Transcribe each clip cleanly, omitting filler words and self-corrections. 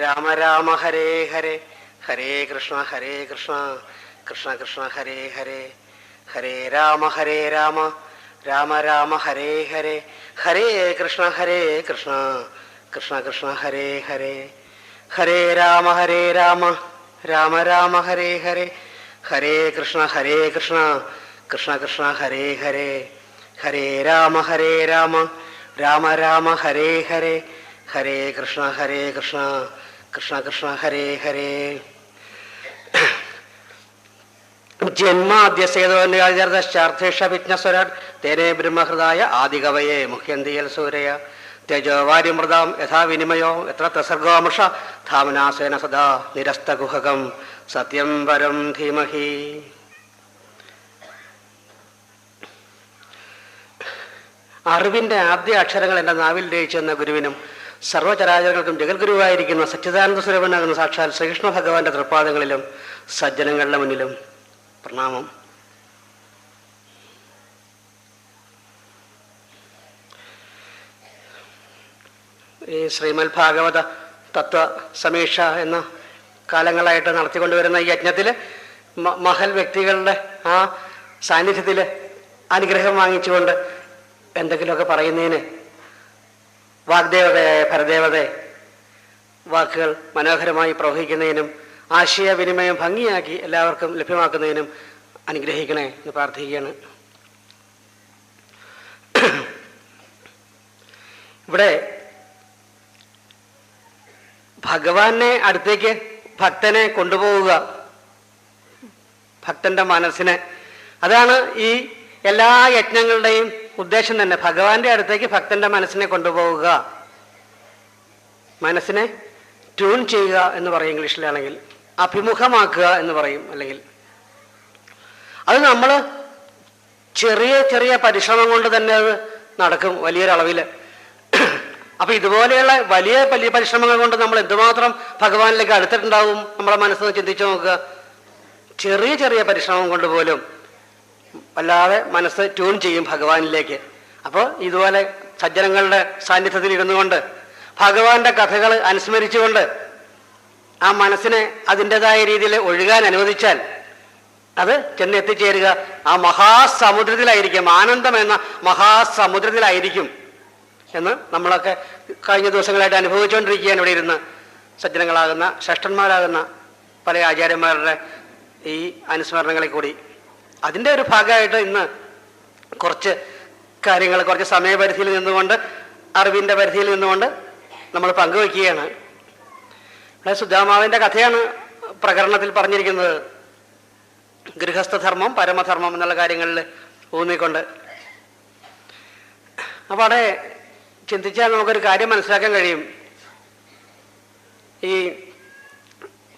രാമ രാമ ഹരേ ഹരേ ഹരേ കൃഷ്ണ കൃഷ്ണ കൃഷ്ണ ഹരേ ഹരേ ഹരേ രാമ രാമ രാമ ഹരേ ഹരേ ഹരേ കൃഷ്ണ കൃഷ്ണ കൃഷ്ണ ഹരേ ഹരേ ഹരേ രാമ രാമ രാമ ഹരേ ഹരേ ഹരേ കൃഷ്ണ കൃഷ്ണ കൃഷ്ണ ഹരേ ഹരേ ഹരേ രാമ രാമ രാമ ഹരേ ഹരേ ഹരേ കൃഷ്ണ കൃഷ്ണ കൃഷ്ണ ഹരേ ഹരേ. ജന്മാദ്യസേതോന്യാർദ്ധാർത്ഥേഷവിജ്ഞസ്വരാട് തേനേ ബ്രഹ്മഹൃദായ ആദികവയെ മുഹ്യന്തിയൽ സൂരയ തേജോ വാര്യമൃതാം യഥാ വിനിമയോ എത്ര തസർഗോമുഷ ധാമനാസേന സദാ നിരസ്തകുഹകം സത്യം പരം ധീമഹി. അറിവിന്റെ ആദ്യ അക്ഷരങ്ങൾ എൻ്റെ നാവിൽ ലയിച്ചെന്ന ഗുരുവിനും സർവചരാചരങ്ങൾക്കും ജഗദ്ഗുരുവായിരിക്കുന്ന സച്ചിദാനന്ദ സ്വരൂപനാകുന്ന സാക്ഷാൽ ശ്രീകൃഷ്ണ ഭഗവാന്റെ തൃപ്പാദങ്ങളിലും സജ്ജനങ്ങളുടെ മുന്നിലും പ്രണാമം. ഈ ശ്രീമദ് ഭാഗവത തത്വ സമീക്ഷ എന്ന കാലങ്ങളായിട്ട് നടത്തിക്കൊണ്ടുവരുന്ന ഈ യജ്ഞത്തിൽ മഹൽ വ്യക്തികളുടെ ആ സാന്നിധ്യത്തിൽ അനുഗ്രഹം വാങ്ങിച്ചുകൊണ്ട് എന്തെങ്കിലുമൊക്കെ പറയുന്നതിന് വാഗ്ദേവതയായ പരദേവതയെ വാക്കുകൾ മനോഹരമായി പ്രവഹിക്കുന്നതിനും ആശയവിനിമയം ഭംഗിയാക്കി എല്ലാവർക്കും ലഭ്യമാക്കുന്നതിനും അനുഗ്രഹിക്കണേ എന്ന് പ്രാർത്ഥിക്കുകയാണ്. ഇവിടെ ഭഗവാനെ അടുത്തേക്ക് ഭക്തനെ കൊണ്ടുപോവുക, ഭക്തന്റെ മനസ്സിനെ, അതാണ് ഈ എല്ലാ യജ്ഞങ്ങളുടെയും ഉദ്ദേശം തന്നെ. ഭഗവാന്റെ അടുത്തേക്ക് ഭക്തന്റെ മനസ്സിനെ കൊണ്ടുപോവുക, മനസ്സിനെ ട്യൂൺ ചെയ്യുക എന്ന് പറയും ഇംഗ്ലീഷിലാണെങ്കിൽ, അഭിമുഖമാക്കുക എന്ന് പറയും. അല്ലെങ്കിൽ അത് നമ്മൾ ചെറിയ ചെറിയ പരിശ്രമം കൊണ്ട് തന്നെ അത് നടക്കും വലിയൊരളവിൽ. അപ്പൊ ഇതുപോലെയുള്ള വലിയ വലിയ പരിശ്രമങ്ങൾ കൊണ്ട് നമ്മൾ എന്തുമാത്രം ഭഗവാനിലേക്ക് അടുത്തിട്ടുണ്ടാവും നമ്മളെ മനസ്സൊന്ന് ചിന്തിച്ചു നോക്കുക. ചെറിയ ചെറിയ പരിശ്രമം കൊണ്ട് പോലും വല്ലാതെ മനസ്സ് ട്യൂൺ ചെയ്യും ഭഗവാനിലേക്ക്. അപ്പോൾ ഇതുപോലെ സജ്ജനങ്ങളുടെ സാന്നിധ്യത്തിൽ ഇരുന്നു കൊണ്ട് ഭഗവാന്റെ കഥകൾ അനുസ്മരിച്ചുകൊണ്ട് ആ മനസ്സിനെ അതിൻ്റെതായ രീതിയിൽ ഒഴുകാൻ അനുവദിച്ചാൽ അത് ചെന്നെത്തിച്ചേരുക ആ മഹാസമുദ്രത്തിലായിരിക്കും, ആനന്ദം എന്ന മഹാസമുദ്രത്തിലായിരിക്കും എന്ന് നമ്മളൊക്കെ കഴിഞ്ഞ ദിവസങ്ങളായിട്ട് അനുഭവിച്ചുകൊണ്ടിരിക്കുകയാണ്. ഇവിടെ ഇരുന്ന് സജ്ജനങ്ങളാകുന്ന ശ്രേഷ്ഠന്മാരാകുന്ന പല ആചാര്യന്മാരുടെ ഈ അനുസ്മരണങ്ങളിൽ കൂടി അതിൻ്റെ ഒരു ഭാഗമായിട്ട് ഇന്ന് കുറച്ച് കാര്യങ്ങൾ കുറച്ച് സമയപരിധിയിൽ നിന്നുകൊണ്ട് അറിവിൻ്റെ പരിധിയിൽ നിന്നുകൊണ്ട് നമ്മൾ പങ്കുവയ്ക്കുകയാണ്. ഇവിടെ സുധാമാവിൻ്റെ കഥയാണ് പ്രകരണത്തിൽ പറഞ്ഞിരിക്കുന്നത്. ഗൃഹസ്ഥധർമ്മം പരമധർമ്മം എന്നുള്ള കാര്യങ്ങളിൽ ഊന്നിക്കൊണ്ട്. അപ്പോൾ അവിടെ ചിന്തിച്ചാൽ നമുക്കൊരു കാര്യം മനസ്സിലാക്കാൻ കഴിയും. ഈ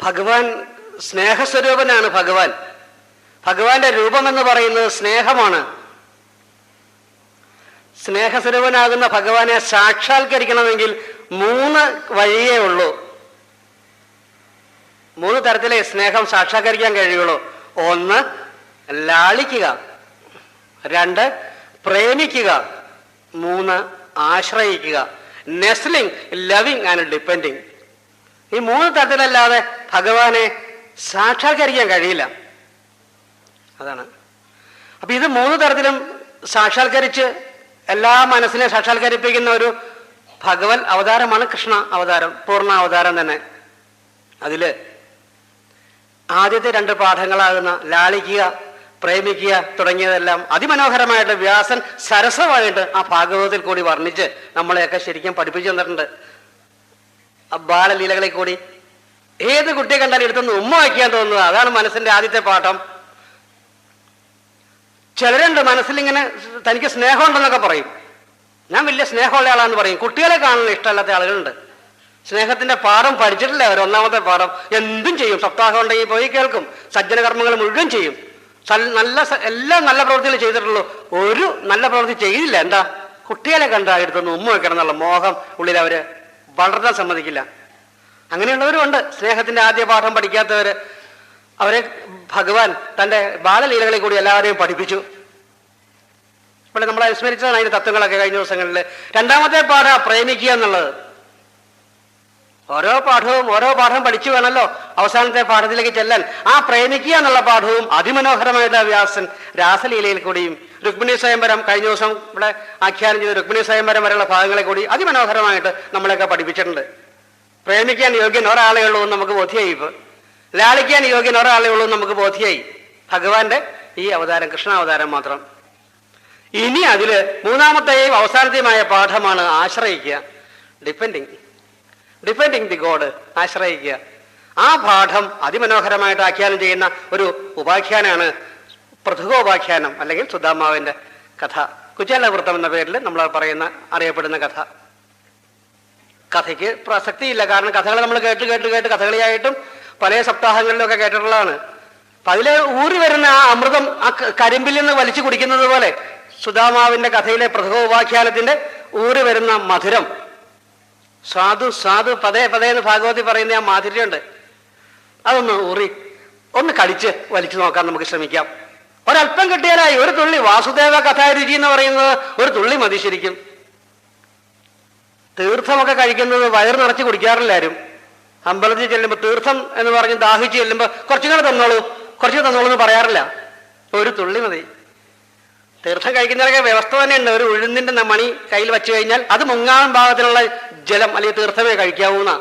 ഭഗവാൻ സ്നേഹസ്വരൂപനാണ്. ഭഗവാന്റെ രൂപം എന്ന് പറയുന്നത് സ്നേഹമാണ്. സ്നേഹസ്വരൂപനാകുന്ന ഭഗവാനെ സാക്ഷാത്കരിക്കണമെങ്കിൽ 3 വഴിയേ ഉള്ളൂ. 3 തരത്തിലേ സ്നേഹം സാക്ഷാത്കരിക്കാൻ കഴിയുള്ളൂ. 1 ലാളിക്കുക, 2 പ്രേമിക്കുക, 3 ആശ്രയിക്കുക. നെസ്ലിംഗ്, ലവിങ് ആൻഡ് ഡിപ്പെൻഡിങ്. ഈ 3 തരത്തിലല്ലാതെ ഭഗവാനെ സാക്ഷാത്കരിക്കാൻ കഴിയില്ല. അതാണ്. അപ്പൊ ഇത് 3 തരത്തിലും സാക്ഷാത്കരിച്ച് എല്ലാ മനസ്സിനെ സാക്ഷാത്കരിപ്പിക്കുന്ന ഒരു ഭഗവത് അവതാരമാണ് കൃഷ്ണ അവതാരം, പൂർണ്ണ അവതാരം തന്നെ. അതില് ആദ്യത്തെ 2 പാഠങ്ങളാകുന്ന ലാളിക്കുക, പ്രേമിക്കുക തുടങ്ങിയതെല്ലാം അതിമനോഹരമായിട്ട് വ്യാസൻ സരസമായിട്ട് ആ ഭാഗവതത്തിൽ കൂടി വർണ്ണിച്ച് നമ്മളെയൊക്കെ ശരിക്കും പഠിപ്പിച്ചു തന്നിട്ടുണ്ട്. ബാലലീലകളിൽ കൂടി ഏത് കുട്ടിയെ കണ്ടാലും എടുത്തൊന്ന് ഉമ്മ വയ്ക്കാൻ തോന്നുന്നത്, അതാണ് മനസ്സിന്റെ ആദ്യത്തെ പാഠം. ചിലരുണ്ട് മനസ്സിലിങ്ങനെ തനിക്ക് സ്നേഹമുണ്ടെന്നൊക്കെ പറയും, ഞാൻ വലിയ സ്നേഹമുള്ള ആളാന്ന് പറയും. കുട്ടികളെ കാണുന്ന ഇഷ്ടമല്ലാത്ത ആളുകളുണ്ട്. സ്നേഹത്തിന്റെ പാഠം പഠിച്ചിട്ടില്ല അവർ. 1ാമത്തെ പാഠം എന്തും ചെയ്യും, സപ്താഹം ഉണ്ടെങ്കിൽ പോയി കേൾക്കും, സജ്ജന കർമ്മങ്ങൾ മുഴുവൻ ചെയ്യും, എല്ലാം നല്ല പ്രവൃത്തികൾ ചെയ്തിട്ടുള്ളൂ, ഒരു നല്ല പ്രവൃത്തി ചെയ്തില്ല. എന്താ? കുട്ടികളെ കണ്ടാ എടുത്തൊന്ന് ഉമ്മ വെക്കണം എന്നുള്ള മോഹം ഉള്ളിൽ അവര് വളർത്താൻ സമ്മതിക്കില്ല. അങ്ങനെയുള്ളവരും ഉണ്ട്. സ്നേഹത്തിന്റെ ആദ്യ പാഠം പഠിക്കാത്തവര്. അവരെ ഭഗവാൻ തൻ്റെ ബാലലീലകളിൽ കൂടി എല്ലാവരെയും പഠിപ്പിച്ചു. ഇപ്പോൾ നമ്മൾ അനുസ്മരിച്ചതാണ് അതിൻ്റെ തത്വങ്ങളൊക്കെ കഴിഞ്ഞ ദിവസങ്ങളിൽ. 2ാമത്തെ പാഠം പ്രേമിക്കുക എന്നുള്ളത്. ഓരോ പാഠം പഠിച്ചു വേണമല്ലോ അവസാനത്തെ പാഠത്തിലേക്ക് ചെല്ലാൻ. ആ പ്രേമിക്കുക എന്നുള്ള പാഠവും അതിമനോഹരമായിട്ട് വ്യാസൻ രാസലീലയിൽ കൂടിയും രുക്മിണി സ്വയംവരം കഴിഞ്ഞ ദിവസം ഇവിടെ ആഖ്യാനം ചെയ്ത രുക്മിണി സ്വയംവരം വരെയുള്ള ഭാഗങ്ങളെ കൂടി അതിമനോഹരമായിട്ട് നമ്മളെയൊക്കെ പഠിപ്പിച്ചിട്ടുണ്ട്. പ്രേമിക്കാൻ യോഗ്യൻ ഒരാളെ ഉള്ളൂ എന്ന് നമുക്ക് ബോധ്യമായി. ഇപ്പൊ ലാളിക്കാൻ യോഗ്യൻ ഒരാളെ ഉള്ളൂ എന്ന് നമുക്ക് ബോധ്യമായി. ഭഗവാന്റെ ഈ അവതാരം കൃഷ്ണാവതാരം മാത്രം. ഇനി അതില് മൂന്നാമത്തെയും അവസാനത്തെയുമായ പാഠമാണ് ആശ്രയിക്കുക. ഡിപ്പെൻഡിങ് ദി ഗോഡ്, ആശ്രയിക്കുക. ആ പാഠം അതിമനോഹരമായിട്ട് ആഖ്യാനം ചെയ്യുന്ന ഒരു ഉപാഖ്യാനാണ് പൃഥുകോപാഖ്യാനം, അല്ലെങ്കിൽ സുദാമാവിന്റെ കഥ. കുചേലവൃത്തം എന്ന പേരിൽ നമ്മൾ അറിയപ്പെടുന്ന കഥ. കഥയ്ക്ക് പ്രസക്തിയില്ല, കാരണം കഥകൾ നമ്മൾ കേട്ട് കഥകളിയായിട്ടും പല സപ്താഹങ്ങളിലൊക്കെ കേട്ടിട്ടുള്ളതാണ്. അപ്പൊ അതിലെ ഊറി വരുന്ന ആ അമൃതം ആ കരിമ്പിൽ നിന്ന് വലിച്ചു കുടിക്കുന്നത് പോലെ സുദാമാവിന്റെ കഥയിലെ പൃഥുകോപാഖ്യാനത്തിന്റെ ഊറി വരുന്ന മധുരം, സ്വാദു പതേ എന്ന് ഭാഗവതി പറയുന്ന ആ മാധുര്യമുണ്ട്. അതൊന്ന് ഒന്ന് കടിച്ച് വലിച്ചു നോക്കാൻ നമുക്ക് ശ്രമിക്കാം. ഒരല്പം കിട്ടിയാലായി. ഒരു തുള്ളി വാസുദേവ കഥാരുചി എന്ന് പറയുന്നത് ഒരു തുള്ളി മതി ശരിക്കും. തീർത്ഥമൊക്കെ കഴിക്കുന്നത് വയറ് നിറച്ച് കുടിക്കാറില്ലാരും. അമ്പലത്തിൽ ചെല്ലുമ്പോൾ തീർത്ഥം എന്ന് പറഞ്ഞ് ദാഹിച്ച് ചെല്ലുമ്പോൾ കുറച്ചുകൂടെ തന്നോളൂ എന്ന് പറയാറില്ല. ഒരു തുള്ളി മതി. തീർത്ഥം കഴിക്കുന്നവരൊക്കെ വ്യവസ്ഥ തന്നെയുണ്ട്. ഒരു ഉഴുന്നിന്റെ മണി കയ്യിൽ വെച്ചു കഴിഞ്ഞാൽ അത് മുങ്ങാൻ ഭാഗത്തിലുള്ള ജലം അല്ലെങ്കിൽ തീർത്ഥമേ കഴിക്കാവുന്ന.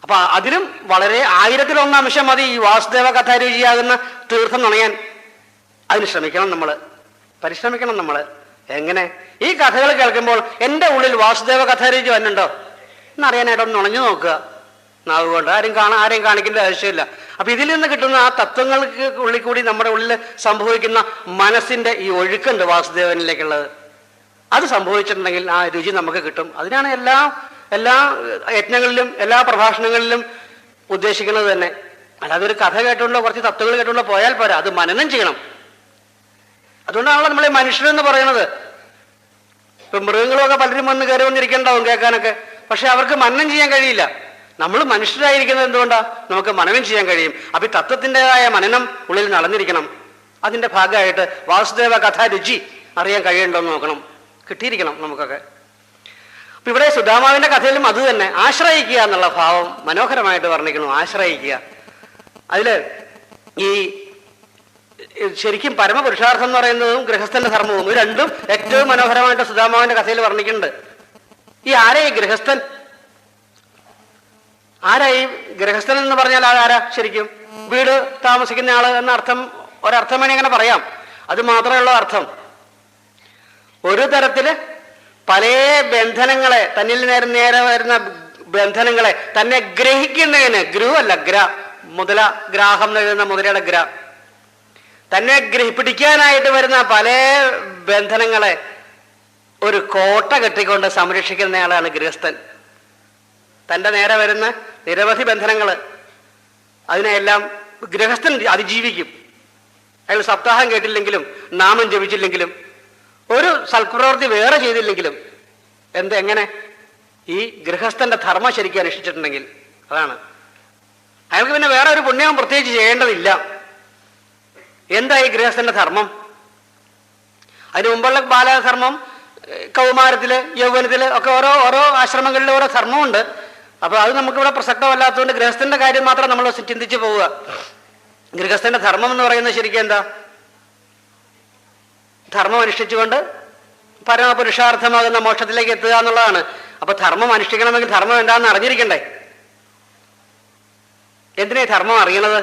അപ്പൊ അതിലും വളരെ 1000-1 അംശം മതി ഈ വാസുദേവ കഥാരുചിയാകുന്ന തീർത്ഥം നുണയാൻ. അതിന് പരിശ്രമിക്കണം നമ്മൾ. എങ്ങനെ? ഈ കഥകൾ കേൾക്കുമ്പോൾ എൻ്റെ ഉള്ളിൽ വാസുദേവ കഥാരുചി വന്നുണ്ടോ എന്നറിയാനായിട്ടൊന്ന് നുണഞ്ഞു നോക്കുക നാവുകൊണ്ട്. ആരെയും കാണിക്കേണ്ട ആവശ്യമില്ല. അപ്പൊ ഇതിൽ നിന്ന് കിട്ടുന്ന ആ തത്വങ്ങൾക്ക് ഉള്ളിൽ കൂടി നമ്മുടെ ഉള്ളിൽ സംഭവിക്കുന്ന മനസ്സിന്റെ ഈ ഒഴുക്കുണ്ട് വാസുദേവനിലേക്കുള്ളത്. അത് സംഭവിച്ചിട്ടുണ്ടെങ്കിൽ ആ രുചി നമുക്ക് കിട്ടും. അതിനാണ് എല്ലാ യജ്ഞങ്ങളിലും എല്ലാ പ്രഭാഷണങ്ങളിലും ഉദ്ദേശിക്കുന്നത് തന്നെ. അല്ലാതെ ഒരു കഥ കേട്ടുകൊണ്ടോ കുറച്ച് തത്വങ്ങൾ കേട്ടുകൊണ്ടോ പോയാൽ പോരാ, അത് മനനം ചെയ്യണം. അതുകൊണ്ടാണല്ലോ നമ്മളെ മനുഷ്യരെന്ന് പറയുന്നത്. ഇപ്പൊ മൃഗങ്ങളൊക്കെ പലരും കയറി വന്നിരിക്കണ്ടാവും കേൾക്കാനൊക്കെ, പക്ഷെ അവർക്ക് മനനം ചെയ്യാൻ കഴിയില്ല. നമ്മൾ മനുഷ്യരായിരിക്കുന്നത് എന്തുകൊണ്ടാ? നമുക്ക് മനനം ചെയ്യാൻ കഴിയും. അപ്പൊ ഈ തത്വത്തിൻ്റെതായ മനനം ഉള്ളിൽ നടന്നിരിക്കണം. അതിന്റെ ഭാഗമായിട്ട് വാസുദേവ കഥാരുചി അറിയാൻ കഴിയണ്ടോ എന്ന് നോക്കണം. കിട്ടിയിരിക്കണം നമുക്കൊക്കെ. അപ്പൊ ഇവിടെ സുദാമാവിന്റെ കഥയിലും അത് തന്നെ, ആശ്രയിക്കുക എന്നുള്ള ഭാവം മനോഹരമായിട്ട് വർണ്ണിക്കണം. ആശ്രയിക്കുക. അതില് ഈ ശരിക്കും പരമപുരുഷാർത്ഥം എന്ന് പറയുന്നതും ഗൃഹസ്ഥന്റെ ധർമ്മവും ഇത് രണ്ടും ഏറ്റവും മനോഹരമായിട്ട് സുദാമാവിന്റെ കഥയിൽ വർണ്ണിക്കുന്നുണ്ട്. ഈ ആരായി ഗൃഹസ്ഥൻ? ആരായി ഗൃഹസ്ഥൻ എന്ന് പറഞ്ഞാൽ ആരാ? ശരിക്കും വീട് താമസിക്കുന്ന ആള് എന്ന അർത്ഥം, ഒരർത്ഥം വേണി അങ്ങനെ പറയാം. അത് മാത്രമേ ഉള്ള അർത്ഥം. ഒരു തരത്തില് പല ബന്ധനങ്ങളെ, തന്നിൽ നേരെ വരുന്ന ബന്ധനങ്ങളെ തന്നെ ഗ്രഹിക്കുന്നതിന്, ഗ്രാഹം എഴുതുന്ന മുതലയുടെ തന്നെ പിടിക്കാനായിട്ട് വരുന്ന പല ബന്ധനങ്ങളെ ഒരു കോട്ട കെട്ടിക്കൊണ്ട് സംരക്ഷിക്കുന്നയാളാണ് ഗൃഹസ്ഥൻ. തൻ്റെ നേരെ വരുന്ന നിരവധി ബന്ധനങ്ങള്, അതിനെല്ലാം ഗൃഹസ്ഥൻ അതിജീവിക്കും. അയാൾ സപ്താഹം കേട്ടില്ലെങ്കിലും നാമം ജപിച്ചില്ലെങ്കിലും ഒരു സൽപ്രവൃത്തി വേറെ ചെയ്തില്ലെങ്കിലും എങ്ങനെ ഈ ഗൃഹസ്ഥന്റെ ധർമ്മം ശരിക്കും അനുഷ്ഠിച്ചിട്ടുണ്ടെങ്കിൽ അതാണ്. അയാൾക്ക് പിന്നെ വേറെ ഒരു പുണ്യവും പ്രത്യേകിച്ച് ചെയ്യേണ്ടതില്ല. എന്താ ഈ ഗൃഹസ്ഥന്റെ ധർമ്മം? അതിന് മുമ്പുള്ള ബാലധർമ്മം, കൗമാരത്തില്, യൗവനത്തില് ഒക്കെ ഓരോ ആശ്രമങ്ങളിൽ ഓരോ ധർമ്മമുണ്ട്. അപ്പൊ അത് നമുക്കിവിടെ പ്രസക്തമല്ലാത്തതുകൊണ്ട് ഗൃഹസ്ഥന്റെ കാര്യം മാത്രം നമ്മൾ ചിന്തിച്ചു പോവുക. ഗൃഹസ്ഥന്റെ ധർമ്മം എന്ന് പറയുന്നത് ശരിക്കും എന്താ? ധർമ്മം അനുഷ്ഠിച്ചുകൊണ്ട് പരമപുരുഷാർത്ഥമാകുന്ന മോക്ഷത്തിലേക്ക് എത്തുക എന്നുള്ളതാണ്. അപ്പൊ ധർമ്മം അനുഷ്ഠിക്കണമെങ്കിൽ ധർമ്മം എന്താണെന്ന് അറിഞ്ഞിരിക്കണ്ടേ? എന്തിനാ ധർമ്മം അറിയണത്?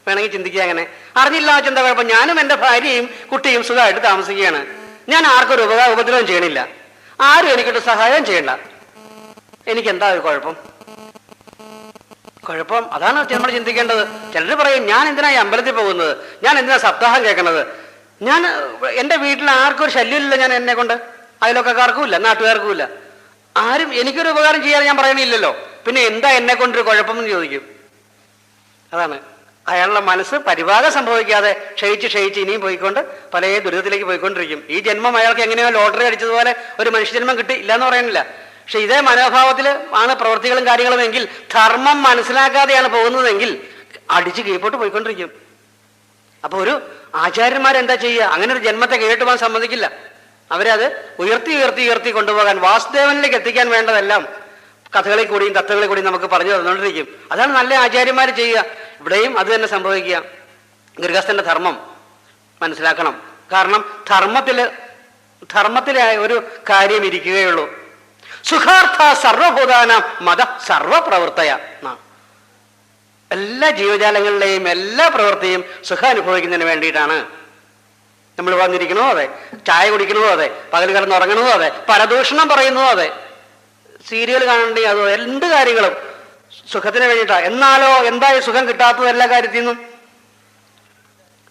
വേണമെങ്കിൽ ചിന്തിക്കുക. അങ്ങനെ അറിഞ്ഞില്ല ചിന്ത കുഴപ്പം. ഞാനും എൻ്റെ ഭാര്യയും കുട്ടിയും സുഖമായിട്ട് താമസിക്കുകയാണ്. ഞാൻ ആർക്കൊരു ഉപദ്രവം ചെയ്യണില്ല, ആരും എനിക്കൊരു സഹായം ചെയ്യണ്ട. എനിക്കെന്താ ഒരു കുഴപ്പം? അതാണ് നമ്മൾ ചിന്തിക്കേണ്ടത്. ചിലർ പറയും, ഞാൻ എന്തിനാ ഈ അമ്പലത്തിൽ പോകുന്നത്, ഞാൻ എന്തിനാ സപ്താഹം കേൾക്കണത്, ഞാൻ എൻ്റെ വീട്ടിൽ ആർക്കും ഒരു ശല്യമില്ല, ഞാൻ എന്നെ കൊണ്ട് അയൽവക്കക്കാർക്കും ഇല്ല, നാട്ടുകാർക്കും ഇല്ല, ആരും എനിക്കൊരു ഉപകാരം ചെയ്യാൻ ഞാൻ പറയണില്ലല്ലോ, പിന്നെ എന്താ എന്നെ കൊണ്ടൊരു കുഴപ്പം എന്ന് ചോദിക്കും. അതാണ് അയാളുടെ മനസ്സ് പരിഭാഗം സംഭവിക്കാതെ ക്ഷയിച്ച് ഇനിയും പോയിക്കൊണ്ട് പല ദുരിതത്തിലേക്ക് പോയിക്കൊണ്ടിരിക്കും. ഈ ജന്മം അയാൾക്ക് എങ്ങനെയോ ലോട്ടറി അടിച്ചതുപോലെ ഒരു മനുഷ്യജന്മം കിട്ടി ഇല്ല എന്ന് പറയുന്നില്ല. പക്ഷെ ഇതേ മനോഭാവത്തിൽ ആണ് പ്രവൃത്തികളും കാര്യങ്ങളും എങ്കിൽ, ധർമ്മം മനസ്സിലാക്കാതെയാണ് പോകുന്നതെങ്കിൽ അടിച്ച് കീഴ്പോട്ട് പോയിക്കൊണ്ടിരിക്കും. അപ്പൊ ഒരു ആചാര്യന്മാരെന്താ ചെയ്യുക? അങ്ങനെ ഒരു ജന്മത്തെ കീഴ്പോട്ട് പോകാൻ സമ്മതിക്കില്ല. അവരത് ഉയർത്തി കൊണ്ടുപോകാൻ, വാസുദേവനിലേക്ക് എത്തിക്കാൻ വേണ്ടതെല്ലാം കഥകളിൽ കൂടിയും തത്വങ്ങളിൽ കൂടിയും നമുക്ക് പറഞ്ഞു തന്നുകൊണ്ടിരിക്കും. അതാണ് നല്ല ആചാര്യന്മാർ ചെയ്യുക. ഇവിടെയും അത് തന്നെ സംഭവിക്കുക. ഗൃഹസ്ഥന്റെ ധർമ്മം മനസ്സിലാക്കണം. കാരണം ധർമ്മത്തിലായ ഒരു കാര്യം ഇരിക്കുകയുള്ളൂ. സുഖാർത്ഥ സർവഭൂതാനാം മത സർവപ്രവൃത്തയ. എല്ലാ ജീവജാലങ്ങളിലെയും എല്ലാ പ്രവൃത്തിയും സുഖം അനുഭവിക്കുന്നതിന് വേണ്ടിയിട്ടാണ്. നമ്മൾ വന്നിരിക്കണോ അതെ, ചായ കുടിക്കണതോ അതെ, പകൽ കിടന്നുറങ്ങണതോ അതെ, പരദൂഷണം പറയുന്നതോ അതെ, സീരിയൽ കാണേണ്ടി അതോ എന്ത് കാര്യങ്ങളും സുഖത്തിന് വേണ്ടിയിട്ടാണ്. എന്നാലോ എന്തായി സുഖം കിട്ടാത്തത് എല്ലാ കാര്യത്തിൽ നിന്നും?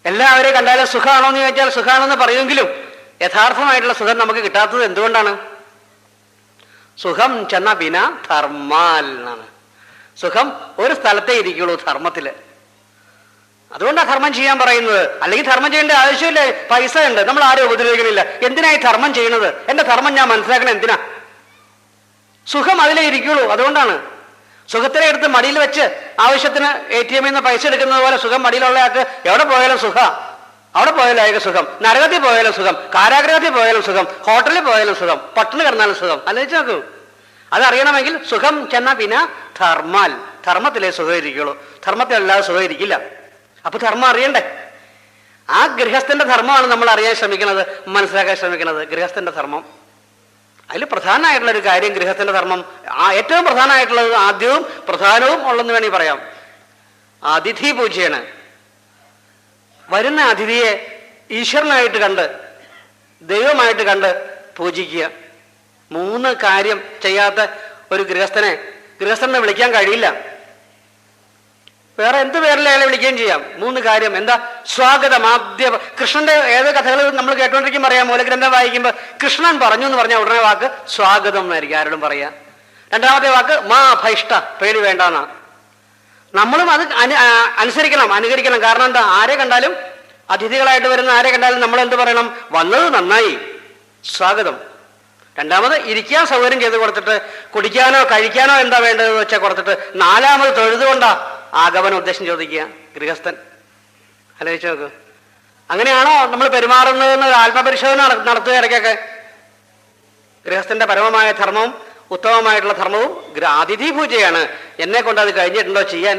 എല്ലാവരെയും കണ്ടാലും സുഖമാണോ എന്ന് ചോദിച്ചാൽ സുഖമാണെന്ന് പറയുമെങ്കിലും യഥാർത്ഥമായിട്ടുള്ള സുഖം നമുക്ക് കിട്ടാത്തത് എന്തുകൊണ്ടാണ്? സുഖം ചെന്ന വിന ധർമാൽ എന്നാണ്. സുഖം ഒരു സ്ഥലത്തേ ഇരിക്കുള്ളൂ, ധർമ്മത്തില്. അതുകൊണ്ടാണ് ധർമ്മം ചെയ്യാൻ പറയുന്നത്. അല്ലെങ്കിൽ ധർമ്മം ചെയ്യേണ്ട ആവശ്യമില്ല, പൈസ ഉണ്ട്, നമ്മൾ ആരും ഉപദ്രവിക്കണില്ല. എന്തിനായി ധർമ്മം ചെയ്യണത്? എന്റെ ധർമ്മം ഞാൻ മനസ്സിലാക്കണം എന്തിനാ? സുഖം അതിലേ ഇരിക്കുള്ളൂ. അതുകൊണ്ടാണ് സുഖത്തിനെ എടുത്ത് മടിയിൽ വെച്ച് ആവശ്യത്തിന് ATM നിന്ന് പൈസ എടുക്കുന്നത് പോലെ സുഖം മടിയിലുള്ള ആൾക്ക് എവിടെ പോയാലും സുഖം. അവിടെ പോയാലും അയാൾക്ക് സുഖം, നരകത്തിൽ പോയാലും സുഖം, കാരാഗ്രഹത്തിൽ പോയാലും സുഖം, ഹോട്ടലിൽ പോയാലും സുഖം, പട്ടിണി കിടന്നാലും സുഖം. ആലോചിച്ച് നോക്കൂ. അതറിയണമെങ്കിൽ സുഖം ചെന്ന പിന്നെ ധർമാൽ, ധർമ്മത്തിലേ സുഖം ഇരിക്കുള്ളൂ. ധർമ്മത്തിലല്ലാതെ സുഖം ഇരിക്കില്ല. അപ്പൊ ധർമ്മം അറിയണ്ടേ? ആ ഗൃഹസ്ഥന്റെ ധർമ്മമാണ് നമ്മൾ അറിയാൻ ശ്രമിക്കുന്നത്, മനസ്സിലാക്കാൻ ശ്രമിക്കുന്നത്. ഗൃഹസ്ഥന്റെ ധർമ്മം, അതിൽ പ്രധാനമായിട്ടുള്ളൊരു കാര്യം ഗൃഹസ്ഥന്റെ ധർമ്മം, ഏറ്റവും പ്രധാനമായിട്ടുള്ളത്, ആദ്യവും പ്രധാനവും ഉള്ളെന്ന് വേണമെങ്കിൽ പറയാം, അതിഥി പൂജയാണ്. വരുന്ന അതിഥിയെ ഈശ്വരനായിട്ട് കണ്ട്, ദൈവമായിട്ട് കണ്ട് പൂജിക്കുക. 3 കാര്യം ചെയ്യാത്ത ഒരു ഗൃഹസ്ഥനെ വിളിക്കാൻ കഴിയില്ല. വേറെ എന്ത് പേരിലെ അയാളെ വിളിക്കുകയും ചെയ്യാം. 3 കാര്യം എന്താ? സ്വാഗതം. കൃഷ്ണന്റെ ഏത് കഥകൾ നമ്മൾ കേട്ടോണ്ടിരിക്കും പറയാം. മൂലഗ്രന്ഥം വായിക്കുമ്പോൾ കൃഷ്ണൻ പറഞ്ഞു എന്ന് പറഞ്ഞാൽ ഉടനെ വാക്ക് സ്വാഗതം എന്നായിരിക്കും ആരോടും പറയാ. രണ്ടാമത്തെ വാക്ക് മാ ഭൈഷ്ട, പേടി വേണ്ടെന്നാ. നമ്മളും അത് അനുസരിക്കണം, അനുകരിക്കണം. കാരണം എന്താ? ആരെ കണ്ടാലും, അതിഥികളായിട്ട് വരുന്ന ആരെ കണ്ടാലും നമ്മൾ എന്ത് പറയണം? വന്നത് നന്നായി, സ്വാഗതം. രണ്ടാമത് ഇരിക്കാൻ സൗകര്യം ചെയ്ത് കൊടുത്തിട്ട്, കുടിക്കാനോ കഴിക്കാനോ എന്താ വേണ്ടതെന്ന് വെച്ചാൽ കൊടുത്തിട്ട്, 4ാമത് തൊഴുതുകൊണ്ടാ ആഗമന ഉദ്ദേശം ചോദിക്കുക ഗൃഹസ്ഥൻ. ആലോചിച്ച് നോക്ക്. അങ്ങനെയാണോ നമ്മൾ പെരുമാറുന്നതെന്ന് ഒരു ആത്മപരിശോധന നടത്തുക ഇടയ്ക്കൊക്കെ. ഗൃഹസ്ഥന്റെ പരമമായ ധർമ്മവും ഉത്തമമായിട്ടുള്ള ധർമ്മവും അതിഥി പൂജയാണ്. എന്നെ കൊണ്ട് അത് കഴിഞ്ഞിട്ടുണ്ടോ ചെയ്യാൻ?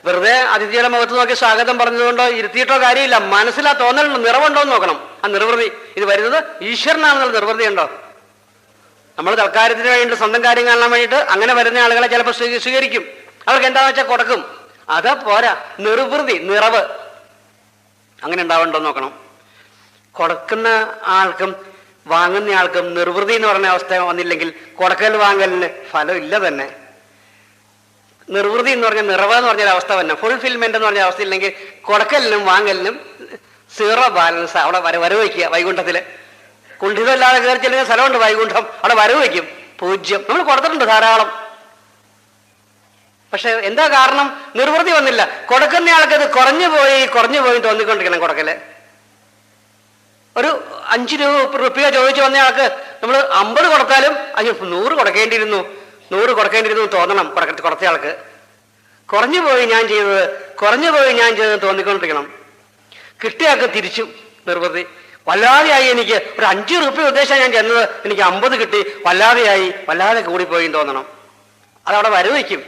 വെറുതെ അതിഥിയുടെ മുഖത്ത് നോക്കി സ്വാഗതം പറഞ്ഞതുകൊണ്ടോ ഇരുത്തിയിട്ടോ കാര്യമില്ല. മനസ്സിലാ തോന്നലുണ്ടോ, നിറവുണ്ടോ എന്ന് നോക്കണം. ആ നിർവൃതി, ഇത് വരുന്നത് ഈശ്വരനാണെന്നുള്ള നിർവൃതി ഉണ്ടോ? നമ്മൾ തൽക്കാലത്തിന് വേണ്ടി സ്വന്തം കാര്യം കാണാൻ വേണ്ടിയിട്ട് അങ്ങനെ വരുന്ന ആളുകളെ ചിലപ്പോൾ സ്വീകരിക്കും. അവർക്ക് എന്താണെന്ന് വെച്ചാൽ കൊടുക്കും. അത് പോരാ, നിർവൃതി, നിറവ് അങ്ങനെ ഉണ്ടാവണ്ടോ നോക്കണം. കൊടുക്കുന്ന ആൾക്കും വാങ്ങുന്ന ആൾക്കും നിർവൃതി എന്ന് പറഞ്ഞ അവസ്ഥ വന്നില്ലെങ്കിൽ കൊടുക്കൽ വാങ്ങലിന് ഫലം ഇല്ല തന്നെ. നിർവൃതി എന്ന് പറഞ്ഞാൽ, നിറവ് എന്ന് പറഞ്ഞൊരു അവസ്ഥ തന്നെ, ഫുൾഫിൽമെന്റ് എന്ന് പറഞ്ഞ അവസ്ഥ ഇല്ലെങ്കിൽ കൊടുക്കലിനും വാങ്ങലിനും 0 ബാലൻസ്. അവിടെ വരവ് വയ്ക്കുക. വൈകുണ്ഠത്തില് കുണ്ഠിതമില്ലാതെ കയറി ചെല്ലുന്ന സ്ഥലമുണ്ട് വൈകുണ്ഠം, അവിടെ വരവ് വയ്ക്കും. 0 നമ്മൾ കൊടുത്തിട്ടുണ്ട് ധാരാളം. പക്ഷെ എന്താ കാരണം? നിർവൃതി വന്നില്ല. കൊടുക്കുന്ന ആൾക്കത് കുറഞ്ഞു പോയി തോന്നിക്കൊണ്ടിരിക്കണം. കൊടുക്കല് ഒരു 5 രൂപ ചോദിച്ചു വന്ന ആൾക്ക് നമ്മൾ 50 കൊടുത്താലും അയ്യോ 100 കൊടുക്കേണ്ടിയിരുന്നു തോന്നണം. കൊടുത്ത ആൾക്ക് കുറഞ്ഞു പോയി ഞാൻ ചെയ്തത് തോന്നിക്കൊണ്ടിരിക്കണം. കിട്ടിയ ആൾക്ക് തിരിച്ചു നിർവൃതി. വല്ലാതെയായി, എനിക്ക് ഒരു 5 രൂപ ഉദ്ദേശം ഞാൻ ചെന്നത്, എനിക്ക് 50 കിട്ടി, വല്ലാതെ കൂടിപ്പോയി തോന്നണം. അതവിടെ വരവയ്ക്കും.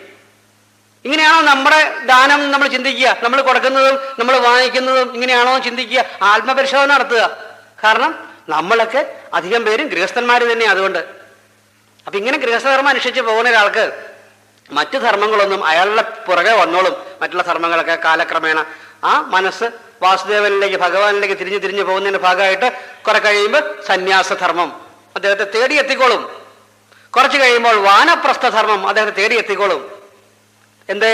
ഇങ്ങനെയാണോ നമ്മുടെ ദാനം നമ്മൾ ചിന്തിക്കുക? നമ്മൾ കൊടുക്കുന്നതും നമ്മൾ വാങ്ങിക്കുന്നതും ഇങ്ങനെയാണോ ചിന്തിക്കുക? ആത്മപരിശോധന നടത്തുക. കാരണം നമ്മളൊക്കെ അധികം പേരും ഗൃഹസ്ഥന്മാർ തന്നെ. അതുകൊണ്ട് അപ്പൊ ഇങ്ങനെ ഗൃഹസ്ഥധർമ്മം അനുഷ്ഠിച്ച് പോകുന്ന ഒരാൾക്ക് മറ്റു ധർമ്മങ്ങളൊന്നും അയാളുടെ പുറകെ വന്നോളും. മറ്റുള്ള ധർമ്മങ്ങളൊക്കെ കാലക്രമേണ ആ മനസ്സ് വാസുദേവനിലേക്ക്, ഭഗവാനിലേക്ക് തിരിഞ്ഞു പോകുന്നതിന്റെ ഭാഗമായിട്ട് കുറെ കഴിയുമ്പോൾ സന്യാസധർമ്മം അദ്ദേഹത്തെ തേടി എത്തിക്കോളും. കുറച്ച് കഴിയുമ്പോൾ വാനപ്രസ്ഥധർമ്മം അദ്ദേഹത്തെ തേടി എത്തിക്കോളും. എന്തേ?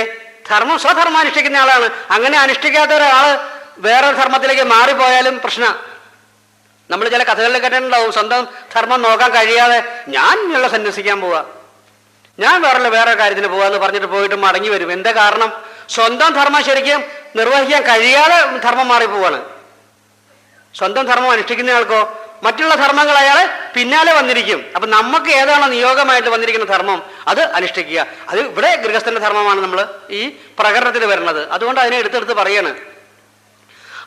ധർമ്മം, സ്വധർമ്മം അനുഷ്ഠിക്കുന്ന ആളാണ്. അങ്ങനെ അനുഷ്ഠിക്കാത്ത ഒരാള് വേറെ ധർമ്മത്തിലേക്ക് മാറിപ്പോയാലും പ്രശ്ന. നമ്മൾ ചില കഥകളിൽ കേട്ടിട്ടുണ്ടാവും, സ്വന്തം ധർമ്മം നോക്കാൻ കഴിയാതെ ഞാൻ ഉള്ള സന്യസിക്കാൻ പോവാ, ഞാൻ വേറെ കാര്യത്തിന് പോവാന്ന് പറഞ്ഞിട്ട് പോയിട്ട് മടങ്ങി വരും. എന്താ കാരണം? സ്വന്തം ധർമ്മം ശരിക്കും നിർവഹിക്കാൻ കഴിയാതെ ധർമ്മം മാറിപ്പോവാണ്. സ്വന്തം ധർമ്മം അനുഷ്ഠിക്കുന്ന ആൾക്കോ മറ്റുള്ള ധർമ്മങ്ങൾ അയാളെ പിന്നാലെ വന്നിരിക്കും. അപ്പൊ നമുക്ക് ഏതാണോ നിയോഗമായിട്ട് വന്നിരിക്കുന്ന ധർമ്മം അത് അനുഷ്ഠിക്കുക. അത് ഇവിടെ ഗൃഹസ്ഥന്റെ ധർമ്മമാണ് നമ്മൾ ഈ പ്രകരണത്തിൽ വരുന്നത്. അതുകൊണ്ട് അതിനെ എടുത്തെടുത്ത് പറയാണ്.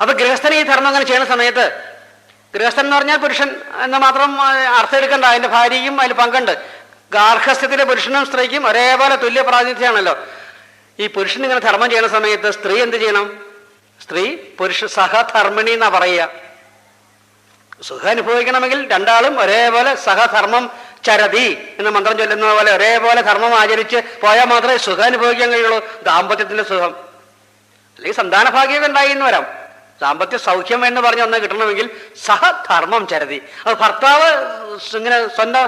അപ്പൊ ഗൃഹസ്ഥന് ഈ ധർമ്മം അങ്ങനെ ചെയ്യുന്ന സമയത്ത്, ഗൃഹസ്ഥൻ എന്ന് പറഞ്ഞാൽ പുരുഷൻ എന്ന് മാത്രം അർത്ഥം എടുക്കണ്ട, അതിന്റെ ഭാര്യയ്ക്കും അതിൽ പങ്കുണ്ട്. ഗാർഹസ്ഥ്യത്തിലെ പുരുഷനും സ്ത്രീക്കും ഒരേപോലെ തുല്യ പ്രാതിനിധ്യമാണല്ലോ. ഈ പുരുഷൻ ഇങ്ങനെ ധർമ്മം ചെയ്യുന്ന സമയത്ത് സ്ത്രീ എന്ത് ചെയ്യണം? സ്ത്രീ പുരുഷ സഹധർമ്മിണി എന്നാ പറയുക. സുഖം അനുഭവിക്കണമെങ്കിൽ രണ്ടാളും ഒരേപോലെ സഹധർമ്മം ചരതി എന്ന മന്ത്രം ചൊല്ലുന്ന പോലെ ഒരേപോലെ ധർമ്മം ആചരിച്ച് പോയാൽ മാത്രമേ സുഖം അനുഭവിക്കാൻ കഴിയുള്ളൂ. ദാമ്പത്യത്തിന്റെ സുഖം, അല്ലെങ്കിൽ സന്താന ഭാഗ്യമൊക്കെ ഉണ്ടായി എന്ന് വരാം. ദാമ്പത്യ സൗഖ്യം എന്ന് പറഞ്ഞ് ഒന്ന് കിട്ടണമെങ്കിൽ സഹധർമ്മം ചരതി. അത് ഭർത്താവ് ഇങ്ങനെ സ്വന്തം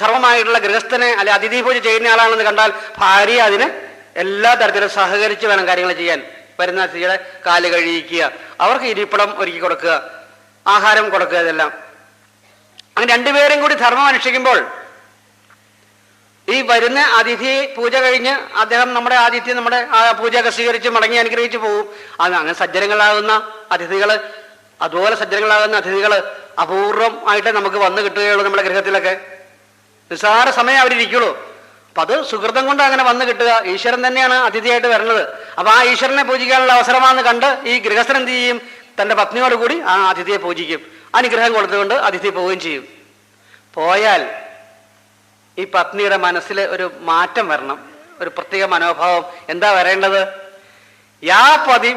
ധർമ്മമായിട്ടുള്ള ഗൃഹസ്ഥനെ അല്ലെ അതിഥി പൂജ ചെയ്യുന്ന ആളാണെന്ന് കണ്ടാൽ ഭാര്യ അതിന് എല്ലാ തരത്തിലും സഹകരിച്ച് വേണം കാര്യങ്ങൾ ചെയ്യാൻ. വരുന്ന സ്ത്രീയുടെ കാല് കഴിയിക്കുക, അവർക്ക് ഇരിപ്പിടം ഒരുക്കി കൊടുക്കുക, ആഹാരം കൊടുക്കുക, ഇതെല്ലാം. അങ്ങനെ രണ്ടുപേരും കൂടി ധർമ്മം അനുഷ്ഠിക്കുമ്പോൾ ഈ വരുന്ന അതിഥി പൂജ കഴിഞ്ഞ് അദ്ദേഹം നമ്മുടെ ആതിഥ്യം നമ്മുടെ പൂജയൊക്കെ സ്വീകരിച്ച് മടങ്ങി അനുഗ്രഹിച്ച് പോകും. അങ്ങനെ സജ്ജനങ്ങളാകുന്ന അതിഥികൾ, അതുപോലെ സജ്ജനങ്ങളാകുന്ന അതിഥികൾ അപൂർവമായിട്ട് നമുക്ക് വന്നു കിട്ടുകയുള്ളൂ. നമ്മുടെ ഗൃഹത്തിലൊക്കെ നിസ്സാര സമയം അവരിയ്ക്കുള്ളൂ. അപ്പൊ അത് സുഹൃതം കൊണ്ട് അങ്ങനെ വന്നു കിട്ടുക. ഈശ്വരൻ തന്നെയാണ് അതിഥിയായിട്ട് വരുന്നത്. അപ്പൊ ആ ഈശ്വരനെ പൂജിക്കാനുള്ള അവസരമാണെന്ന് കണ്ട് ഈ ഗൃഹസ്ഥൻ എന്ത് ചെയ്യും? തൻ്റെ പത്നിയോട് കൂടി ആ അതിഥിയെ പൂജിക്കും. അനുഗ്രഹം കൊടുത്തുകൊണ്ട് അതിഥി പോവുകയും ചെയ്യും. പോയാൽ ഈ പത്നിയുടെ മനസ്സിൽ ഒരു മാറ്റം വരണം, ഒരു പ്രത്യേക മനോഭാവം. എന്താ വരേണ്ടത്? യാ പതി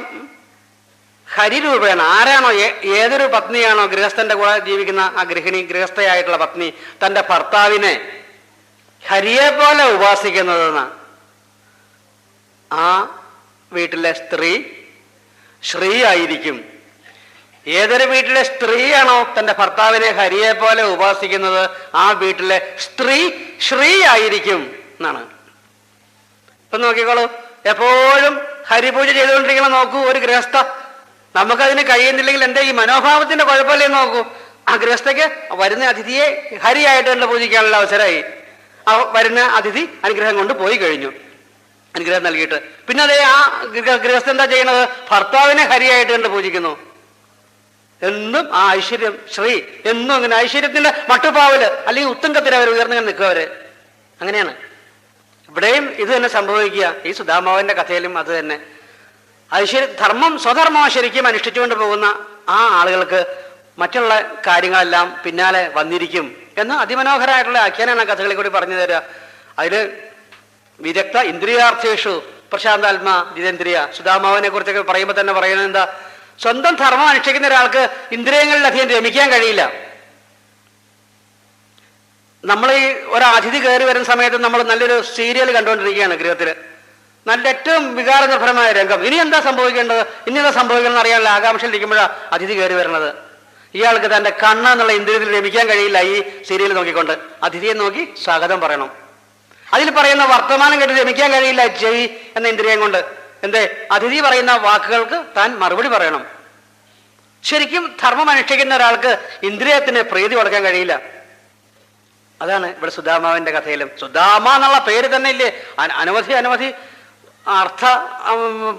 ഹരിരൂപേണ, ആരാണോ ഏതൊരു പത്നിയാണോ ഗൃഹസ്ഥന്റെ കൂടെ ജീവിക്കുന്ന ആ ഗൃഹിണി, ഗൃഹസ്ഥയായിട്ടുള്ള പത്നി തൻ്റെ ഭർത്താവിനെ ഹരിയെ പോലെ ഉപാസിക്കുന്നതെന്ന്, ആ വീട്ടിലെ സ്ത്രീ ശ്രീ ആയിരിക്കും. ഏതൊരു വീട്ടിലെ സ്ത്രീയാണോ തൻ്റെ ഭർത്താവിനെ ഹരിയെ പോലെ ഉപാസിക്കുന്നത്, ആ വീട്ടിലെ സ്ത്രീ ശ്രീ ആയിരിക്കും എന്നാണ്. ഇപ്പൊ നോക്കിക്കോളൂ, എപ്പോഴും ഹരിപൂജ ചെയ്തുകൊണ്ടിരിക്കണം. നോക്കൂ, ഒരു ഗൃഹസ്ഥ നമുക്കതിന് കഴിയുന്നില്ലെങ്കിൽ എൻ്റെ ഈ മനോഭാവത്തിന്റെ കുഴപ്പമില്ലേ നോക്കൂ. ആ ഗൃഹസ്ഥയ്ക്ക് വരുന്ന അതിഥിയെ ഹരിയായിട്ട് കണ്ട് പൂജിക്കാനുള്ള അവസരമായി. ആ വരുന്ന അതിഥി അനുഗ്രഹം കൊണ്ട് പോയി കഴിഞ്ഞു, അനുഗ്രഹം നൽകിയിട്ട്. പിന്നെ അതേ ആ ഗൃഹസ്ഥ എന്താ ചെയ്യണത്? ഭർത്താവിനെ ഹരിയായിട്ട് കണ്ട് പൂജിക്കുന്നു. എന്നും ആ ഐശ്വര്യം ശ്രീ, എന്നും അങ്ങനെ ഐശ്വര്യത്തിന്റെ മട്ടുപാവല് അല്ലെങ്കിൽ ഉത്തുംഗത്തിൽ അവർ ഉയർന്നു നിൽക്കുക. അവര് അങ്ങനെയാണ്. ഇവിടെയും ഇത് തന്നെ സംഭവിക്കുക. ഈ സുധാമാവന്റെ കഥയിലും അത് തന്നെ. ധർമ്മം സ്വധർമ്മം ശരിക്കും അനുഷ്ഠിച്ചുകൊണ്ട് പോകുന്ന ആ ആളുകൾക്ക് മറ്റുള്ള കാര്യങ്ങളെല്ലാം പിന്നാലെ വന്നിരിക്കും എന്ന് അതിമനോഹരമായിട്ടുള്ള ആഖ്യാനാണ് കഥകളിൽ കൂടി പറഞ്ഞു തരിക. അതില് വിദഗ്ധ ഇന്ദ്രിയാർത്ഥേഷു പ്രശാന്താത്മാ ജിതേന്ദ്രിയ, സുധാമാവനെ കുറിച്ചൊക്കെ പറയുമ്പോൾ തന്നെ പറയുന്നത് എന്താ? സ്വന്തം ധർമ്മം അനുഷ്ഠിക്കുന്ന ഒരാൾക്ക് ഇന്ദ്രിയങ്ങളിലധികം രമിക്കാൻ കഴിയില്ല. നമ്മൾ ഈ ഒരതിഥി കയറി വരുന്ന സമയത്ത് നമ്മൾ നല്ലൊരു സീരിയൽ കണ്ടുകൊണ്ടിരിക്കുകയാണ് ഗൃഹത്തിൽ. നല്ല ഏറ്റവും വികാരനിർഭരമായ രംഗം. ഇനി എന്താ സംഭവിക്കേണ്ടത്, ഇനി എന്താ സംഭവിക്കണമെന്ന് അറിയാനുള്ള ആകാംക്ഷയിൽ ഇരിക്കുമ്പോഴാണ് അതിഥി കയറി വരുന്നത്. ഇയാൾക്ക് തൻ്റെ കണ്ണെന്നുള്ള ഇന്ദ്രിയത്തിൽ രമിക്കാൻ കഴിയില്ല. ഈ സീരിയൽ നോക്കിക്കൊണ്ട് അതിഥിയെ നോക്കി സ്വാഗതം പറയണം. അതിൽ പറയുന്ന വർത്തമാനം കേട്ട് രമിക്കാൻ കഴിയില്ല ചെവി എന്ന ഇന്ദ്രിയം കൊണ്ട്. എന്തേ? അതിഥി പറയുന്ന വാക്കുകൾക്ക് താൻ മറുപടി പറയണം. ശരിക്കും ധർമ്മം അനുഷ്ഠിക്കുന്ന ഒരാൾക്ക് ഇന്ദ്രിയത്തിന് പ്രീതി കൊടുക്കാൻ കഴിയില്ല. അതാണ് ഇവിടെ സുധാമാവിന്റെ കഥയിലും. സുധാമ എന്നുള്ള പേര് തന്നെ ഇല്ലേ, അനവധി അർത്ഥ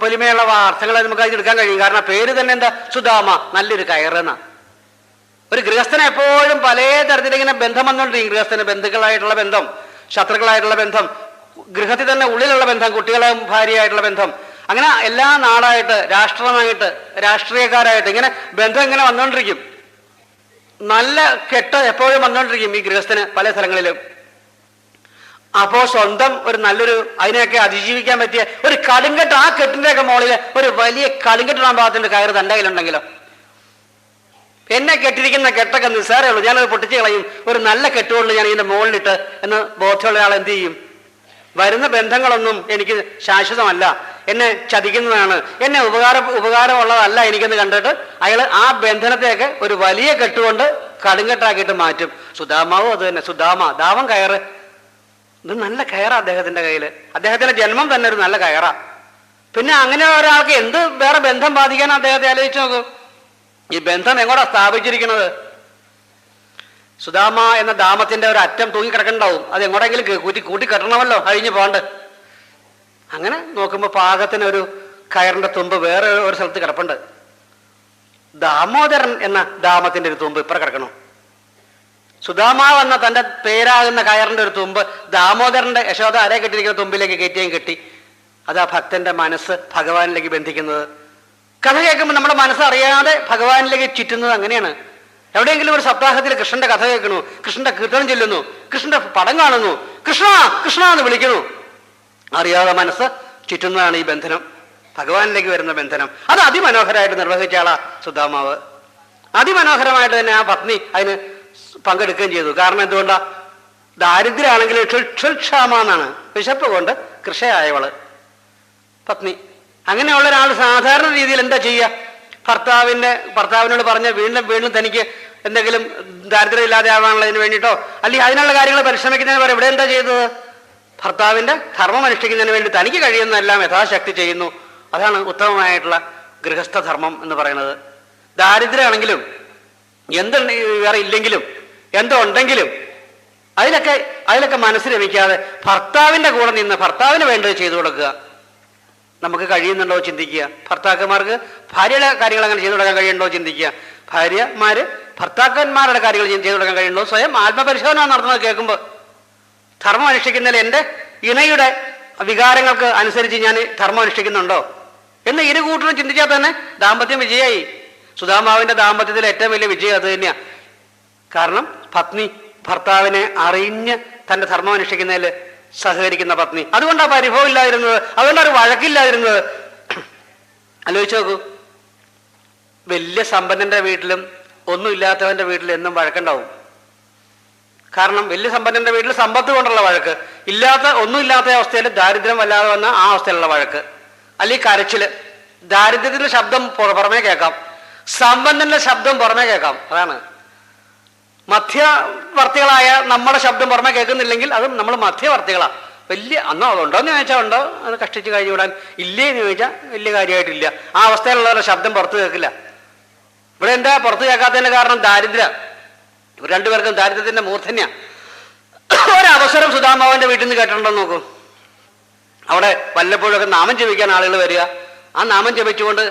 പൊലിമയുള്ള അർത്ഥങ്ങളെ നമുക്ക് അതിൽ എടുക്കാൻ കഴിയും. കാരണം പേര് തന്നെ എന്താ? സുധാമ, നല്ലൊരു കയറെന്ന. ഒരു ഗൃഹസ്ഥനെ എപ്പോഴും പല തരത്തിലിങ്ങനെ ബന്ധം വന്നുകൊണ്ടിരിക്കും. ഗൃഹസ്ഥന് ബന്ധുക്കളായിട്ടുള്ള ബന്ധം, ശത്രുക്കളായിട്ടുള്ള ബന്ധം, ഗൃഹത്തിൽ തന്നെ ഉള്ളിലുള്ള ബന്ധം, കുട്ടികളെ ഭാര്യയായിട്ടുള്ള ബന്ധം, അങ്ങനെ എല്ലാ നാടായിട്ട്, രാഷ്ട്രമായിട്ട്, രാഷ്ട്രീയക്കാരായിട്ട് ഇങ്ങനെ ബന്ധം ഇങ്ങനെ വന്നുകൊണ്ടിരിക്കും. നല്ല കെട്ട് എപ്പോഴും വന്നുകൊണ്ടിരിക്കും ഈ ഗൃഹസ്ഥന് പല സ്ഥലങ്ങളിലും. അപ്പോ സ്വന്തം ഒരു നല്ലൊരു അതിനെയൊക്കെ അതിജീവിക്കാൻ പറ്റിയ ഒരു കടുങ്കെട്ട്, ആ കെട്ടിന്റെയൊക്കെ മുകളിൽ ഒരു വലിയ കടുങ്കെട്ടിടാൻ പാകത്തിന്റെ കയറ് തൻ്റെ കയ്യിലുണ്ടെങ്കിലോ, എന്നെ കെട്ടിരിക്കുന്ന കെട്ടൊക്കെ നിസ്സാരേ ഉള്ളൂ, ഞാനത് പൊട്ടിച്ച് കളയും, ഒരു നല്ല കെട്ടുകൊണ്ട് ഞാൻ ഇതിന്റെ മുകളിലിട്ട് എന്ന് ബോധമുള്ള ആൾ എന്ത് ചെയ്യും? വരുന്ന ബന്ധങ്ങളൊന്നും എനിക്ക് ശാശ്വതമല്ല, എന്നെ ചതിക്കുന്നതാണ്, എന്നെ ഉപകാരമുള്ളതല്ല എനിക്കെന്ന് കണ്ടിട്ട് അയാൾ ആ ബന്ധനത്തെയൊക്കെ ഒരു വലിയ കെട്ടുകൊണ്ട് കടുങ്കെട്ടാക്കിയിട്ട് മാറ്റും. സുധാമാവും അത് തന്നെ. സുധാമ, ദാവം കയറ്, ഇത് നല്ല കയറാ അദ്ദേഹത്തിന്റെ കയ്യിൽ. അദ്ദേഹത്തിന്റെ ജന്മം തന്നെ ഒരു നല്ല കയറാ. പിന്നെ അങ്ങനെ ഒരാൾക്ക് എന്ത് വേറെ ബന്ധം ബാധിക്കാൻ അദ്ദേഹത്തെ ആലോചിച്ച് നോക്കും. ഈ ബന്ധം എങ്ങോട്ടാ സ്ഥാപിച്ചിരിക്കുന്നത്? സുധാമ എന്ന ദാമത്തിന്റെ ഒരു അറ്റം തൂങ്ങിക്കിടക്കണ്ടാവും, അത് എങ്ങോട്ടെങ്കിലും കൂട്ടി കെട്ടണമല്ലോ, കഴിഞ്ഞു പോകണ്ട്. അങ്ങനെ നോക്കുമ്പോൾ പാകത്തിന് ഒരു കയറിന്റെ തുമ്പ് വേറെ ഒരു സ്ഥലത്ത് കിടപ്പുണ്ട്. ദാമോദരൻ എന്ന ദാമത്തിന്റെ ഒരു തുമ്പ് ഇപ്പറ കിടക്കണം. സുധാമാവ് എന്ന തന്റെ പേരാകുന്ന കയറിന്റെ ഒരു തുമ്പ് ദാമോദരന്റെ യശോദ അര കെട്ടിയിരിക്കുന്ന തുമ്പിലേക്ക് കയറ്റുകയും കെട്ടി. അതാ ഭക്തന്റെ മനസ്സ് ഭഗവാനിലേക്ക് ബന്ധിക്കുന്നത്. കഥ കേൾക്കുമ്പോൾ നമ്മുടെ മനസ്സറിയാതെ ഭഗവാനിലേക്ക് ചുറ്റുന്നത് അങ്ങനെയാണ്. എവിടെയെങ്കിലും ഒരു സപ്താഹത്തിൽ കൃഷ്ണന്റെ കഥ കേൾക്കണു, കൃഷ്ണന്റെ കീർത്തനം ചൊല്ലുന്നു, കൃഷ്ണന്റെ പടം കാണുന്നു, കൃഷ്ണ കൃഷ്ണ എന്ന് വിളിക്കുന്നു. അറിയാതെ മനസ്സ് ചുറ്റുന്നതാണ് ഈ ബന്ധനം, ഭഗവാനിലേക്ക് വരുന്ന ബന്ധനം. അത് അതിമനോഹരമായിട്ട് നിർവഹിച്ച ആളാ സുധാമാവ്. അതിമനോഹരമായിട്ട് തന്നെ ആ പത്നി അതിന് പങ്കെടുക്കുകയും ചെയ്തു. കാരണം എന്തുകൊണ്ടാ? ദാരിദ്ര്യമാണെങ്കിൽ ക്ഷാമ എന്നാണ്, വിശപ്പ് കൊണ്ട് കൃഷയായവള് പത്നി. അങ്ങനെയുള്ള ഒരാൾ സാധാരണ രീതിയിൽ എന്താ ചെയ്യുക? ഭർത്താവിനോട് പറഞ്ഞ വീണ്ടും വീണ്ടും തനിക്ക് എന്തെങ്കിലും ദാരിദ്ര്യം ഇല്ലാതെ ആവാനുള്ളതിന് വേണ്ടിയിട്ടോ അല്ലെങ്കിൽ അതിനുള്ള കാര്യങ്ങൾ പരിശ്രമിക്കുന്നതിന് പറയും. ഇവിടെ എന്താ ചെയ്തത്? ഭർത്താവിന്റെ ധർമ്മം അനുഷ്ഠിക്കുന്നതിന് വേണ്ടി തനിക്ക് കഴിയുന്നതെല്ലാം യഥാശക്തി ചെയ്യുന്നു. അതാണ് ഉത്തമമായിട്ടുള്ള ഗൃഹസ്ഥ ധർമ്മം എന്ന് പറയുന്നത്. ദാരിദ്ര്യമാണെങ്കിലും വേറെ ഇല്ലെങ്കിലും എന്തോ ഉണ്ടെങ്കിലും അതിലൊക്കെ മനസ്സിൽ രമിക്കാതെ ഭർത്താവിന്റെ കൂടെ നിന്ന് ഭർത്താവിന് വേണ്ടത് ചെയ്തു കൊടുക്കുക. നമുക്ക് കഴിയുന്നുണ്ടോ ചിന്തിക്കുക. ഭർത്താക്കന്മാർക്ക് ഭാര്യയുടെ കാര്യങ്ങൾ അങ്ങനെ ചെയ്തു കൊടുക്കാൻ കഴിയുന്നുണ്ടോ ചിന്തിക്കുക. ഭാര്യമാര് ഭർത്താക്കന്മാരുടെ കാര്യങ്ങൾ ചെയ്തു കൊടുക്കാൻ കഴിയുന്നുണ്ടോ? സ്വയം ആത്മപരിശോധന നടത്തുന്നത് കേൾക്കുമ്പോൾ ധർമ്മം അനുഷ്ഠിക്കുന്നതിൽ എൻ്റെ ഇണയുടെ വികാരങ്ങൾക്ക് അനുസരിച്ച് ഞാൻ ധർമ്മം അനുഷ്ഠിക്കുന്നുണ്ടോ എന്ന് ഇരു കൂട്ടരും ചിന്തിച്ചാൽ തന്നെ ദാമ്പത്യം വിജയമായി. സുധാമാവിന്റെ ദാമ്പത്യത്തിലെ ഏറ്റവും വലിയ വിജയം അത് തന്നെയാണ്. കാരണം പത്നി ഭർത്താവിനെ അറിഞ്ഞ് തന്റെ ധർമ്മം അനുഷ്ഠിക്കുന്നതിൽ സഹകരിക്കുന്ന പത്നി. അതുകൊണ്ടാണ് പരിഭവം ഇല്ലാതിരുന്നത്, അതുകൊണ്ടാണ് വഴക്കില്ലാതിരുന്നത്. ആലോചിച്ച് നോക്കൂ, വലിയ സമ്പന്നന്റെ വീട്ടിലും ഒന്നുമില്ലാത്തവന്റെ വീട്ടിലും എന്നും വഴക്കുണ്ടാവും. കാരണം വലിയ സമ്പന്നന്റെ വീട്ടിൽ സമ്പത്ത് കൊണ്ടുള്ള വഴക്ക്, ഒന്നുമില്ലാത്ത അവസ്ഥയിൽ ദാരിദ്ര്യം വല്ലാതെ വന്ന ആ അവസ്ഥയിലുള്ള വഴക്ക്, അല്ലെങ്കിൽ കരച്ചില്. ദാരിദ്ര്യത്തിന്റെ ശബ്ദം പുറമേ കേൾക്കാം, സമ്പന്നന്റെ ശബ്ദം പുറമേ കേൾക്കാം. അതാണ് മധ്യവർത്തികളായ നമ്മുടെ ശബ്ദം പുറമെ കേൾക്കുന്നില്ലെങ്കിൽ അത് നമ്മൾ മധ്യവർത്തികളാണ്. ഉണ്ടോ എന്ന് ചോദിച്ചാൽ ഉണ്ടോ, അത് കഷ്ടിച്ച് കഴിഞ്ഞു വിടാൻ. ഇല്ലേ എന്ന് ചോദിച്ചാൽ വലിയ കാര്യമായിട്ടില്ല. ആ അവസ്ഥയിലുള്ളവരുടെ ശബ്ദം പുറത്ത് കേൾക്കില്ല. ഇവിടെ എന്താ പുറത്ത് കേൾക്കാത്തതിന്റെ കാരണം? ദാരിദ്ര്യം. ഇവർ രണ്ടുപേർക്കും ദാരിദ്ര്യത്തിന്റെ മൂർധന്യാണ്. ഒരവസരം സുധാമാവന്റെ വീട്ടിൽ നിന്ന് കേട്ടിട്ടുണ്ടോ നോക്കൂ. അവിടെ വല്ലപ്പോഴൊക്കെ നാമം ജപിക്കാൻ ആളുകൾ വരിക, ആ നാമം ജപിച്ചുകൊണ്ട്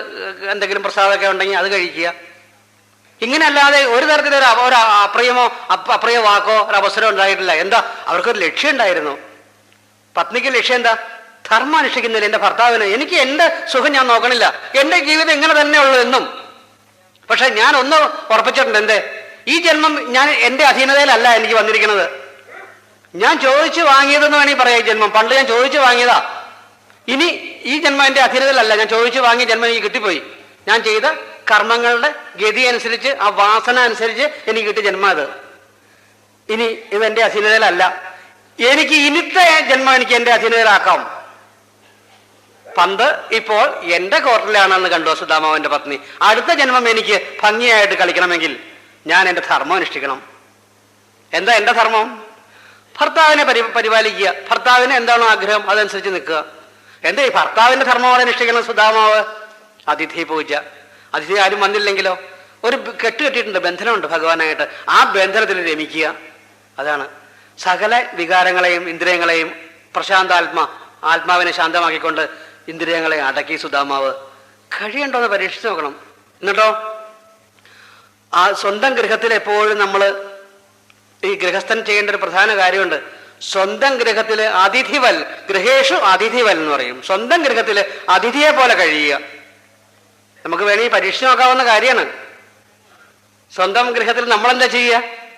എന്തെങ്കിലും പ്രസാദമൊക്കെ ഉണ്ടെങ്കിൽ അത് കഴിക്കുക. ഇങ്ങനെയല്ലാതെ ഒരു തരത്തിലൊരു അപ്രിയ വാക്കോ ഒരു അവസരം ഉണ്ടായിട്ടില്ല. എന്താ? അവർക്കൊരു ലക്ഷ്യം ഉണ്ടായിരുന്നു. പത്നിക്ക് ലക്ഷ്യം എന്താ? ധർമ്മം അനുഷ്ഠിക്കുന്നില്ല എൻ്റെ ഭർത്താവിന്. എനിക്ക് എൻ്റെ സുഖം ഞാൻ നോക്കണില്ല, എൻ്റെ ജീവിതം ഇങ്ങനെ തന്നെ ഉള്ളൂ എന്നും. പക്ഷെ ഞാൻ ഒന്ന് ഉറപ്പിച്ചിട്ടുണ്ട്, ഈ ജന്മം ഞാൻ എൻ്റെ അധീനതയിലല്ല എനിക്ക് വന്നിരിക്കുന്നത്. ഞാൻ ചോദിച്ചു വാങ്ങിയതെന്ന് വേണമെങ്കിൽ പറയാം. ഈ ജന്മം പണ്ട് ഞാൻ ചോദിച്ചു വാങ്ങിയതാ. ഇനി ഈ ജന്മം എൻ്റെ അധീനതയിലല്ല, ഞാൻ ചോദിച്ചു വാങ്ങിയ ജന്മം എനിക്ക് കിട്ടിപ്പോയി. ഞാൻ ചെയ്ത കർമ്മങ്ങളുടെ ഗതി അനുസരിച്ച്, ആ വാസന അനുസരിച്ച് എനിക്ക് കിട്ടിയ ജന്മം അത്. ഇനി ഇതെന്റെ അധീനതയിലല്ല. എനിക്ക് ഇനിത്തെ ജന്മം എനിക്ക് എന്റെ അധീനതയിലാക്കാം. പന്ത് ഇപ്പോൾ എന്റെ കോർട്ടിലാണെന്ന് കണ്ടു സുധാമാവന്റെ പത്നി. അടുത്ത ജന്മം എനിക്ക് ഭംഗിയായിട്ട് കളിക്കണമെങ്കിൽ ഞാൻ എൻ്റെ ധർമ്മം അനുഷ്ഠിക്കണം. എന്താ എൻ്റെ ധർമ്മം? ഭർത്താവിനെ പരിപാലിക്കുക. ഭർത്താവിന് എന്താണോ ആഗ്രഹം അതനുസരിച്ച് നിൽക്കുക. എന്താ ഈ ഭർത്താവിന്റെ ധർമ്മമാണ് അനുഷ്ഠിക്കണം സുധാമാവ്? അതിഥി പൂജ. അതിഥി ആരും വന്നില്ലെങ്കിലോ ഒരു കെട്ടിയിട്ടുണ്ട്, ബന്ധനമുണ്ട് ഭഗവാനായിട്ട്. ആ ബന്ധനത്തിൽ രമിക്കുക. അതാണ് സകല വികാരങ്ങളെയും ഇന്ദ്രിയങ്ങളെയും ആത്മാവിനെ ശാന്തമാക്കിക്കൊണ്ട് ഇന്ദ്രിയങ്ങളെ അടക്കി സുധാമാവ് കഴിയണ്ടോ എന്ന് പരീക്ഷിച്ച് നോക്കണം. എന്നിട്ടോ ആ സ്വന്തം ഗൃഹത്തിൽ എപ്പോഴും നമ്മൾ ഈ ഗൃഹസ്ഥൻ ചെയ്യേണ്ട ഒരു പ്രധാന കാര്യമുണ്ട്. സ്വന്തം ഗൃഹത്തില് അതിഥിവൽ, ഗൃഹേഷു അതിഥിവൽ എന്ന് പറയും. സ്വന്തം ഗൃഹത്തില് അതിഥിയെ പോലെ കഴിയുക. നമുക്ക് വേണമെങ്കിൽ പരീക്ഷിച്ച് നോക്കാവുന്ന കാര്യമാണ്. സ്വന്തം ഗൃഹത്തിൽ നമ്മളെന്താ ചെയ്യുക?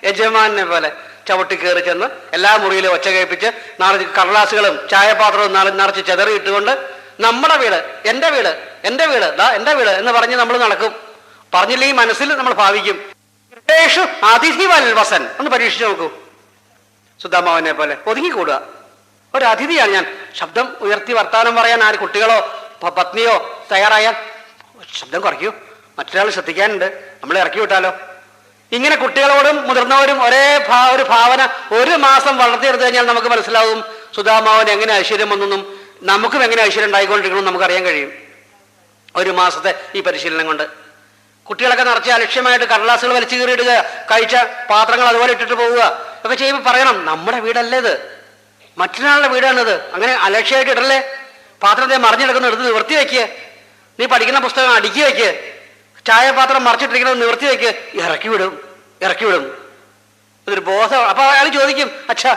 യജമാനെ പോലെ ചവിട്ടി കയറി ചെന്ന് എല്ലാ മുറിയിലും ഒച്ച കേൾപ്പിച്ച് കടലാസുകളും ചായപാത്രവും നിറച്ച് ചെതറി ഇട്ടുകൊണ്ട് നമ്മുടെ വീട്, എൻ്റെ വീട്, എൻ്റെ വീട്, എൻ്റെ വീട് എന്ന് പറഞ്ഞ് നമ്മൾ നടക്കും. പറഞ്ഞില്ലെങ്കിൽ മനസ്സിൽ നമ്മൾ ഭാവിക്കും. ഗൃഹേഷു അതിഥിവൽ വസൻ. ഒന്ന് പരീക്ഷിച്ച് നോക്കൂ. സുധാമാവനെ പോലെ ഒതുങ്ങിക്കൂടുക. ഒരു അതിഥിയാണ് ഞാൻ. ശബ്ദം ഉയർത്തി വർത്താനം പറയാൻ ആര് കുട്ടികളോ പത്നിയോ തയ്യാറായാൽ ശബ്ദം കുറയ്ക്കൂ, മറ്റൊരാൾ ശ്രദ്ധിക്കാനുണ്ട്, നമ്മളെ ഇറക്കി വിട്ടാലോ. ഇങ്ങനെ കുട്ടികളോടും മുതിർന്നവരും ഒരു ഭാവന ഒരു മാസം വളർത്തിയെടുത്തു കഴിഞ്ഞാൽ നമുക്ക് മനസ്സിലാവും സുധാമാവന് എങ്ങനെ ഐശ്വര്യം വന്നെന്നും നമുക്കും എങ്ങനെ ഐശ്വര്യം ഉണ്ടായിക്കൊണ്ടിരിക്കണമെന്ന് നമുക്കറിയാൻ കഴിയും. ഒരു മാസത്തെ ഈ പരിശീലനം കൊണ്ട് കുട്ടികളൊക്കെ നിറച്ച് അലക്ഷ്യമായിട്ട് കടലാസുകൾ വലിച്ചു കീറിയിടുക, കഴിച്ച പാത്രങ്ങൾ അതുപോലെ ഇട്ടിട്ട് പോവുക ഒക്കെ ചെയ്യുമ്പോൾ പറയണം, നമ്മുടെ വീടല്ലേ ഇത്, മറ്റൊരാളുടെ വീടാണിത്. അങ്ങനെ അലക്ഷ്യമായിട്ട് ഇടല്ലേ. പാത്രത്തെ മറിഞ്ഞെടുക്കുന്ന എടുത്ത് നിവർത്തി വയ്ക്കുക. നീ പഠിക്കുന്ന പുസ്തകം അടുക്കി വയ്ക്കുക. ചായപാത്രം മറിച്ചിട്ടിരിക്കുന്നത് നിവർത്തി വയ്ക്കുക. ഇറക്കി വിടും. ഇതൊരു ബോധം. അപ്പൊ അയാൾ ചോദിക്കും, അച്ഛാ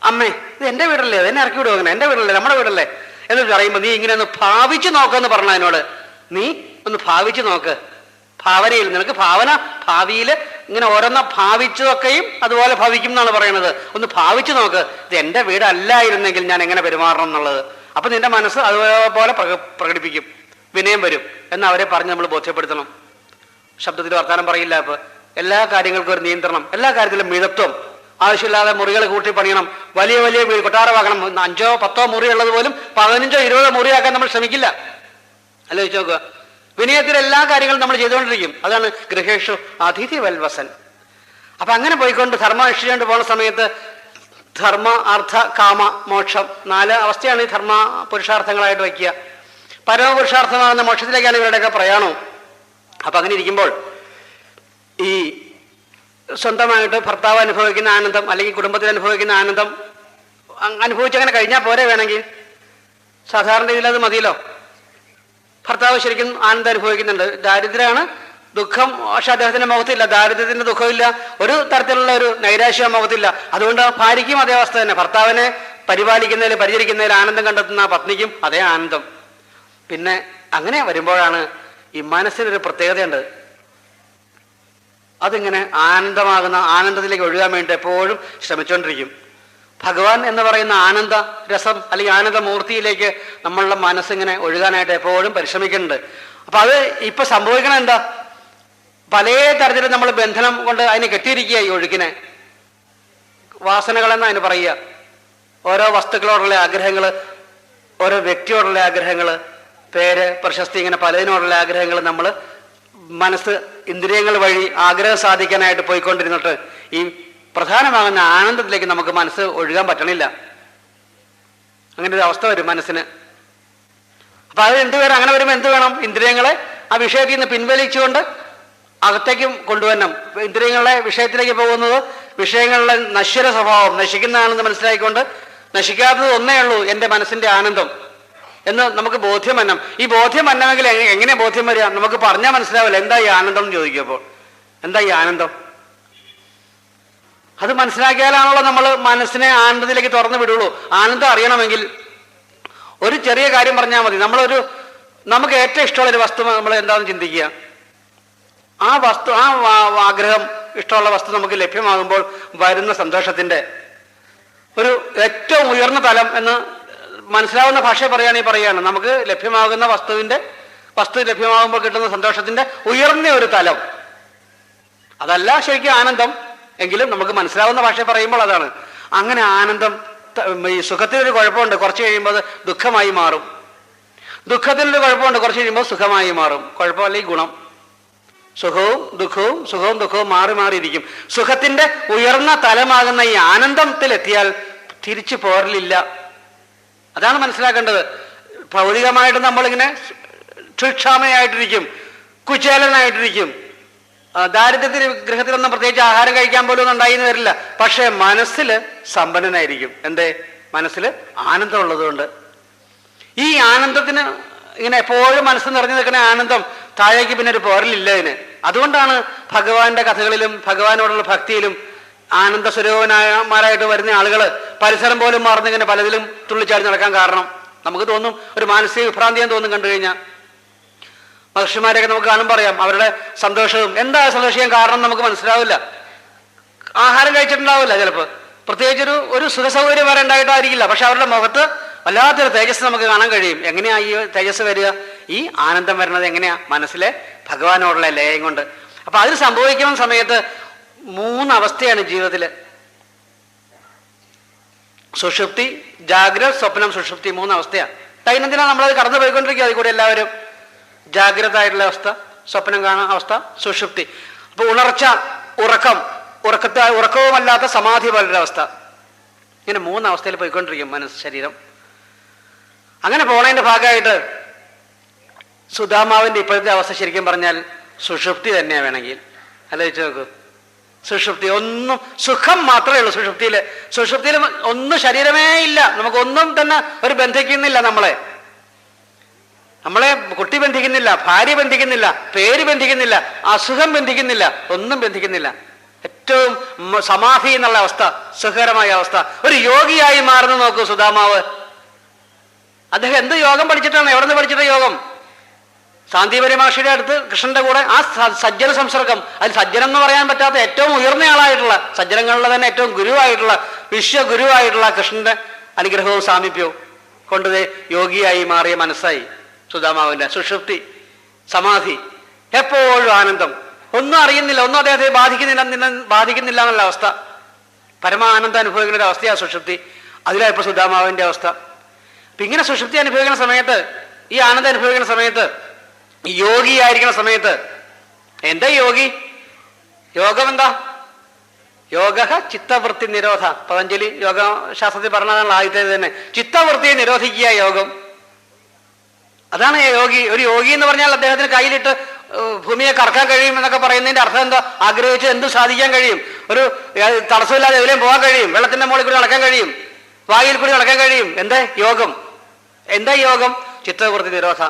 അമ്മേ ഇത് എൻ്റെ വീടല്ലേ, എന്നെ ഇറക്കി വിടും, അങ്ങനെ എൻ്റെ വീടല്ലേ, നമ്മുടെ വീടല്ലേ എന്നിട്ട് പറയുമ്പോൾ നീ ഇങ്ങനെ ഒന്ന് ഭാവിച്ചു നോക്കെന്ന് പറഞ്ഞ അതിനോട്. നീ ഒന്ന് ഭാവിച്ചു നോക്ക്. ഭാവനയിൽ നിനക്ക് ഭാവിയിൽ ഇങ്ങനെ ഓരോന്ന ഭാവിച്ചതൊക്കെയും അതുപോലെ ഭവിക്കും എന്നാണ് പറയുന്നത്. ഒന്ന് ഭാവിച്ചു നോക്ക്, ഇത് എൻ്റെ വീടല്ലായിരുന്നെങ്കിൽ ഞാൻ എങ്ങനെ പെരുമാറണം എന്നുള്ളത്. അപ്പം നിന്റെ മനസ്സ് അതുപോലെ പ്രകടിപ്പിക്കും, വിനയം വരും എന്ന് അവരെ പറഞ്ഞ് നമ്മൾ ബോധ്യപ്പെടുത്തണം. ശബ്ദത്തിൽ വർത്താനം പറയില്ല. ഇപ്പോൾ എല്ലാ കാര്യങ്ങൾക്കും ഒരു നിയന്ത്രണം, എല്ലാ കാര്യത്തിലും മിതത്വം. ആവശ്യമില്ലാതെ മുറികൾ കൂട്ടി പണിയണം, വലിയ വലിയ കൊട്ടാരമാക്കണം. 5 or 10 മുറി ഉള്ളത് പോലും 15 or 20 മുറിയാക്കാൻ നമ്മൾ ശ്രമിക്കില്ല. ആലോചിച്ച് നോക്കുക. വിനയത്തിൽ എല്ലാ കാര്യങ്ങളും നമ്മൾ ചെയ്തുകൊണ്ടിരിക്കും. അതാണ് ഗൃഹേഷു അതിഥി വൽവസൻ. അപ്പം അങ്ങനെ പോയിക്കൊണ്ട് ധർമ്മം അനുഷ്ഠിച്ചുകൊണ്ട് പോകുന്ന സമയത്ത് ധർമ്മ, അർത്ഥ, കാമ, മോക്ഷം 4 അവസ്ഥയാണ് ഈ ധർമ്മ പുരുഷാർത്ഥങ്ങളായിട്ട് വയ്ക്കുക. പരമപുരുഷാർത്ഥമാകുന്ന മോക്ഷത്തിലേക്കാണ് ഇവരുടെയൊക്കെ പ്രയാണവും. അപ്പം അങ്ങനെ ഇരിക്കുമ്പോൾ ഈ സ്വന്തമായിട്ട് ഭർത്താവ് അനുഭവിക്കുന്ന ആനന്ദം അല്ലെങ്കിൽ കുടുംബത്തിൽ അനുഭവിക്കുന്ന ആനന്ദം അനുഭവിച്ചങ്ങനെ കഴിഞ്ഞാൽ പോരെ. വേണമെങ്കിൽ സാധാരണ രീതിയിൽ അത് മതിയല്ലോ. ഭർത്താവ് ശരിക്കും ആനന്ദം അനുഭവിക്കുന്നുണ്ട്, ദാരിദ്ര്യമാണ്, ദുഃഖം പക്ഷെ അദ്ദേഹത്തിന്റെ മുഖത്തില്ല, ദാരിദ്ര്യത്തിന്റെ ദുഃഖമില്ല, ഒരു തരത്തിലുള്ള ഒരു നൈരാശ്യം മുഖത്തില്ല. അതുകൊണ്ട് ഭാര്യയ്ക്കും അതേ അവസ്ഥ തന്നെ. ഭർത്താവിനെ പരിപാലിക്കുന്നതിൽ പരിചരിക്കുന്നതിൽ ആനന്ദം കണ്ടെത്തുന്ന പത്നിക്കും അതേ ആനന്ദം. പിന്നെ അങ്ങനെ വരുമ്പോഴാണ് ഈ മനസ്സിനൊരു പ്രത്യേകതയുണ്ട്. അതിങ്ങനെ ആനന്ദത്തിലേക്ക് ഒഴുകാൻ വേണ്ടി എപ്പോഴും ശ്രമിച്ചുകൊണ്ടിരിക്കും. ഭഗവാൻ എന്ന് പറയുന്ന ആനന്ദ രസം അല്ലെങ്കിൽ ആനന്ദമൂർത്തിയിലേക്ക് നമ്മളുടെ മനസ്സിങ്ങനെ ഒഴുകാനായിട്ട് എപ്പോഴും പരിശ്രമിക്കുന്നുണ്ട്. അപ്പം അത് ഇപ്പം സംഭവിക്കണം എന്താ, പല തരത്തിലും നമ്മൾ ബന്ധനം കൊണ്ട് അതിനെ കെട്ടിയിരിക്കുക. ഈ ഒഴുക്കിനെ വാസനകളെന്ന് അതിന് പറയുക. ഓരോ വസ്തുക്കളോടുള്ള ആഗ്രഹങ്ങൾ, ഓരോ വ്യക്തിയോടുള്ള ആഗ്രഹങ്ങൾ, പേര്, പ്രശസ്തി, ഇങ്ങനെ പലതിനോടുള്ള ആഗ്രഹങ്ങൾ നമ്മൾ മനസ്സ് ഇന്ദ്രിയങ്ങൾ വഴി ആഗ്രഹം സാധിക്കാനായിട്ട് പോയിക്കൊണ്ടിരുന്നിട്ട് ഈ പ്രധാനമാകുന്ന ആനന്ദത്തിലേക്ക് നമുക്ക് മനസ്സ് ഒഴുകാൻ പറ്റണില്ല. അങ്ങനെ ഒരു അവസ്ഥ വരും മനസ്സിന്. അപ്പൊ അത് എന്തുവേണം? അങ്ങനെ വരുമ്പോൾ എന്ത് വേണം? ഇന്ദ്രിയങ്ങളെ ആ വിഷയത്തിൽ നിന്ന് പിൻവലിച്ചുകൊണ്ട് അകത്തേക്കും കൊണ്ടുവരണം. ഇന്ദ്രിയങ്ങളുടെ വിഷയത്തിലേക്ക് പോകുന്നത് വിഷയങ്ങളുടെ നശ്വര സ്വഭാവം നശിക്കുന്നതാണെന്ന് മനസ്സിലാക്കിക്കൊണ്ട് നശിക്കാത്തത് ഒന്നേ ഉള്ളൂ എൻ്റെ മനസ്സിന്റെ ആനന്ദം എന്ന് നമുക്ക് ബോധ്യം വരണം. ഈ ബോധ്യം വരണമെങ്കിൽ എങ്ങനെ ബോധ്യം വരിക? നമുക്ക് പറഞ്ഞാൽ മനസ്സിലാവില്ല. എന്താ ഈ ആനന്ദം എന്ന് ചോദിക്കുമ്പോൾ എന്താ ഈ ആനന്ദം? അത് മനസ്സിലാക്കിയാലാണല്ലോ നമ്മൾ മനസ്സിനെ ആനന്ദത്തിലേക്ക് തുറന്നു വിടുള്ളൂ. ആനന്ദം അറിയണമെങ്കിൽ ഒരു ചെറിയ കാര്യം പറഞ്ഞാൽ മതി. നമുക്ക് ഏറ്റവും ഇഷ്ടമുള്ളൊരു വസ്തു നമ്മൾ എന്താണെന്ന് ചിന്തിക്കുക. ആ വസ്തു, ആ ആഗ്രഹം, ഇഷ്ടമുള്ള വസ്തു നമുക്ക് ലഭ്യമാകുമ്പോൾ വരുന്ന സന്തോഷത്തിന്റെ ഒരു ഏറ്റവും ഉയർന്ന തലം എന്ന് മനസ്സിലാവുന്ന ഭാഷ പറയുകയാണ്. നമുക്ക് ലഭ്യമാകുന്ന വസ്തു ലഭ്യമാകുമ്പോൾ കിട്ടുന്ന സന്തോഷത്തിന്റെ ഉയർന്ന ഒരു തലം. അതല്ല ശരിക്കും ആനന്ദം, എങ്കിലും നമുക്ക് മനസ്സിലാവുന്ന ഭാഷ പറയുമ്പോൾ അതാണ്. അങ്ങനെ ആനന്ദം, ഈ സുഖത്തിനൊരു കുഴപ്പമുണ്ട്, കുറച്ച് കഴിയുമ്പോൾ അത് ദുഃഖമായി മാറും. ദുഃഖത്തിനൊരു കുഴപ്പമുണ്ട്, കുറച്ച് കഴിയുമ്പോൾ സുഖമായി മാറും. കുഴപ്പമല്ല ഈ ഗുണം. സുഖവും ദുഃഖവും മാറി മാറിയിരിക്കും. സുഖത്തിന്റെ ഉയർന്ന തലമാകുന്ന ഈ ആനന്ദത്തിലെത്തിയാൽ തിരിച്ചു പോരലില്ല. അതാണ് മനസ്സിലാക്കേണ്ടത്. ഭൗതികമായിട്ട് നമ്മളിങ്ങനെ ക്ഷുക്ഷാമയായിട്ടിരിക്കും, കുചേലനായിട്ടിരിക്കും. ദാരിദ്ര്യത്തിൽ ഗൃഹത്തിലൊന്നും പ്രത്യേകിച്ച് ആഹാരം കഴിക്കാൻ പോലും ഒന്നും ഉണ്ടായിന്ന് വരില്ല. പക്ഷേ മനസ്സിൽ സമ്പന്നനായിരിക്കും. എന്തേ? മനസ്സിൽ ആനന്ദമുള്ളതുകൊണ്ട്. ഈ ആനന്ദത്തിന് ഇങ്ങനെ എപ്പോഴും മനസ്സ് നിറഞ്ഞു നിൽക്കുന്ന ആനന്ദം താഴേക്ക് പിന്നെ ഒരു പോരലില്ല ഇതിന്. അതുകൊണ്ടാണ് ഭഗവാന്റെ കഥകളിലും ഭഗവാനോടുള്ള ഭക്തിയിലും ആനന്ദ സ്വരൂപന്മാരായിട്ട് വരുന്ന ആളുകൾ പരിസരം പോലും മറന്നിങ്ങനെ പലതിലും തുള്ളിച്ചാടി നടക്കാൻ കാരണം. നമുക്ക് തോന്നും ഒരു മാനസിക വിഭ്രാന്തിയെന്ന് തോന്നും കണ്ടു കഴിഞ്ഞാൽ. മഹർഷിമാരെയൊക്കെ നമുക്ക് കാണുമ്പോൾ അറിയാം അവരുടെ സന്തോഷവും എന്താ സന്തോഷിക്കാൻ കാരണം നമുക്ക് മനസ്സിലാവില്ല. ആഹാരം കഴിച്ചിട്ടുണ്ടാവില്ല ചിലപ്പോൾ, പ്രത്യേകിച്ചൊരു ഒരു സുഖസൗകര്യം വരെ ഉണ്ടായിട്ടായിരിക്കില്ല. പക്ഷെ അവരുടെ മുഖത്ത് വല്ലാത്തൊരു തേജസ് നമുക്ക് കാണാൻ കഴിയും. എങ്ങനെയാ ഈ തേജസ് വരിക? ഈ ആനന്ദം വരുന്നത് എങ്ങനെയാ? മനസ്സിലെ ഭഗവാനോടുള്ള ലയം കൊണ്ട്. അപ്പൊ അതിന് സംഭവിക്കുന്ന സമയത്ത് 3 അവസ്ഥയാണ് ജീവിതത്തില്. സുഷുപ്തി, ജാഗ്രത, സ്വപ്നം, സുഷുപ്തി 3 അവസ്ഥയാണ്. ദൈനംദിനം നമ്മളത് കടന്നു പോയിക്കൊണ്ടിരിക്കുക. അതിൽ കൂടി എല്ലാവരും ജാഗ്രത ആയിട്ടുള്ള അവസ്ഥ, സ്വപ്നം കാണുന്ന അവസ്ഥ, സുഷുപ്തി. അപ്പൊ ഉണർച്ച, ഉറക്കവുമല്ലാത്ത സമാധി പോലൊരു അവസ്ഥ. ഇങ്ങനെ 3 അവസ്ഥയിൽ പോയിക്കൊണ്ടിരിക്കും മനസ്സ്, ശരീരം. അങ്ങനെ പോണതിന്റെ ഭാഗമായിട്ട് സുധാമാവിന്റെ ഇപ്പോഴത്തെ അവസ്ഥ ശരിക്കും പറഞ്ഞാൽ സുഷുപ്തി തന്നെയാണ്. വേണമെങ്കിൽ ആലോചിച്ച് നോക്കൂ. സുഷുപ്തി ഒന്നും സുഖം മാത്രമേ ഉള്ളൂ. സുഷുപ്തിയിൽ ഒന്നും ശരീരമേ ഇല്ല. നമുക്കൊന്നും തന്നെ ഒരു ബന്ധിക്കുന്നില്ല. നമ്മളെ കുട്ടി ബന്ധിക്കുന്നില്ല, ഭാര്യ ബന്ധിക്കുന്നില്ല, പേര് ബന്ധിക്കുന്നില്ല, അസുഖം ബന്ധിക്കുന്നില്ല, ഒന്നും ബന്ധിക്കുന്നില്ല. ഏറ്റവും സമാധി എന്നുള്ള അവസ്ഥ, സുഖകരമായ അവസ്ഥ. ഒരു യോഗിയായി മാറുന്നു നോക്കൂ സുധാമാവ്. അദ്ദേഹം എന്ത് യോഗം പഠിച്ചിട്ടാണ്? എവിടെ നിന്ന് പഠിച്ചിട്ട യോഗം? സാന്ദീപനി മഹർഷിയുടെ അടുത്ത് കൃഷ്ണന്റെ കൂടെ ആ സജ്ജന സംസർഗം, അതിൽ സജ്ജനം എന്ന് പറയാൻ പറ്റാത്ത ഏറ്റവും ഉയർന്നയാളായിട്ടുള്ള, സജ്ജനങ്ങളിലെ തന്നെ ഏറ്റവും ഗുരുവായിട്ടുള്ള, വിശ്വഗുരുവായിട്ടുള്ള കൃഷ്ണന്റെ അനുഗ്രഹവും സാമീപ്യവും കൊണ്ടത് യോഗിയായി മാറിയ മനസ്സായി സുധാമാവിന്റെ. സുഷുപ്തി, സമാധി, എപ്പോഴും ആനന്ദം, ഒന്നും അറിയുന്നില്ല, ഒന്നും അദ്ദേഹത്തെ ബാധിക്കുന്നില്ല എന്നുള്ള അവസ്ഥ, പരമാനന്ദം അനുഭവിക്കുന്ന ഒരു അവസ്ഥയാണ് സുഷുപ്തി. അതിലാണ് ഇപ്പോൾ സുധാമാവിന്റെ അവസ്ഥ. അപ്പൊ ഇങ്ങനെ സുഷുപ്തി അനുഭവിക്കുന്ന സമയത്ത്, ഈ ആനന്ദം അനുഭവിക്കുന്ന സമയത്ത്, യോഗിയായിരിക്കുന്ന സമയത്ത്, എന്താ യോഗി? യോഗം എന്താ? യോഗ ചിത്തവൃത്തി നിരോധ. പതഞ്ജലി യോഗശാസ്ത്രത്തിൽ പറഞ്ഞതാണ് ആദ്യത്തെ തന്നെ. ചിത്തവൃത്തിയെ നിരോധിക്കുക യോഗം. അതാണ് യോഗി. ഒരു യോഗി എന്ന് പറഞ്ഞാൽ അദ്ദേഹത്തിന് കയ്യിലിട്ട് ഭൂമിയെ കറക്കാൻ കഴിയും എന്നൊക്കെ പറയുന്നതിന്റെ അർത്ഥം എന്താ? ആഗ്രഹിച്ച് എന്തും സാധിക്കാൻ കഴിയും, ഒരു തടസ്സമില്ലാതെ എവിടെയും പോകാൻ കഴിയും, വെള്ളത്തിന്റെ മുകളിൽ കൂടി നടക്കാൻ കഴിയും, വായിൽ കൂടി നടക്കാൻ കഴിയും. എന്താ യോഗം? എന്താ യോഗം? ചിത്തവൃത്തി നിരോധ.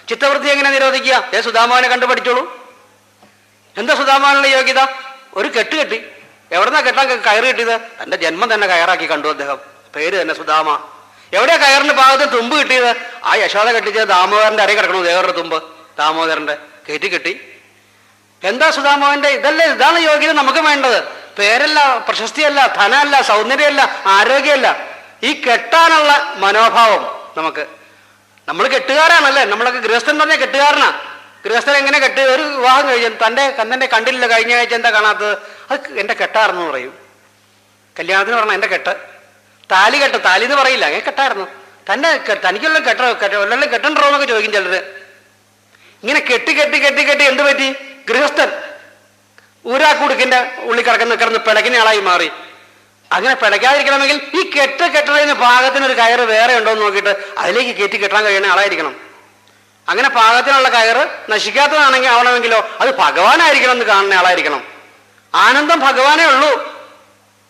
ചിത്തവൃത്തി എങ്ങനെ നിരോധിക്കുക? സുധാമാവിനെ കണ്ടുപഠിച്ചോളൂ. എന്താ സുധാമാവിനുള്ള യോഗ്യത? ഒരു കെട്ട് കെട്ടി. എവിടെന്നാ കെട്ടാൻ കയറ് കിട്ടിയത്? എന്റെ ജന്മം തന്നെ കയറാക്കി കണ്ടു അദ്ദേഹം. പേര് തന്നെ സുധാമ. എവിടെയാ കയറിന്റെ ഭാഗത്ത് തുമ്പ് കിട്ടിയത്? ആ യശോദ കെട്ടിച്ചത് ദാമോദരന്റെ അരയിൽ കിടക്കണു. ദേവരുടെ തുമ്പ് ദാമോദരന്റെ കയറ്റി കെട്ടി. എന്താ സുധാമാവന്റെ? ഇതാണ് യോഗ്യത നമുക്ക് വേണ്ടത്. പേരല്ല, പ്രശസ്തിയല്ല, ധനമല്ല, സൗന്ദര്യമല്ല, ആരോഗ്യമല്ല, ഈ കെട്ടാനുള്ള മനോഭാവം നമുക്ക്. നമ്മൾ കെട്ടുകാരാണല്ലേ, നമ്മളൊക്കെ ഗൃഹസ്ഥൻ പറഞ്ഞാൽ കെട്ടുകാരനാ. ഗൃഹസ്ഥൻ എങ്ങനെ കെട്ട്? ഒരു വിവാഹം കഴിഞ്ഞു കന്നെ കണ്ടില്ല, കഴിഞ്ഞ ആഴ്ച എന്താ കാണാത്തത്? അത് എന്റെ കെട്ടായിരുന്നു പറയും. കല്യാണത്തിന് പറഞ്ഞാൽ എന്റെ കെട്ട്. താലി കെട്ട്, താലി എന്ന് പറയില്ല, അങ്ങനെ കെട്ടായിരുന്നു. തനിക്കുള്ള ഒരെല്ലാം കെട്ടണ്ടോ എന്നൊക്കെ ചോദിക്കും ചിലര്. ഇങ്ങനെ കെട്ടി കെട്ടി കെട്ടി കെട്ടി എന്ത് പറ്റി? ഗൃഹസ്ഥൻ ഊരാക്കുടുക്കിന്റെ ഉള്ളിൽ കിടന്ന് പിടയ്ക്കുന്ന ആളായി മാറി. അങ്ങനെ പിടയ്ക്കാതിരിക്കണമെങ്കിൽ ഈ കെട്ടുന്നതിന് പാകത്തിനൊരു കയറ് വേറെ ഉണ്ടോ എന്ന് നോക്കിയിട്ട് അതിലേക്ക് കയറ്റി കെട്ടാൻ കഴിയുന്ന ആളായിരിക്കണം. അങ്ങനെ പാകത്തിനുള്ള കയറ് നശിക്കാത്തതാണെങ്കിൽ ആവണമെങ്കിലോ അത് ഭഗവാനായിരിക്കണം എന്ന് കാണുന്ന ആളായിരിക്കണം. ആനന്ദം ഭഗവാനേ ഉള്ളൂ,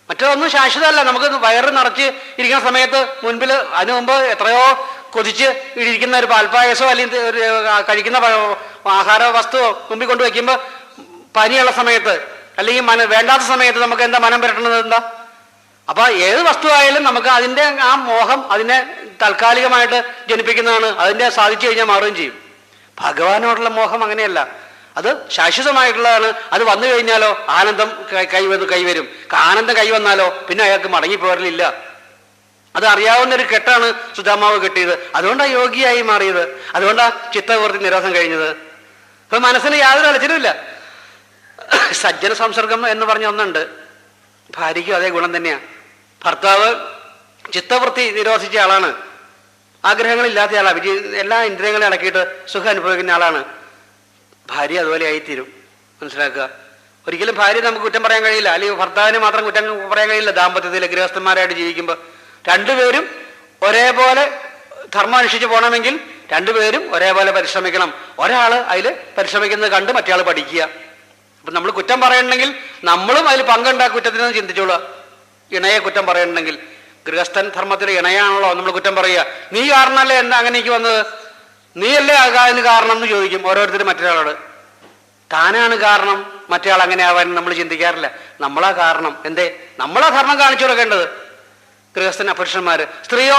മറ്റൊന്നും ശാശ്വതമല്ല. നമുക്ക് വയറ് നിറച്ച് ഇരിക്കുന്ന സമയത്ത് മുൻപിൽ അതിനു മുമ്പ് എത്രയോ കൊതിച്ച് ഇരിക്കുന്ന ഒരു പാൽപ്പായസോ അല്ലെങ്കിൽ ഒരു കഴിക്കുന്ന ആഹാര വസ്തുവോ മുമ്പിൽ കൊണ്ട് വയ്ക്കുമ്പോൾ പനിയുള്ള സമയത്ത് അല്ലെങ്കിൽ വേണ്ടാത്ത സമയത്ത് നമുക്ക് എന്താ മനം പുരട്ടുന്നത്? എന്താ? അപ്പൊ ഏത് വസ്തുവായാലും നമുക്ക് അതിൻ്റെ ആ മോഹം അതിനെ താൽക്കാലികമായിട്ട് ജനിപ്പിക്കുന്നതാണ്. അതിൻ്റെ സാധിച്ചു കഴിഞ്ഞാൽ മാറുകയും ചെയ്യും. ഭഗവാനോടുള്ള മോഹം അങ്ങനെയല്ല, അത് ശാശ്വതമായിട്ടുള്ളതാണ്. അത് വന്നു കഴിഞ്ഞാലോ ആനന്ദം കൈവരും. ആനന്ദം കൈവന്നാലോ പിന്നെ അയാൾക്ക് മടങ്ങിപ്പോരലില്ല. അത് അറിയാവുന്നൊരു കെട്ടാണ് സുധാമാവ് കെട്ടിയത്. അതുകൊണ്ടാണ് യോഗിയായി മാറിയത്. അതുകൊണ്ടാണ് ചിത്തവൃത്തി നിരോധം കഴിഞ്ഞത്. അപ്പൊ മനസ്സിന് യാതൊരു അലച്ചിലുമില്ല. സജ്ജന സംസർഗം എന്ന് പറഞ്ഞ ഒന്നുണ്ട്, ഭാര്യയ്ക്കും അതേ ഗുണം തന്നെയാണ്. ഭർത്താവ് ചിത്തവൃത്തി നിരോധിച്ച ആളാണ്, ആഗ്രഹങ്ങളില്ലാത്ത ആളാണ്, എല്ലാ ഇന്ദ്രിയങ്ങളെ അടക്കിയിട്ട് സുഖം അനുഭവിക്കുന്ന ആളാണ്. ഭാര്യ അതുപോലെ ആയിത്തീരും. മനസ്സിലാക്കുക. ഒരിക്കലും ഭാര്യ നമുക്ക് കുറ്റം പറയാൻ കഴിയില്ല, അല്ലെങ്കിൽ ഭർത്താവിന് മാത്രം കുറ്റം പറയാൻ കഴിയില്ല. ദാമ്പത്യത്തിൽ ഗൃഹസ്ഥന്മാരായിട്ട് ജീവിക്കുമ്പോൾ രണ്ടുപേരും ഒരേപോലെ ധർമ്മം അനുഷ്ഠിച്ച് പോകണമെങ്കിൽ രണ്ടുപേരും ഒരേപോലെ പരിശ്രമിക്കണം. ഒരാൾ അതിൽ പരിശ്രമിക്കുന്നത് കണ്ട് മറ്റേ ആൾ പഠിക്കുക. അപ്പം നമ്മൾ കുറ്റം പറയണമെങ്കിൽ നമ്മളും അതിൽ പങ്കുണ്ടാ കുറ്റത്തിനെന്ന് ചിന്തിച്ചോളുക. ഇണയെ കുറ്റം പറയണമെങ്കിൽ ഗൃഹസ്ഥൻ ധർമ്മത്തിൽ ഇണയാണല്ലോ നമ്മൾ കുറ്റം പറയുക. നീ കാരണമല്ലേ എന്താ അങ്ങനെയൊക്കെ വന്നത്, നീയല്ലേ അതിന് കാരണം എന്ന് ചോദിക്കും ഓരോരുത്തരും മറ്റൊരാളോട്. താനാണ് കാരണം, മറ്റേ ആൾ അങ്ങനെ ആവാൻ നമ്മൾ ചിന്തിക്കാറില്ല. നമ്മളാ കാരണം. എന്തേ? നമ്മളാ ധർമ്മം കാണിച്ചു കൊടുക്കേണ്ടത്. ഗൃഹസ്ഥന പുരുഷന്മാര്, സ്ത്രീയോ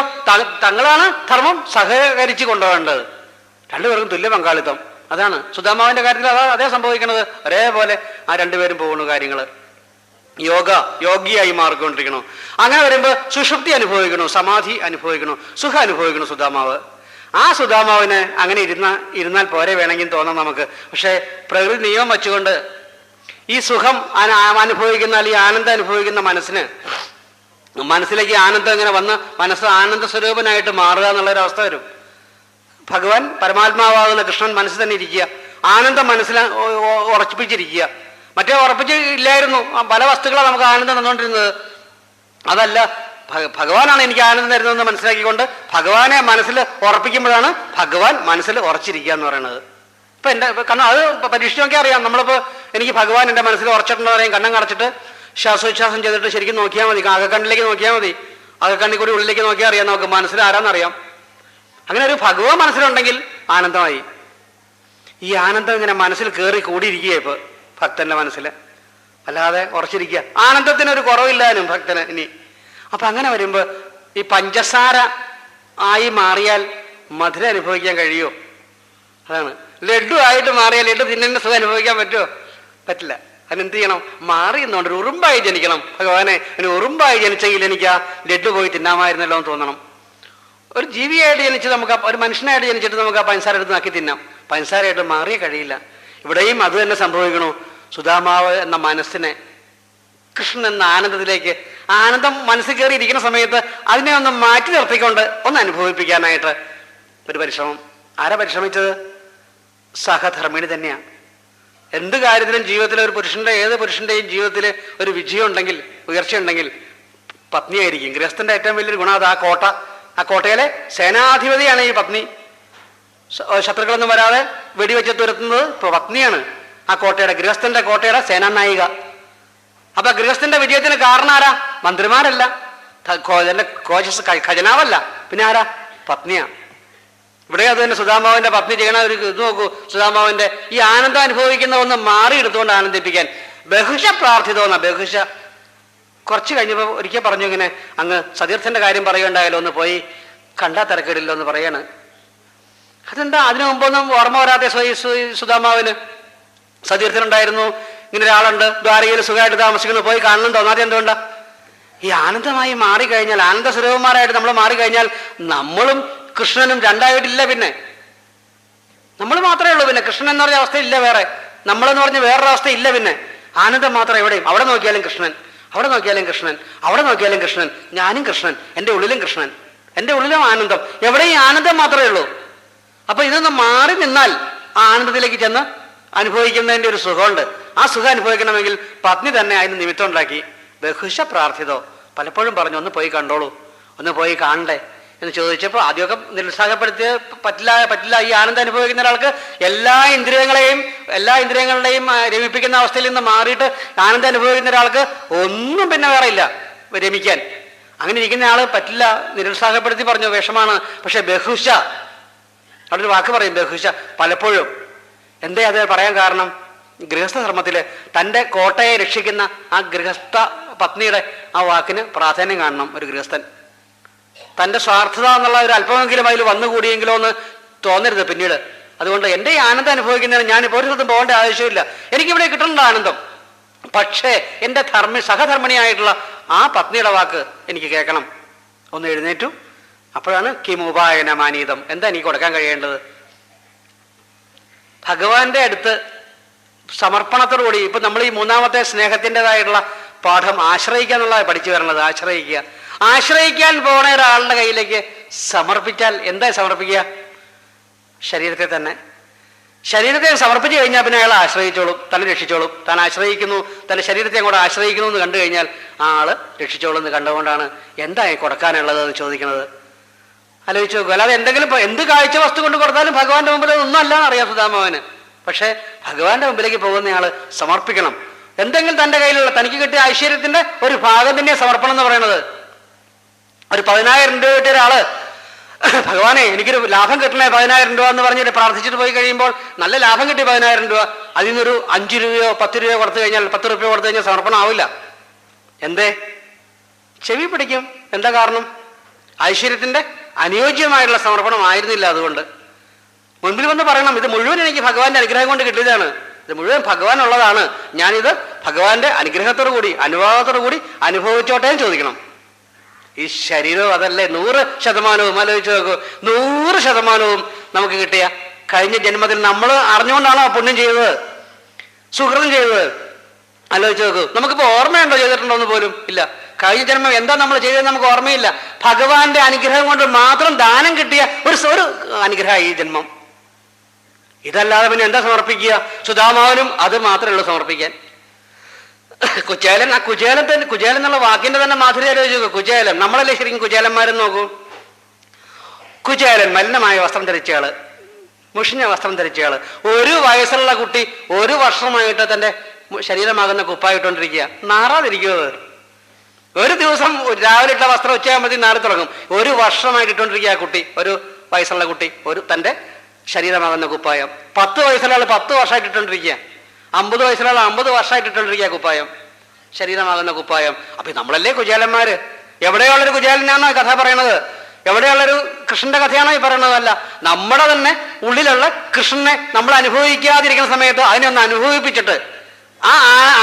തങ്ങളാണ് ധർമ്മം സഹകരിച്ച് കൊണ്ടുപോകേണ്ടത്. രണ്ടുപേർക്കും തുല്യ പങ്കാളിത്തം. അതാണ് സുധാമാവിന്റെ കാര്യത്തിൽ അതേ സംഭവിക്കുന്നത്. ഒരേപോലെ ആ രണ്ടുപേരും പോകുന്നു കാര്യങ്ങൾ. യോഗിയായി മാറിക്കൊണ്ടിരിക്കണു. അങ്ങനെ വരുമ്പോൾ സുഷുപ്തി അനുഭവിക്കണു, സമാധി അനുഭവിക്കണു, സുഖം അനുഭവിക്കണു സുധാമാവ്. ആ സുധാമാവിന് അങ്ങനെ ഇരുന്നാൽ പോരെ വേണമെങ്കിൽ തോന്നാം നമുക്ക്. പക്ഷേ പ്രകൃതി നിയമം വെച്ചുകൊണ്ട് ഈ സുഖം അനുഭവിക്കുന്ന അല്ലെങ്കിൽ ആനന്ദം അനുഭവിക്കുന്ന മനസ്സിലേക്ക് ആനന്ദം ഇങ്ങനെ വന്ന് മനസ്സ് ആനന്ദ സ്വരൂപനായിട്ട് മാറുക എന്നുള്ളൊരവസ്ഥ വരും. ഭഗവാൻ പരമാത്മാവാകുന്ന കൃഷ്ണൻ മനസ്സിൽ തന്നെ ഇരിക്കുക, ആനന്ദം മനസ്സിൽ ഉറപ്പിച്ചിരിക്കുക. മറ്റേ ഉറപ്പിച്ചില്ലായിരുന്നു. പല വസ്തുക്കളാണ് നമുക്ക് ആനന്ദം തന്നുകൊണ്ടിരുന്നത്. അതല്ല, ഭഗവാനാണ് എനിക്ക് ആനന്ദം തരുന്നതെന്ന് മനസ്സിലാക്കിക്കൊണ്ട് ഭഗവാനെ മനസ്സിൽ ഉറപ്പിക്കുമ്പോഴാണ് ഭഗവാൻ മനസ്സിൽ ഉറച്ചിരിക്കുക എന്ന് പറയുന്നത്. ഇപ്പൊ കാരണം അത് പരീക്ഷിച്ച് നോക്കിയാൽ അറിയാം. നമ്മളിപ്പോൾ എനിക്ക് ഭഗവാൻ എൻ്റെ മനസ്സിൽ ഉറച്ചിട്ടുണ്ടോ അറിയാം. കണ്ണം കടച്ചിട്ട് ശ്വാസോച്ഛ്വാസം ചെയ്തിട്ട് ശരിക്കും നോക്കിയാൽ മതി, അകക്കണ്ണിലേക്ക് നോക്കിയാൽ മതി. അകക്കണ്ണിൽ കൂടി ഉള്ളിലേക്ക് നോക്കിയാൽ അറിയാം നമുക്ക് മനസ്സിൽ ആരാന്നറിയാം. അങ്ങനെ ഒരു ഭഗവാൻ മനസ്സിലുണ്ടെങ്കിൽ ആനന്ദമായി. ഈ ആനന്ദം ഇങ്ങനെ മനസ്സിൽ കയറി കൂടിയിരിക്കുക ഇപ്പൊ ഭക്തന്റെ മനസ്സിൽ, അല്ലാതെ ഉറച്ചിരിക്കുക. ആനന്ദത്തിനൊരു കുറവില്ലാനും ഭക്തന് ഇനി. അപ്പൊ അങ്ങനെ വരുമ്പോ ഈ പഞ്ചസാര ആയി മാറിയാൽ മധുരം അനുഭവിക്കാൻ കഴിയുമോ? അതാണ് ലഡു ആയിട്ട് മാറിയാൽ ലഡു തിന്നുന്ന സുഖം അനുഭവിക്കാൻ പറ്റുമോ? പറ്റില്ല. അതിനെന്ത് ചെയ്യണം? മാറി എന്നുകൊണ്ട് ഒരു ഉറുമ്പായി ജനിക്കണം. ഭഗവാനെ, ഒരു ഉറുമ്പായി ജനിച്ചെങ്കിൽ എനിക്ക് ആ ലഡു പോയി തിന്നാമായിരുന്നല്ലോ എന്ന് തോന്നണം. ഒരു ജീവിയായിട്ട് ജനിച്ച് നമുക്ക്, ഒരു മനുഷ്യനായിട്ട് ജനിച്ചിട്ട് നമുക്ക് ആ പഞ്ചസാര എടുത്ത് നാക്കി തിന്നാം. പഞ്ചസാരയായിട്ട് മാറിയേ കഴിയില്ല. ഇവിടെയും അത് തന്നെ സംഭവിക്കണു. സുധാമാവ് എന്ന മനസ്സിനെ കൃഷ്ണൻ എന്ന ആനന്ദത്തിലേക്ക്, ആനന്ദം മനസ്സിൽ കയറി ഇരിക്കുന്ന സമയത്ത് അതിനെ ഒന്ന് മാറ്റി നിർത്തിക്കൊണ്ട് ഒന്ന് അനുഭവിപ്പിക്കാനായിട്ട് ഒരു പരിശ്രമം. ആരാ പരിശ്രമിച്ചത്? സഹധർമ്മിണി തന്നെയാണ്. എന്ത് കാര്യത്തിലും ജീവിതത്തിൽ ഒരു പുരുഷന്റെ, ഏത് പുരുഷന്റെയും ജീവിതത്തിൽ ഒരു വിജയം ഉണ്ടെങ്കിൽ, ഉയർച്ചയുണ്ടെങ്കിൽ പത്നിയായിരിക്കും. ഗൃഹസ്ഥന്റെ ഏറ്റവും വലിയൊരു ഗുണം അത് ആ കോട്ട. ആ കോട്ടയിലെ സേനാധിപതിയാണ് ഈ പത്നി. ശത്രുക്കളൊന്നും വരാതെ വെടിവെച്ച് തുരത്തുന്നത് പത്നിയാണ്. ആ കോട്ടയുടെ, ഗൃഹസ്ഥന്റെ കോട്ടയുടെ സേനാനായിക. അപ്പൊ ഗൃഹസ്ഥന്റെ വിജയത്തിന് കാരണം ആരാ? മന്ത്രിമാരല്ല, ഖജനാവല്ല, പിന്നെ ആരാ? പത്നിയാ. ഇവിടെ അത് തന്നെ സുധാമാവിന്റെ പത്നി ചെയ്യണ ഒരു ഇത് നോക്കൂ. സുധാമാവിന്റെ ഈ ആനന്ദം അനുഭവിക്കുന്ന ഒന്ന് മാറിയെടുത്തുകൊണ്ട് ആനന്ദിപ്പിക്കാൻ ബഹുശ പ്രാർത്ഥിതോന്ന. ബഹുശ കുറച്ച് കഴിഞ്ഞപ്പോൾ ഒരിക്കൽ പറഞ്ഞു, ഇങ്ങനെ അങ്ങ് സതീർത്ഥന്റെ കാര്യം പറയുകയുണ്ടായാലോ, ഒന്ന് പോയി കണ്ടാ തിരക്കിടില്ലോ എന്ന് പറയാണ്. അതെന്താ അതിനു മുമ്പൊന്നും ഓർമ്മ വരാതെ സുധാമാവിന്? സതീർത്ഥനുണ്ടായിരുന്നു, ഇങ്ങനെ ഒരാളുണ്ട്, ദ്വാരകയിൽ സുഖമായിട്ട് താമസിക്കുന്നു, പോയി കാണണം തോന്നാതെ എന്തുകൊണ്ടാ? ഈ ആനന്ദമായി മാറിക്കഴിഞ്ഞാൽ, ആനന്ദ സ്വരൂപന്മാരായിട്ട് നമ്മൾ മാറിക്കഴിഞ്ഞാൽ നമ്മളും കൃഷ്ണനും രണ്ടായിട്ടില്ല. പിന്നെ നമ്മൾ മാത്രമേ ഉള്ളൂ. പിന്നെ കൃഷ്ണൻ എന്ന് പറഞ്ഞ അവസ്ഥ ഇല്ല വേറെ. നമ്മളെന്ന് പറഞ്ഞ വേറൊരു അവസ്ഥ ഇല്ല. പിന്നെ ആനന്ദം മാത്രം എവിടെയും. അവിടെ നോക്കിയാലും കൃഷ്ണൻ, അവിടെ നോക്കിയാലും കൃഷ്ണൻ, അവിടെ നോക്കിയാലും കൃഷ്ണൻ. ഞാനും കൃഷ്ണൻ, എൻ്റെ ഉള്ളിലും കൃഷ്ണൻ, എൻ്റെ ഉള്ളിലും ആനന്ദം. എവിടെയും ആനന്ദം മാത്രമേ ഉള്ളൂ. അപ്പൊ ഇതൊന്ന് മാറി നിന്നാൽ ആ ആനന്ദത്തിലേക്ക് ചെന്ന് അനുഭവിക്കുന്നതിൻ്റെ ഒരു സുഖമുണ്ട്. ആ സുഖം അനുഭവിക്കണമെങ്കിൽ പത്നി തന്നെ അതിന് നിമിത്തം ഉണ്ടാക്കി. ബഹുശ പ്രാർത്ഥിതോ, പലപ്പോഴും പറഞ്ഞു ഒന്ന് പോയി കണ്ടോളൂ, ഒന്ന് പോയി കാണണ്ടേ എന്ന് ചോദിച്ചപ്പോൾ ആദ്യമൊക്കെ നിരുത്സാഹപ്പെടുത്തിയ പറ്റില്ല. ഈ ആനന്ദം അനുഭവിക്കുന്ന ഒരാൾക്ക് എല്ലാ ഇന്ദ്രിയങ്ങളുടെയും രമിപ്പിക്കുന്ന അവസ്ഥയിൽ നിന്ന് മാറിയിട്ട് ആനന്ദം അനുഭവിക്കുന്ന ഒരാൾക്ക് ഒന്നും പിന്നെ വേറെ ഇല്ല രമിക്കാൻ. അങ്ങനെ ഇരിക്കുന്ന ആള് പറ്റില്ല, നിരുത്സാഹപ്പെടുത്തി പറഞ്ഞു, വിഷമാണ്. പക്ഷെ ബഹുശ, അവിടെ ഒരു വാക്ക് പറയും, ബഹുശ, പലപ്പോഴും. എന്തേ അത് പറയാൻ കാരണം? ഗൃഹസ്ഥ ധർമ്മത്തില് തൻ്റെ കോട്ടയെ രക്ഷിക്കുന്ന ആ ഗൃഹസ്ഥ പത്നിയുടെ ആ വാക്കിന് പ്രാധാന്യം കാണണം. ഒരു ഗൃഹസ്ഥൻ തൻ്റെ സ്വാർത്ഥത എന്നുള്ള ഒരു അല്പമെങ്കിലും അതിൽ വന്നുകൂടിയെങ്കിലോ എന്ന് തോന്നരുത് പിന്നീട്. അതുകൊണ്ട് എൻ്റെ ഈ ആനന്ദം അനുഭവിക്കുന്നതിന് ഞാനിപ്പോൾ ഒരു സ്ഥലത്തും പോകേണ്ട ആവശ്യമില്ല, എനിക്കിവിടെ കിട്ടേണ്ട ആനന്ദം. പക്ഷേ എൻ്റെ സഹധർമ്മിണിയായിട്ടുള്ള ആ പത്നിയുടെ വാക്ക് എനിക്ക് കേൾക്കണം. ഒന്ന് എഴുന്നേറ്റു. അപ്പോഴാണ് കിമുപായന മാനീതം, എന്താ എനിക്ക് കൊടുക്കാൻ കഴിയേണ്ടത്? ഭഗവാന്റെ അടുത്ത് സമർപ്പണത്തോടുകൂടി. ഇപ്പൊ നമ്മൾ ഈ മൂന്നാമത്തെ സ്നേഹത്തിൻ്റെതായിട്ടുള്ള പാഠം ആശ്രയിക്കുക എന്നുള്ളത് പഠിച്ചു വരണത്. ആശ്രയിക്കാൻ പോണ ഒരാളുടെ കയ്യിലേക്ക് സമർപ്പിച്ചാൽ എന്താ സമർപ്പിക്കുക? ശരീരത്തെ തന്നെ. ശരീരത്തെ സമർപ്പിച്ചു കഴിഞ്ഞാൽ പിന്നെ അയാൾ ആശ്രയിച്ചോളും, തന്നെ രക്ഷിച്ചോളും. താൻ ആശ്രയിക്കുന്നു, തൻ്റെ ശരീരത്തെ അങ്ങോട്ട് ആശ്രയിക്കുന്നു എന്ന് കണ്ടു കഴിഞ്ഞാൽ ആ ആള് രക്ഷിച്ചോളും എന്ന് കണ്ടുകൊണ്ടാണ് എന്താ കൊടുക്കാനുള്ളത് എന്ന് ചോദിക്കുന്നത്. ആലോചിച്ച് നോക്കുക. അല്ലാതെ എന്ത് കാഴ്ച വസ്തു കൊണ്ട് കൊടുത്താലും ഭഗവാന്റെ മുമ്പിൽ ഒന്നും അല്ല എന്നറിയാം സുധാമാവന്. പക്ഷെ ഭഗവാന്റെ മുമ്പിലേക്ക് പോകുന്നയാള് സമർപ്പിക്കണം. എന്തെങ്കിലും തൻ്റെ കയ്യിലുള്ള തനിക്ക് കിട്ടിയ ഐശ്വര്യത്തിന്റെ ഒരു ഭാഗം തന്നെ സമർപ്പണം എന്ന് പറയുന്നത്. ഒരു 10,000 രൂപ കിട്ടിയ ഒരാള്, ഭഗവാനെ എനിക്കൊരു ലാഭം കിട്ടണേ 10,000 രൂപ എന്ന് പറഞ്ഞിട്ട് പ്രാർത്ഥിച്ചിട്ട് പോയി കഴിയുമ്പോൾ നല്ല ലാഭം കിട്ടി 10,000 രൂപ, അതിൽ നിന്നൊരു 5 രൂപയോ 10 രൂപയോ കൊടുത്തു കഴിഞ്ഞാൽ, 10 രൂപയോ കൊടുത്തു കഴിഞ്ഞാൽ സമർപ്പണം ആവില്ല. എന്തേ? ചെവി പിടിക്കും. എന്താ കാരണം? ഐശ്വര്യത്തിന്റെ അനുയോജ്യമായിട്ടുള്ള സമർപ്പണം ആയിരുന്നില്ല. അതുകൊണ്ട് മുൻപിൽ വന്ന് പറയണം, ഇത് മുഴുവൻ എനിക്ക് ഭഗവാന്റെ അനുഗ്രഹം കൊണ്ട് കിട്ടിയതാണ്, ഇത് മുഴുവൻ ഭഗവാൻ ഉള്ളതാണ്, ഞാനിത് ഭഗവാന്റെ അനുഗ്രഹത്തോടു കൂടി അനുവാദത്തോടു കൂടി അനുഭവിച്ചോട്ടേന്ന് ചോദിക്കണം. ഈ ശരീരവും അതല്ലേ 100% ആലോചിച്ച് നോക്കൂ. 100% നമുക്ക് കിട്ടിയ കഴിഞ്ഞ ജന്മത്തിൽ നമ്മൾ അറിഞ്ഞുകൊണ്ടാണോ പുണ്യം ചെയ്തത്, സുഹൃതം ചെയ്തത്? ആലോചിച്ച് നോക്കൂ. നമുക്കിപ്പോൾ ഓർമ്മയുണ്ടോ ചെയ്തിട്ടുണ്ടോ എന്ന് പോലും ഇല്ല. കഴിഞ്ഞ ജന്മം എന്താ നമ്മൾ ചെയ്തത് നമുക്ക് ഓർമ്മയില്ല. ഭഗവാന്റെ അനുഗ്രഹം കൊണ്ട് മാത്രം ദാനം കിട്ടിയ ഒരു അനുഗ്രഹമായി ഈ ജന്മം. ഇതല്ലാതെ പിന്നെ എന്താ സമർപ്പിക്കുക? സുധാമാവനും അത് മാത്രമേ ഉള്ളൂ സമർപ്പിക്കാൻ. കുചേലൻ, ആ കുചേലൻ എന്നുള്ള വാക്കിന്റെ തന്നെ മാധുര്യം ആലോചിച്ചു. കുചേലൻ, നമ്മളല്ലേ ശരിക്കും കുചേലന്മാരെന്ന് നോക്കൂ. കുചേലൻ മലിനമായ വസ്ത്രം ധരിച്ചയാള്, മുഷിഞ്ഞ വസ്ത്രം ധരിച്ചയാള്. 1 വയസ്സുള്ള കുട്ടി 1 വർഷമായിട്ട് തന്റെ ശരീരമാകുന്ന കുപ്പായിട്ടോണ്ടിരിക്കുക. നാറാതിരിക്കുന്നത്. ഒരു ദിവസം രാവിലെ ഇട്ട വസ്ത്രം ഉച്ചയാകുമ്പോഴത്തേക്ക് നാറി തുടങ്ങും. 1 വർഷമായിട്ട് ഇട്ടോണ്ടിരിക്കുക ആ കുട്ടി, 1 വയസ്സുള്ള കുട്ടി തന്റെ ശരീരമാകുന്ന കുപ്പായം. 10 വയസ്സുള്ള ആൾ 10 വർഷമായിട്ട് ഇട്ടോണ്ടിരിക്കുക. 50 വയസ്സുള്ള ആൾ 50 വർഷമായിട്ട് ഇട്ടോണ്ടിരിക്കുക കുപ്പായം, ശരീരമാകുന്ന കുപ്പായം. അപ്പൊ നമ്മളല്ലേ കുചേലന്മാര്? എവിടെയുള്ളൊരു കുചേലനാണോ കഥ പറയണത്? എവിടെയുള്ളൊരു കൃഷ്ണന്റെ കഥയാണോ ഈ പറയുന്നതല്ല, നമ്മുടെ തന്നെ ഉള്ളിലുള്ള കൃഷ്ണനെ നമ്മൾ അനുഭവിക്കാതിരിക്കുന്ന സമയത്ത് അതിനെ ഒന്ന് അനുഭവിപ്പിച്ചിട്ട് ആ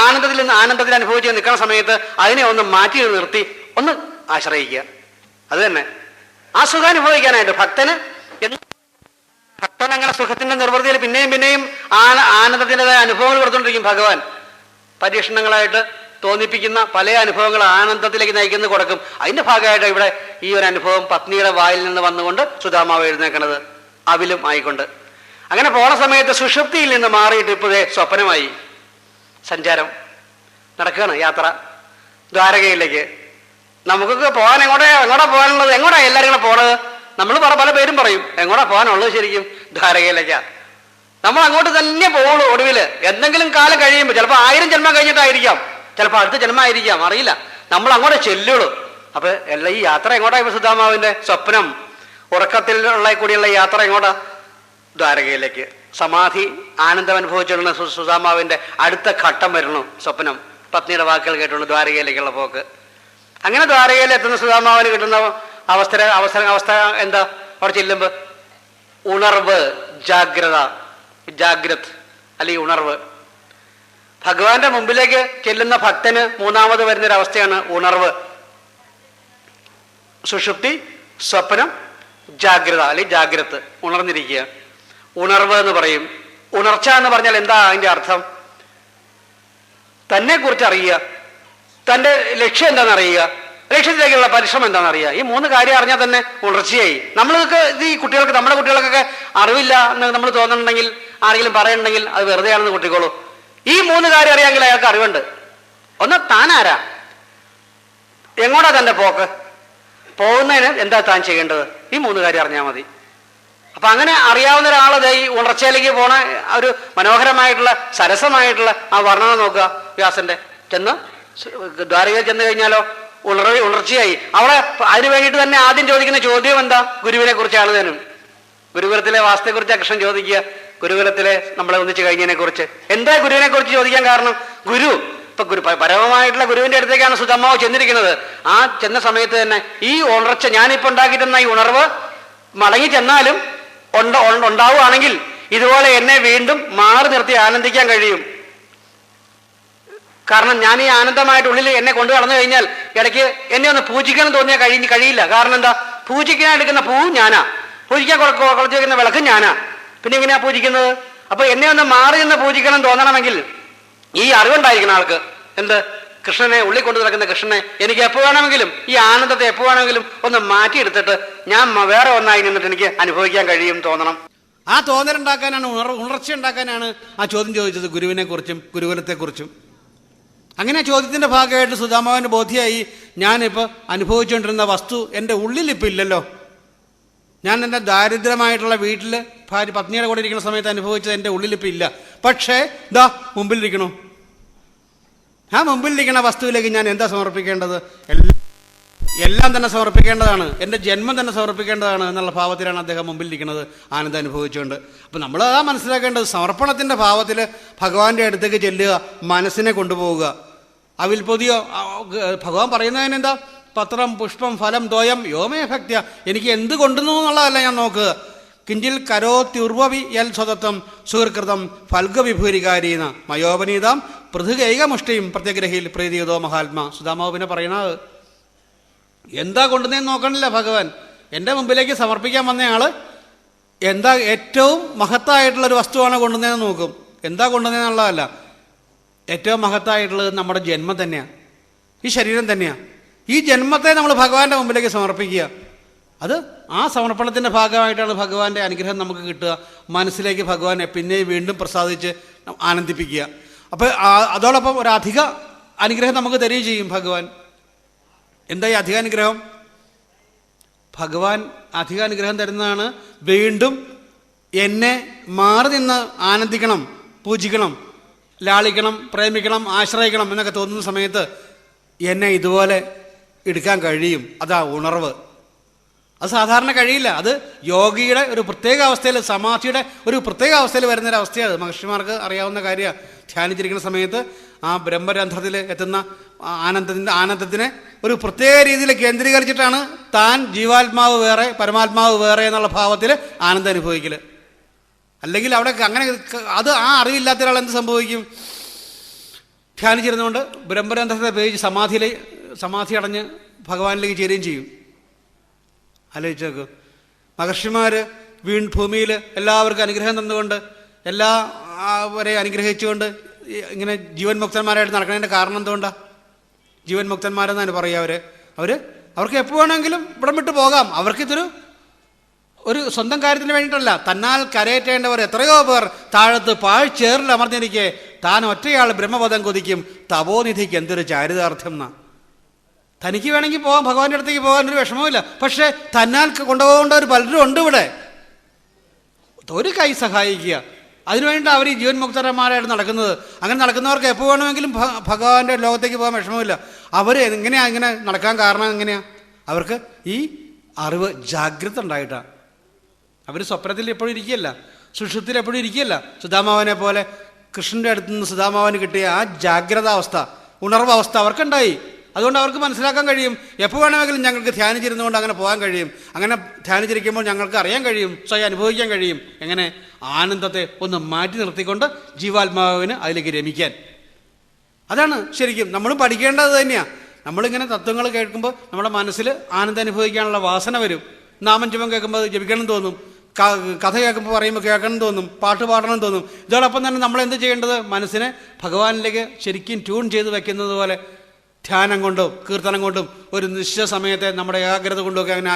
ആനന്ദത്തിൽ അനുഭവിച്ച് നിൽക്കുന്ന സമയത്ത് അതിനെ ഒന്ന് മാറ്റി നിർത്തി ഒന്ന് ആശ്രയിക്കുക. അത് തന്നെ ആ സുഖം അനുഭവിക്കാനായിട്ട് ഭക്തൻ അങ്ങനെ സുഖത്തിന്റെ നിർവൃത്തിയിൽ പിന്നെയും പിന്നെയും ആനന്ദത്തിൻ്റെതായ അനുഭവങ്ങൾ കൊടുത്തുകൊണ്ടിരിക്കും. ഭഗവാൻ പരീക്ഷണങ്ങളായിട്ട് തോന്നിപ്പിക്കുന്ന പല അനുഭവങ്ങൾ ആനന്ദത്തിലേക്ക് നയിക്കുന്ന കൊടുക്കും. അതിന്റെ ഭാഗമായിട്ട് ഇവിടെ ഈ ഒരു അനുഭവം പത്നിയുടെ വായിൽ നിന്ന് വന്നുകൊണ്ട് സുധാമാവ് എഴുന്നേക്കണത് അവിലും ആയിക്കൊണ്ട്. അങ്ങനെ പോണ സമയത്ത് സുഷുപ്തിയിൽ നിന്ന് മാറിയിട്ട് ഇപ്പോഴേ സ്വപ്നമായി. സഞ്ചാരം നടക്കുകയാണ്, യാത്ര ദ്വാരകയിലേക്ക്. നമുക്കൊക്കെ പോകാൻ എങ്ങോട്ടാ പോകാനുള്ളത്? എങ്ങോട്ടാ എല്ലാവരും കൂടെ പോണത്? നമ്മൾ പല പേരും പറയും. എങ്ങോട്ടാ പോകാനുള്ളത്? ശരിക്കും ദ്വാരകയിലേക്കാ. നമ്മൾ അങ്ങോട്ട് തന്നെ പോകുള്ളൂ. ഒടുവില് എന്തെങ്കിലും കാലം കഴിയുമ്പോൾ, ചിലപ്പോൾ 1000 ജന്മം കഴിഞ്ഞിട്ടായിരിക്കാം, ചിലപ്പോൾ അടുത്ത ജന്മമായിരിക്കാം, അറിയില്ല, നമ്മൾ അങ്ങോട്ട് ചെല്ലുള്ളൂ. അപ്പൊ ഈ യാത്ര എങ്ങോട്ടാ? ഇപ്പൊ സുധാമാവിന്റെ സ്വപ്നം, ഉറക്കത്തിലുള്ള കൂടിയുള്ള യാത്ര എങ്ങോട്ടാ? ദ്വാരകയിലേക്ക്. സമാധി ആനന്ദം അനുഭവിച്ചിരുന്ന സുധാമാവിന്റെ അടുത്ത ഘട്ടം വരുന്നു സ്വപ്നം. പത്നിയുടെ വാക്കുകൾ കേട്ടുള്ളൂ ദ്വാരകയിലേക്കുള്ള പോക്ക്. അങ്ങനെ ദ്വാരകയിൽ എത്തുന്ന സുധാമാവിന് കിട്ടുന്ന അവസ്ഥ എന്താ? അവിടെ ചെല്ലുമ്പോ ഉണർവ്, ജാഗ്രത് അല്ലെങ്കിൽ ഉണർവ്. ഭഗവാന്റെ മുമ്പിലേക്ക് ചെല്ലുന്ന ഭക്തന് മൂന്നാമത് വരുന്നൊരവസ്ഥയാണ് ഉണർവ്. സുഷുപ്തി, സ്വപ്നം, ജാഗ്രത അല്ലെങ്കിൽ ജാഗ്രത്, ഉണർന്നിരിക്കുക. ഉണർവ് എന്ന് പറയും. ഉണർച്ച എന്ന് പറഞ്ഞാൽ എന്താ അതിന്റെ അർത്ഥം? തന്നെ കുറിച്ച് അറിയുക, തൻ്റെ ലക്ഷ്യം എന്താണെന്ന് അറിയുക, ലക്ഷ്യത്തിലേക്കുള്ള പരിശ്രമം എന്താണെന്ന് അറിയുക. ഈ 3 കാര്യം അറിഞ്ഞാൽ തന്നെ ഉണർച്ചയായി. നമ്മൾക്ക് ഈ കുട്ടികൾക്ക്, നമ്മുടെ കുട്ടികൾക്കൊക്കെ അറിവില്ല എന്ന് നമ്മൾ തോന്നുന്നുണ്ടെങ്കിൽ, ആരെങ്കിലും പറയുന്നുണ്ടെങ്കിൽ അത് വെറുതെയാണെന്ന് കുട്ടിക്കോളൂ. ഈ 3 കാര്യം അറിയാമെങ്കിൽ അയാൾക്ക് അറിവുണ്ട്. ഒന്ന്, താനാരാ, എങ്ങോട്ടാ തൻ്റെ പോക്ക്, പോകുന്നതിന് എന്താ താൻ ചെയ്യേണ്ടത്, ഈ 3 കാര്യം അറിഞ്ഞാൽ മതി. അപ്പൊ അങ്ങനെ അറിയാവുന്ന ഒരാളത് ഈ ഉണർച്ചയിലേക്ക് പോണ ഒരു മനോഹരമായിട്ടുള്ള സരസമായിട്ടുള്ള ആ വർണ്ണന നോക്കുക വ്യാസന്റെ. ദ്വാരകയിൽ ചെന്ന് കഴിഞ്ഞാലോ ഉണർച്ചയായി. അവിടെ അതിനു വേണ്ടിയിട്ട് തന്നെ ആദ്യം ചോദിക്കുന്ന ചോദ്യം എന്താ? ഗുരുവിനെ കുറിച്ചാണ് തരും. ഗുരുകുലത്തിലെ വാസ്തുവെക്കുറിച്ച് കൃഷ്ണൻ ചോദിക്കുക, ഗുരുകുലത്തിലെ നമ്മളെ ഒന്നിച്ച് കഴിഞ്ഞതിനെ കുറിച്ച്. എന്താ ഗുരുവിനെ കുറിച്ച് ചോദിക്കാൻ കാരണം? പരമമായിട്ടുള്ള ഗുരുവിന്റെ അടുത്തേക്കാണ് സുധാമാവ് ചെന്നിരിക്കുന്നത്. ആ ചെന്ന സമയത്ത് തന്നെ ഈ ഉണർച്ച, ഞാനിപ്പോ ഉണ്ടാക്കിയിരുന്ന ഈ ഉണർവ് മടങ്ങി ചെന്നാലും ഉണ്ടാവുകയാണെങ്കിൽ ഇതുപോലെ എന്നെ വീണ്ടും മാറി നിർത്തി ആനന്ദിക്കാൻ കഴിയും. കാരണം ഞാൻ ഈ ആനന്ദമായിട്ട് ഉള്ളിൽ എന്നെ കൊണ്ടു കടന്നു കഴിഞ്ഞാൽ ഇടയ്ക്ക് എന്നെ ഒന്ന് പൂജിക്കണം തോന്നിയാൽ കഴിയില്ല. കാരണം എന്താ? പൂജിക്കാൻ എടുക്കുന്ന പൂ ഞാനാ, പൂജിക്കാൻ കുറച്ച് വെക്കുന്ന വിളക്ക് ഞാനാ, പിന്നെ എങ്ങനെയാ പൂജിക്കുന്നത്? അപ്പൊ എന്നെ ഒന്ന് മാറി നിന്ന് പൂജിക്കണം തോന്നണമെങ്കിൽ ഈ അറിവുണ്ടായിരിക്കണം ആൾക്ക്. എന്ത്? കൃഷ്ണനെ, ഉള്ളിൽ കൊണ്ടു നടക്കുന്ന കൃഷ്ണനെ എനിക്ക് എപ്പോ വേണമെങ്കിലും, ഈ ആനന്ദത്തെ എപ്പോ വേണമെങ്കിലും ഒന്ന് മാറ്റിയെടുത്തിട്ട് ഞാൻ വേറെ ഒന്നായി നിന്നിട്ട് എനിക്ക് അനുഭവിക്കാൻ കഴിയും തോന്നണം. ആ തോന്നലുണ്ടാക്കാനാണ്, ഉണർച്ച ഉണ്ടാക്കാനാണ് ആ ചോദ്യം ചോദിച്ചത്, ഗുരുവിനെ കുറിച്ചും ഗുരുകുലത്തെക്കുറിച്ചും. അങ്ങനെ ചോദ്യത്തിന്റെ ഭാഗമായിട്ട് സുധാമാവിന്റെ ബോധ്യമായി, ഞാനിപ്പോൾ അനുഭവിച്ചുകൊണ്ടിരുന്ന വസ്തു എൻ്റെ ഉള്ളിലിപ്പോൾ ഇല്ലല്ലോ. ഞാൻ എൻ്റെ ദാരിദ്ര്യമായിട്ടുള്ള വീട്ടിൽ പത്നിയുടെ കൂടെ ഇരിക്കുന്ന സമയത്ത് അനുഭവിച്ചത് എൻ്റെ ഉള്ളിലിപ്പോൾ ഇല്ല. പക്ഷേ ദാ മുമ്പിലിരിക്കണു, ആ മുമ്പിലിരിക്കുന്ന വസ്തുവിലേക്ക് ഞാൻ എന്താ സമർപ്പിക്കേണ്ടത്? എല്ലാം തന്നെ സമർപ്പിക്കേണ്ടതാണ്, എൻ്റെ ജന്മം തന്നെ സമർപ്പിക്കേണ്ടതാണ് എന്നുള്ള ഭാവത്തിലാണ് അദ്ദേഹം മുമ്പിലിരിക്കുന്നത്, ആനന്ദം അനുഭവിച്ചുകൊണ്ട്. അപ്പം നമ്മൾ അതാ മനസ്സിലാക്കേണ്ടത്, സമർപ്പണത്തിൻ്റെ ഭാവത്തിൽ ഭഗവാന്റെ അടുത്തേക്ക് ചെല്ലുക, മനസ്സിനെ കൊണ്ടുപോവുക. അവിൽ പൊതിയോ ഭഗവാൻ പറയുന്നതിനെന്താ? പത്രം പുഷ്പം ഫലം തോയം യോമേ ഭക്ത്യ, എനിക്ക് എന്ത് കൊണ്ടുവന്നു എന്നുള്ളതല്ല ഞാൻ നോക്കുക. കിഞ്ചിൽ കരോത്യുർവവി യൽ സ്വതത്വം സുഹൃകൃതം ഫൽഗവിഭൂരികാരീന മയോപനീതാം പൃഥുകൈകമുഷ്ടിയും പ്രത്യഗ്രഹിൽ പ്രീതിയതോ മഹാത്മാ. സുധാമാവ് പിന്നെ പറയണത് എന്താ കൊണ്ടുവന്നേന്ന് നോക്കണില്ല ഭഗവാൻ. എൻ്റെ മുമ്പിലേക്ക് സമർപ്പിക്കാൻ വന്നയാള് എന്താ ഏറ്റവും മഹത്തായിട്ടുള്ളൊരു വസ്തുവാണ് കൊണ്ടുവന്നതെന്ന് നോക്കും. എന്താ കൊണ്ടുവന്നതെന്നുള്ളതല്ല, ഏറ്റവും മഹത്തായിട്ടുള്ളത് നമ്മുടെ ജന്മം തന്നെയാണ്, ഈ ശരീരം തന്നെയാണ്. ഈ ജന്മത്തെ നമ്മൾ ഭഗവാന്റെ മുമ്പിലേക്ക് സമർപ്പിക്കുക. അത് ആ സമർപ്പണത്തിൻ്റെ ഭാഗമായിട്ടാണ് ഭഗവാന്റെ അനുഗ്രഹം നമുക്ക് കിട്ടുക. മനസ്സിലേക്ക് ഭഗവാനെ പിന്നെയും വീണ്ടും പ്രസാദിച്ച് ആനന്ദിപ്പിക്കുക. അപ്പോൾ അതോടൊപ്പം ഒരധിക അനുഗ്രഹം നമുക്ക് തരികയും ചെയ്യും ഭഗവാൻ. എന്താ ഈ അധികാനുഗ്രഹം? ഭഗവാൻ അധികാനുഗ്രഹം തരുന്നതാണ് വീണ്ടും എന്നെ മാറി നിന്ന് ആനന്ദിക്കണം, പൂജിക്കണം, ലാളിക്കണം, പ്രേമിക്കണം, ആശ്രയിക്കണം എന്നൊക്കെ തോന്നുന്ന സമയത്ത് എന്നെ ഇതുപോലെ എടുക്കാൻ കഴിയും. അതാ ഉണർവ്. അത് സാധാരണ കഴിയില്ല. അത് യോഗിയുടെ ഒരു പ്രത്യേക അവസ്ഥയിൽ, സമാധിയുടെ ഒരു പ്രത്യേക അവസ്ഥയിൽ വരുന്നൊരവസ്ഥയാണ്. മഹർഷിമാർക്ക് അറിയാവുന്ന കാര്യമാണ്. ധ്യാനിച്ചിരിക്കുന്ന സമയത്ത് ആ ബ്രഹ്മരന്ധ്രത്തിൽ എത്തുന്ന ആനന്ദത്തിനെ ഒരു പ്രത്യേക രീതിയിൽ കേന്ദ്രീകരിച്ചിട്ടാണ് താൻ ജീവാത്മാവ് വേറെ പരമാത്മാവ് വേറെ എന്നുള്ള ഭാവത്തിൽ ആനന്ദം അനുഭവിക്കൽ. അല്ലെങ്കിൽ അവിടെ അങ്ങനെ അത് ആ അറിവില്ലാത്ത ഒരാൾ എന്ത് സംഭവിക്കും? ധ്യാനിച്ചിരുന്നുകൊണ്ട് ബ്രഹ്മരന്ധ്രത്തെ ഉപയോഗിച്ച് സമാധി അടഞ്ഞ് ഭഗവാനിലേക്ക് ചേരുകയും ചെയ്യും. ആലോചിച്ച് നോക്ക്. മഹർഷിമാർ ഭൂമിയിൽ എല്ലാവർക്കും അനുഗ്രഹം തന്നുകൊണ്ട് എല്ലാവരെയും അനുഗ്രഹിച്ചുകൊണ്ട് ഇങ്ങനെ ജീവൻ മുക്തന്മാരായിട്ട് നടക്കുന്നതിൻ്റെ കാരണം എന്തുകൊണ്ടാണ്? ജീവൻ മുക്തന്മാരെന്നാണ് പറയുക. അവർക്ക് എപ്പോൾ വേണമെങ്കിലും ഇവിടം വിട്ട് പോകാം. അവർക്കിതൊരു സ്വന്തം കാര്യത്തിന് വേണ്ടിയിട്ടല്ല, തന്നാൽ കരയേറ്റേണ്ടവർ എത്രയോ പേർ താഴത്ത് പാഴ്ചേറിൽ അമർന്നിരിക്കെ താൻ ഒറ്റയാൾ ബ്രഹ്മപദം കൊതിക്കും തപോനിധിക്ക് എന്തൊരു ചാരിതാർത്ഥ്യം എന്നാ. തനിക്ക് വേണമെങ്കിൽ പോകാം, ഭഗവാന്റെ അടുത്തേക്ക് പോകാനൊരു വിഷമവുമില്ല. പക്ഷേ തന്നാൽ കൊണ്ടുപോകേണ്ടവർ പലരും ഉണ്ട് ഇവിടെ. ഒരു കൈ സഹായിക്കുക, അതിനുവേണ്ടി അവർ ഈ ജീവൻ മുക്തന്മാരായിട്ട് നടക്കുന്നത്. അങ്ങനെ നടക്കുന്നവർക്ക് എപ്പോൾ വേണമെങ്കിലും ഭഗവാന്റെ ലോകത്തേക്ക് പോകാൻ വിഷമമില്ല. അവർ എങ്ങനെയാണ് ഇങ്ങനെ നടക്കാൻ കാരണം? എങ്ങനെയാണ്? അവർക്ക് ഈ അറിവ് ജാഗ്രത ഉണ്ടായിട്ടാണ്. അവർ സ്വപ്നത്തിൽ എപ്പോഴും ഇരിക്കുകയല്ല, സുഷുപ്തിയിൽ എപ്പോഴും ഇരിക്കുകയല്ല. സുധാമാവനെ പോലെ കൃഷ്ണൻ്റെ അടുത്ത് നിന്ന് സുധാമാവന് കിട്ടിയ ആ ജാഗ്രതാവസ്ഥ, ഉണർവവസ്ഥ അവർക്കുണ്ടായി. അതുകൊണ്ട് അവർക്ക് മനസ്സിലാക്കാൻ കഴിയും, എപ്പോൾ വേണമെങ്കിലും ഞങ്ങൾക്ക് ധ്യാനിച്ചിരുന്നുകൊണ്ട് അങ്ങനെ പോകാൻ കഴിയും. അങ്ങനെ ധ്യാനിച്ചിരിക്കുമ്പോൾ ഞങ്ങൾക്ക് അറിയാൻ കഴിയും, സ്വയം അനുഭവിക്കാൻ കഴിയും. എങ്ങനെ? ആനന്ദത്തെ ഒന്ന് മാറ്റി നിർത്തിക്കൊണ്ട് ജീവാത്മാവിന് അതിലേക്ക് രമിക്കാൻ. അതാണ് ശരിക്കും നമ്മളും പഠിക്കേണ്ടത് തന്നെയാണ്. നമ്മളിങ്ങനെ തത്വങ്ങൾ കേൾക്കുമ്പോൾ നമ്മുടെ മനസ്സിൽ ആനന്ദം അനുഭവിക്കാനുള്ള വാസന വരും. നാമം ജപം കേൾക്കുമ്പോൾ ജപിക്കണം തോന്നും, കഥ കേൾക്കുമ്പോൾ പറയുമ്പോൾ കേൾക്കണം തോന്നും, പാട്ട് പാടണം തോന്നും. ഇതോടൊപ്പം തന്നെ നമ്മൾ എന്ത് ചെയ്യേണ്ടത്? മനസ്സിനെ ഭഗവാനിലേക്ക് ശരിക്കും ട്യൂൺ ചെയ്ത് വെക്കുന്നത് പോലെ ധ്യാനം കൊണ്ടും കീർത്തനം കൊണ്ടും ഒരു നിശ്ചിത സമയത്തെ നമ്മുടെ ഏകാഗ്രത കൊണ്ടുമൊക്കെ അങ്ങനെ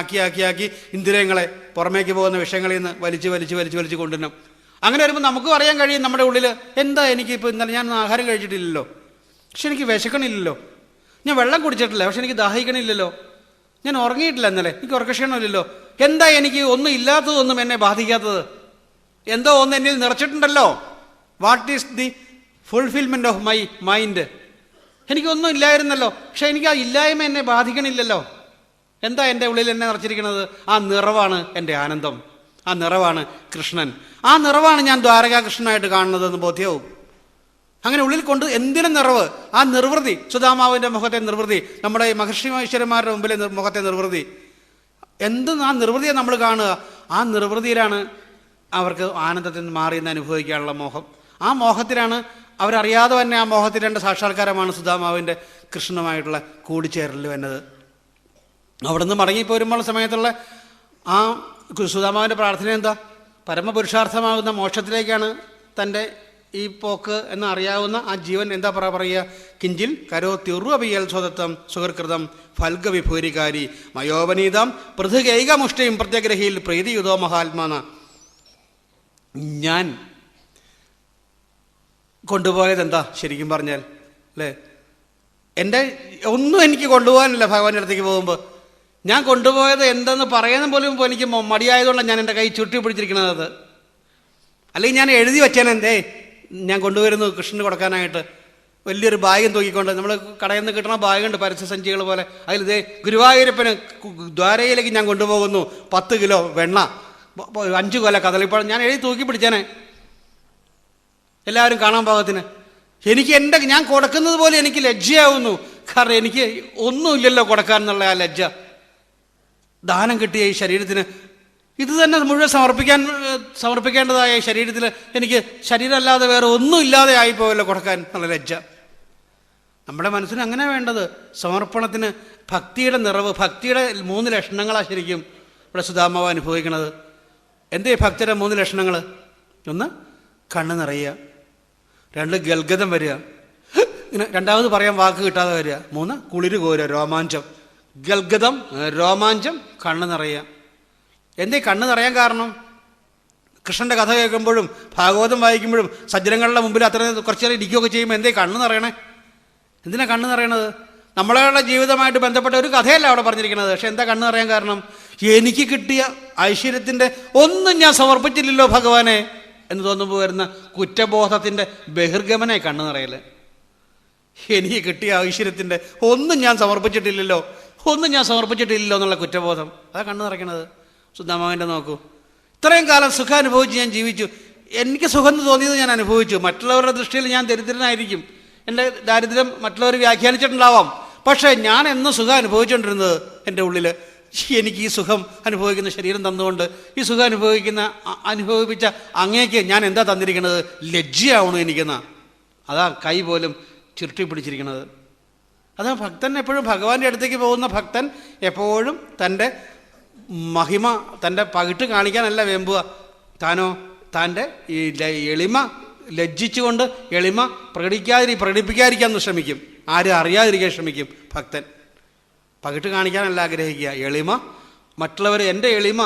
ആക്കി ഇന്ദ്രിയങ്ങളെ പുറമേക്ക് പോകുന്ന വിഷയങ്ങളിൽ നിന്ന് വലിച്ച് കൊണ്ടുവരണം. അങ്ങനെ വരുമ്പോൾ നമുക്കും അറിയാൻ കഴിയും നമ്മുടെ ഉള്ളിൽ എന്താ എനിക്കിപ്പോൾ ഇന്നലെ ഞാൻ ആഹാരം കഴിച്ചിട്ടില്ലല്ലോ, പക്ഷെ എനിക്ക് വിശക്കണില്ലല്ലോ. ഞാൻ വെള്ളം കുടിച്ചിട്ടില്ല, പക്ഷെ എനിക്ക് ദാഹിക്കണില്ലല്ലോ. ഞാൻ ഉറങ്ങിയിട്ടില്ല ഇന്നലെ, എനിക്ക് ഉറക്കക്ഷീണമില്ലല്ലോ. എന്താ എനിക്ക് ഒന്നും ഇല്ലാത്തതൊന്നും എന്നെ ബാധിക്കാത്തത്? എന്തോ ഒന്ന് എന്നിൽ നിറച്ചിട്ടുണ്ടല്ലോ. What is the fulfilment of my mind? എനിക്കൊന്നും ഇല്ലായിരുന്നല്ലോ, പക്ഷെ എനിക്ക് ആ ഇല്ലായ്മ എന്നെ ബാധിക്കണില്ലല്ലോ. എന്താ എൻ്റെ ഉള്ളിൽ എന്നെ നിറച്ചിരിക്കുന്നത്? ആ നിറവാണ് എൻ്റെ ആനന്ദം, ആ നിറവാണ് കൃഷ്ണൻ, ആ നിറവാണ് ഞാൻ ദ്വാരകാകൃഷ്ണനായിട്ട് കാണുന്നതെന്ന് ബോധ്യവും. അങ്ങനെ ഉള്ളിൽ കൊണ്ട് എന്തിനും നിറവ്, ആ നിർവൃതി, സുധാമാവിൻ്റെ മുഖത്തെ നിർവൃതി, നമ്മുടെ മഹർഷി മഹേശ്വരന്മാരുടെ മുമ്പിലെ മുഖത്തെ നിർവൃതി, ആ നിർവൃതിയെ നമ്മൾ കാണുക. ആ നിർവൃതിയിലാണ് അവർക്ക് ആനന്ദത്തിൽ നിന്ന് മാറിയെന്ന് അനുഭവിക്കാനുള്ള മോഹം. ആ മോഹത്തിലാണ് അവരറിയാതെ തന്നെ, ആ മോഹത്തിൻ്റെ സാക്ഷാത്കാരമാണ് സുധാമാവിൻ്റെ കൃഷ്ണനുമായിട്ടുള്ള കൂടിച്ചേരൽ വന്നത്. അവിടുന്ന് മടങ്ങിപ്പോരുമ്പോൾ സമയത്തുള്ള ആ സുധാമാവിൻ്റെ പ്രാർത്ഥന എന്താ? പരമപുരുഷാർത്ഥമാകുന്ന മോക്ഷത്തിലേക്കാണ് തൻ്റെ ഈ പോക്ക് എന്ന് അറിയാവുന്ന ആ ജീവൻ എന്താ പറയുക? കിഞ്ചിൽ കരോത്യുർവപിയൽ സ്വതത്വം സുഹൃകൃതം ഫൽഗവിഭൂരികാരി മയോപനീതം പൃഥുകൈകമുഷ്ടിയും പ്രത്യഗ്രഹിയിൽ പ്രീതിയുതോ മഹാത്മാന. ഞാൻ കൊണ്ടുപോയത് എന്താ ശരിക്കും പറഞ്ഞാൽ? അല്ലേ, എൻ്റെ ഒന്നും എനിക്ക് കൊണ്ടുപോകാനില്ല. ഭഗവാന്റെ അടുത്തേക്ക് പോകുമ്പോൾ ഞാൻ കൊണ്ടുപോയത് എന്തെന്ന് പറയുന്ന പോലും എനിക്ക് മടിയായതുകൊണ്ടാണ് ഞാൻ എൻ്റെ കൈ ചുട്ടി പിടിച്ചിരിക്കുന്നത്. അല്ലെങ്കിൽ ഞാൻ എഴുതി വെച്ചേനെന്തേ ഞാൻ കൊണ്ടുവരുന്നു കൃഷ്ണന് കൊടുക്കാനായിട്ട്. വലിയൊരു ബാഗും തൂക്കിക്കൊണ്ട്, നമ്മൾ കടയിൽ നിന്ന് കിട്ടുന്ന ബാഗുണ്ട് പരസ്യസഞ്ചികൾ പോലെ, അതിലിതേ ഗുരുവായൂരപ്പന് ദ്വാരയിലേക്ക് ഞാൻ കൊണ്ടുപോകുന്നു 10 കിലോ വെണ്ണ, 5 കൊല കദളിപ്പഴം, ഞാൻ എഴുതി തൂക്കി പിടിച്ചേനെ എല്ലാവരും കാണാൻ പാകത്തിന്. ഞാൻ കൊടുക്കുന്നത് പോലെ എനിക്ക് ലജ്ജയാവുന്നു. കാരണം എനിക്ക് ഒന്നുമില്ലല്ലോ കൊടുക്കാൻ എന്നുള്ള ആ ലജ്ജ. ദാനം കിട്ടിയ ഈ ശരീരത്തിന് ഇത് തന്നെ മുഴുവൻ സമർപ്പിക്കേണ്ടതായ ഈ ശരീരത്തിൽ എനിക്ക് ശരീരമല്ലാതെ വേറെ ഒന്നും ഇല്ലാതെ ആയിപ്പോയല്ലോ കൊടുക്കാൻ എന്നുള്ള ലജ്ജ. നമ്മുടെ മനസ്സിന് അങ്ങനെ വേണ്ടത്. സമർപ്പണത്തിന് ഭക്തിയുടെ നിറവ്, ഭക്തിയുടെ 3 ലക്ഷണങ്ങളാണ് ശരിക്കും ഇവിടെ സുധാമാവ് അനുഭവിക്കുന്നത്. എന്തേ ഭക്തിയുടെ 3 ലക്ഷണങ്ങൾ? 1 കണ്ണ് നിറയുക, 2 ഗൽഗതം വരിക, ഇങ്ങനെ രണ്ടാമത് പറയാൻ വാക്ക് കിട്ടാതെ വരിക, 3 കുളിര് കോരുക, രോമാഞ്ചം. ഗൽഗതം, രോമാഞ്ചം, കണ്ണ് നിറയുക. എന്തേ കണ്ണ് നിറയാൻ കാരണം? കൃഷ്ണൻ്റെ കഥ കേൾക്കുമ്പോഴും ഭാഗവതം വായിക്കുമ്പോഴും സജ്ജനങ്ങളുടെ മുമ്പിൽ അത്ര കുറച്ച് നേരം ഇരിക്കുകയൊക്കെ ചെയ്യുമ്പോൾ എന്തേ കണ്ണ് നിറയണേ? എന്തിനാ കണ്ണ് നിറയണത്? നമ്മളുടെ ജീവിതമായിട്ട് ബന്ധപ്പെട്ട ഒരു കഥയല്ല അവിടെ പറഞ്ഞിരിക്കുന്നത്. പക്ഷെ എന്താ കണ്ണ് നിറയാൻ കാരണം? എനിക്ക് കിട്ടിയ ഐശ്വര്യത്തിൻ്റെ ഒന്നും ഞാൻ സമർപ്പിച്ചില്ലല്ലോ ഭഗവാനെ എന്ന് തോന്നുമ്പോൾ വരുന്ന കുറ്റബോധത്തിൻ്റെ ബഹിർഗമനെ കണ്ണ് നിറയല്. എനിക്ക് കിട്ടിയ ഐശ്വര്യത്തിൻ്റെ ഒന്നും ഞാൻ സമർപ്പിച്ചിട്ടില്ലല്ലോ എന്നുള്ള കുറ്റബോധം, അതാ കണ്ണ് നിറയ്ക്കണത്. സുധാമാവിൻ്റെ നോക്കൂ, ഇത്രയും കാലം സുഖം അനുഭവിച്ച് ഞാൻ ജീവിച്ചു, എനിക്ക് സുഖം തോന്നിയത് ഞാൻ അനുഭവിച്ചു. മറ്റുള്ളവരുടെ ദൃഷ്ടിയിൽ ഞാൻ ദരിദ്രനായിരിക്കും, എൻ്റെ ദാരിദ്ര്യം മറ്റുള്ളവർ വ്യാഖ്യാനിച്ചിട്ടുണ്ടാവാം. പക്ഷേ ഞാൻ എന്നും സുഖം അനുഭവിച്ചുകൊണ്ടിരുന്നത് എൻ്റെ ഉള്ളിൽ എനിക്ക് ഈ സുഖം അനുഭവിക്കുന്ന ശരീരം തന്നുകൊണ്ട് ഈ സുഖം അനുഭവിപ്പിച്ച അങ്ങേക്ക് ഞാൻ എന്താ തന്നിരിക്കുന്നത്? ലജ്ജയാവണു എനിക്കെന്നാ. അതാ കൈ പോലും ചുരുട്ടി പിടിച്ചിരിക്കുന്നത്. അതാ ഭക്തൻ എപ്പോഴും ഭഗവാന്റെ അടുത്തേക്ക് പോകുന്ന ഭക്തൻ എപ്പോഴും തൻ്റെ മഹിമ, തൻ്റെ പകിട്ട് കാണിക്കാനല്ല വേമ്പുക. താനോ തൻ്റെ ഈ എളിമ ലജ്ജിച്ചുകൊണ്ട് എളിമ പ്രകടിപ്പിക്കാതിരിക്കാൻ ശ്രമിക്കും. ആരും അറിയാതിരിക്കാൻ ശ്രമിക്കും. ഭക്തൻ പകിട്ട് കാണിക്കാനല്ല ആഗ്രഹിക്കുക. എളിമ എൻ്റെ എളിമ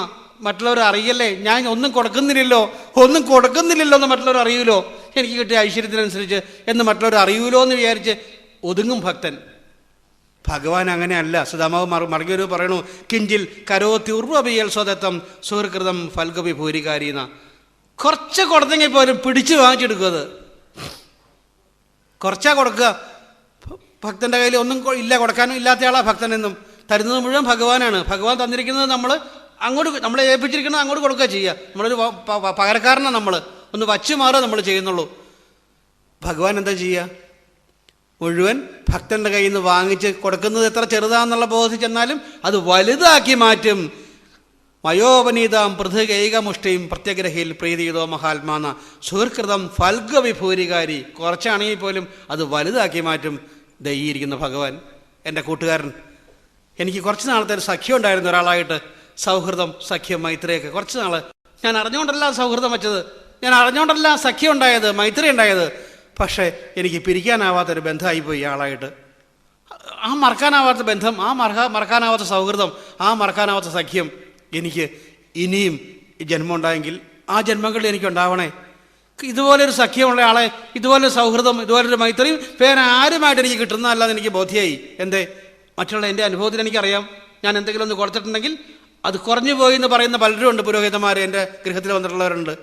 മറ്റുള്ളവർ അറിയല്ലേ, ഞാൻ ഒന്നും കൊടുക്കുന്നില്ലല്ലോ എന്ന് മറ്റുള്ളവർ അറിയൂലോ, എനിക്ക് കിട്ടിയ ഐശ്വര്യത്തിനനുസരിച്ച് എന്ന് മറ്റുള്ളവർ അറിയൂലോ എന്ന് വിചാരിച്ച് ഒതുങ്ങും ഭക്തൻ. ഭഗവാൻ അങ്ങനെയല്ല. സുധാമാവ് മറുകരു പറയണു, കിഞ്ചിൽ കരോത്തി ഉർവപിയൽ സ്വതത്വം സുഹൃകൃതം ഫൽഗവി ഭൂരികാരീന. കുറച്ച് കൊടുത്തെങ്കിൽ പോലും പിടിച്ച് വാങ്ങിച്ചെടുക്കുക. കുറച്ചാ കൊടുക്കുക. ഭക്തൻ്റെ കയ്യിൽ ഒന്നും ഇല്ല, കൊടുക്കാനും ഇല്ലാത്തയാളാ ഭക്തനെന്നും. തരുന്നത് മുഴുവൻ ഭഗവാനാണ്. ഭഗവാൻ തന്നിരിക്കുന്നത് നമ്മളെ ഏൽപ്പിച്ചിരിക്കുന്നത് അങ്ങോട്ട് കൊടുക്കുക ചെയ്യുക. നമ്മളൊരു പകരക്കാരനാണ്. നമ്മൾ ഒന്ന് വച്ചു മാറുക നമ്മൾ ചെയ്യുന്നുള്ളൂ. ഭഗവാൻ എന്താ ചെയ്യുക? മുഴുവൻ ഭക്തൻ്റെ കയ്യിൽ നിന്ന് വാങ്ങിച്ച് കൊടുക്കുന്നത് എത്ര ചെറുതാന്നുള്ള ബോധിച്ചെന്നാലും അത് വലുതാക്കി മാറ്റും. മയോപനീതാം പൃഥുകൈകമുഷ്ടിയും പ്രത്യഗ്രഹിൽ പ്രീതിയതോ മഹാത്മാന സുഹൃകൃതം ഫൽഗവിഭൂരികാരി. കുറച്ചാണെങ്കിൽ പോലും അത് വലുതാക്കി മാറ്റും. ദയ്യിരിക്കുന്ന ഭഗവാൻ എൻ്റെ കൂട്ടുകാരൻ. എനിക്ക് കുറച്ച് നാളത്തെ ഒരു സഖ്യം ഉണ്ടായിരുന്നു ഒരാളായിട്ട്. സൗഹൃദം, സഖ്യം, മൈത്രിയൊക്കെ കുറച്ച് നാൾ ഞാൻ അറിഞ്ഞുകൊണ്ടല്ല സൗഹൃദം വെച്ചത്, ഞാൻ അറിഞ്ഞുകൊണ്ടല്ല സഖ്യം ഉണ്ടായത്, മൈത്രി ഉണ്ടായത്. പക്ഷേ എനിക്ക് പിരിക്കാനാവാത്തൊരു ബന്ധമായിപ്പോയി ആളായിട്ട്. ആ മറക്കാനാവാത്ത ബന്ധം, ആ മറക്കാനാവാത്ത സൗഹൃദം, ആ മറക്കാനാവാത്ത സഖ്യം എനിക്ക് ഇനിയും ഈ ജന്മം ഉണ്ടായെങ്കിൽ ആ ജന്മങ്ങളിൽ എനിക്കുണ്ടാവണേ. ഇതുപോലൊരു സഖ്യമുള്ള ആളെ, ഇതുപോലൊരു സൗഹൃദം, ഇതുപോലൊരു മൈത്രിയും വേറെ ആരുമായിട്ട് എനിക്ക് കിട്ടുന്നതല്ലാന്ന് എനിക്ക് ബോധ്യമായി. എന്തേ? മറ്റുള്ള എൻ്റെ അനുഭവത്തിൽ എനിക്കറിയാം, ഞാൻ എന്തെങ്കിലും ഒന്ന് കൊടുത്തിട്ടുണ്ടെങ്കിൽ അത് കുറഞ്ഞു പോയി എന്ന് പറയുന്ന പലരും ഉണ്ട്. പുരോഹിതന്മാർ എൻ്റെ ഗൃഹത്തിൽ വന്നിട്ടുള്ളവരുണ്ട്.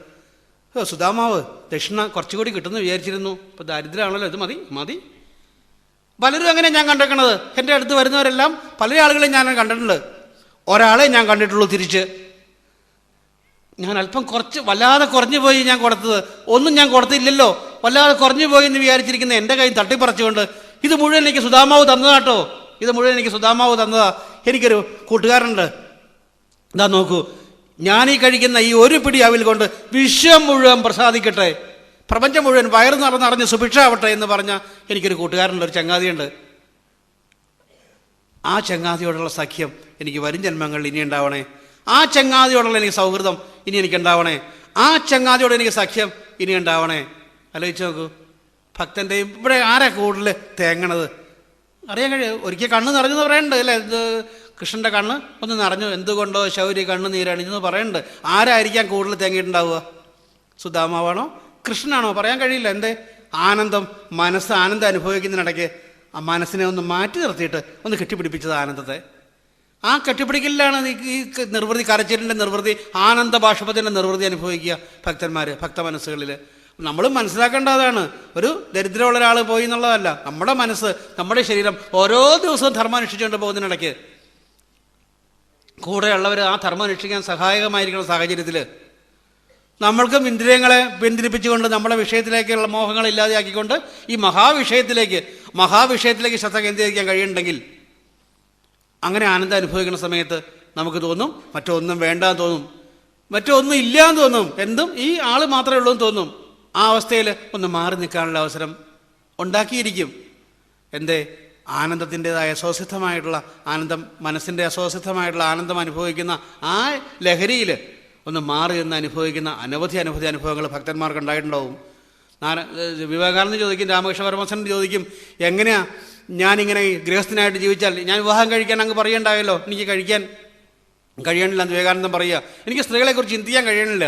സുധാമാവ് ദക്ഷിണ കുറച്ചുകൂടി കിട്ടുമെന്ന് വിചാരിച്ചിരുന്നു, ഇപ്പോൾ ദാരിദ്ര്യമാണല്ലോ, ഇത് മതി. പലരും അങ്ങനെ ഞാൻ കണ്ടിരിക്കണത്. എൻ്റെ അടുത്ത് വരുന്നവരെല്ലാം പല ആളുകളെയും ഞാൻ കണ്ടിട്ടുണ്ട്. ഒരാളെ ഞാൻ കണ്ടിട്ടുള്ളൂ തിരിച്ച്. ഞാൻ അല്പം വല്ലാതെ കുറഞ്ഞു പോയി ഞാൻ കൊടുത്തത്. ഒന്നും ഞാൻ കൊടുത്തില്ലല്ലോ, വല്ലാതെ കുറഞ്ഞു പോയി എന്ന് വിചാരിച്ചിരിക്കുന്ന എൻ്റെ കൈ തട്ടിപ്പറിച്ചുകൊണ്ട് ഇത് മുഴുവൻ എനിക്ക് സുധാമാവ് തന്നതാട്ടോ, ഇത് മുഴുവൻ എനിക്ക് സുധാമാവ് തന്നതാ. എനിക്കൊരു കൂട്ടുകാരുണ്ട്, എന്താ നോക്കൂ, ഞാനീ കഴിക്കുന്ന ഈ ഒരു പിടി അവിൽ കൊണ്ട് വിശ്വം മുഴുവൻ പ്രസാദിക്കട്ടെ, പ്രപഞ്ചം മുഴുവൻ വയറ് നിറഞ്ഞ് സുഭിക്ഷാവട്ടെ എന്ന് പറഞ്ഞ എനിക്കൊരു കൂട്ടുകാരനുണ്ട്, ഒരു ചങ്ങാതിയുണ്ട്. ആ ചങ്ങാതിയോടുള്ള സഖ്യം എനിക്ക് വരും ജന്മങ്ങളിൽ ഇനി ഉണ്ടാവണേ. ആ ചങ്ങാതിയോടുള്ള എനിക്ക് സൗഹൃദം ഇനി എനിക്കുണ്ടാവണേ. ആ ചങ്ങാതിയോട് എനിക്ക് സഖ്യം ഇനി ഉണ്ടാവണേ. ആലോചിച്ച് നോക്കൂ. ഭക്തൻ്റെയും ഇവിടെ ആരാ കൂടുതൽ തേങ്ങണത് അറിയാൻ കഴിയും. ഒരിക്കൽ കണ്ണ് നിറഞ്ഞെന്ന് പറയുന്നുണ്ട് അല്ലേ, ഇത് കൃഷ്ണൻ്റെ കണ്ണ് ഒന്ന് നിറഞ്ഞു, എന്തുകൊണ്ടോ ശൗര്യ കണ്ണ് നീരണിഞ്ഞെന്ന് പറയുന്നുണ്ട്. ആരായിരിക്കാം കൂടുതൽ തേങ്ങിയിട്ടുണ്ടാവുക? സുധാമാവാണോ കൃഷ്ണനാണോ? പറയാൻ കഴിയില്ല. എന്തേ? ആനന്ദം, മനസ്സ് ആനന്ദം അനുഭവിക്കുന്നതിനിടയ്ക്ക് ആ മനസ്സിനെ ഒന്ന് മാറ്റി നിർത്തിയിട്ട് ഒന്ന് കെട്ടിപ്പിടിപ്പിച്ചത് ആനന്ദത്തെ. ആ കെട്ടിപ്പിടിക്കലിലാണ് ഈ നിർവൃതി, കരച്ചിലിൻ്റെ നിർവൃതി, ആനന്ദ ബാഷ്പത്തിൻ്റെ നിർവൃതി അനുഭവിക്കുക ഭക്തന്മാർ, ഭക്ത മനസ്സുകളിൽ. നമ്മളും മനസ്സിലാക്കേണ്ടതാണ്. ഒരു ദരിദ്രമുള്ള ഒരാൾ പോയി എന്നുള്ളതല്ല. നമ്മുടെ മനസ്സ്, നമ്മുടെ ശരീരം ഓരോ ദിവസവും ധർമ്മം അനുഷ്ഠിച്ചുകൊണ്ട് പോകുന്നതിനിടയ്ക്ക് കൂടെയുള്ളവർ ആ ധർമ്മം അനുഷ്ഠിക്കാൻ സഹായകമായിരിക്കുന്ന സാഹചര്യത്തിൽ നമ്മൾക്കും ഇന്ദ്രിയങ്ങളെ പിന്തിരിപ്പിച്ചുകൊണ്ട് നമ്മുടെ വിഷയത്തിലേക്കുള്ള മോഹങ്ങൾ ഇല്ലാതെയാക്കിക്കൊണ്ട് ഈ മഹാവിഷയത്തിലേക്ക് ശ്രദ്ധ കേന്ദ്രീകരിക്കാൻ കഴിയുന്നുണ്ടെങ്കിൽ അങ്ങനെ ആനന്ദം അനുഭവിക്കുന്ന സമയത്ത് നമുക്ക് തോന്നും മറ്റൊന്നും വേണ്ടാന്ന് തോന്നും, മറ്റൊന്നും ഇല്ലാന്ന് തോന്നും, എന്തും ഈ ആൾ മാത്രമേ ഉള്ളൂ എന്ന് തോന്നും. ആ അവസ്ഥയിൽ ഒന്ന് മാറി നിൽക്കാനുള്ള അവസരം ഉണ്ടാക്കിയിരിക്കും. എന്തേ? ആനന്ദത്തിൻ്റെതായ സ്വസിദ്ധമായിട്ടുള്ള ആനന്ദം, മനസ്സിൻ്റെ അസ്വസിദ്ധമായിട്ടുള്ള ആനന്ദം അനുഭവിക്കുന്ന ആ ലഹരിയിൽ ഒന്ന് മാറി നിന്ന് അനുഭവിക്കുന്ന അനവധി അനുഭവങ്ങൾ ഭക്തന്മാർക്ക് ഉണ്ടായിട്ടുണ്ടാവും. വിവേകാനന്ദൻ ചോദിക്കും, രാമകൃഷ്ണ പരമഹംസൻ ചോദിക്കും, എങ്ങനെയാ ഞാനിങ്ങനെ ഗൃഹസ്ഥനായിട്ട് ജീവിച്ചാൽ ഞാൻ വിവാഹം കഴിക്കാൻ അങ്ങ് പറയണ്ടായല്ലോ, എനിക്ക് കഴിക്കാൻ കഴിയണില്ല എന്ന് വിവേകാനന്ദൻ പറയുക. എനിക്ക് സ്ത്രീകളെക്കുറിച്ച് ചിന്തിക്കാൻ കഴിയണില്ല,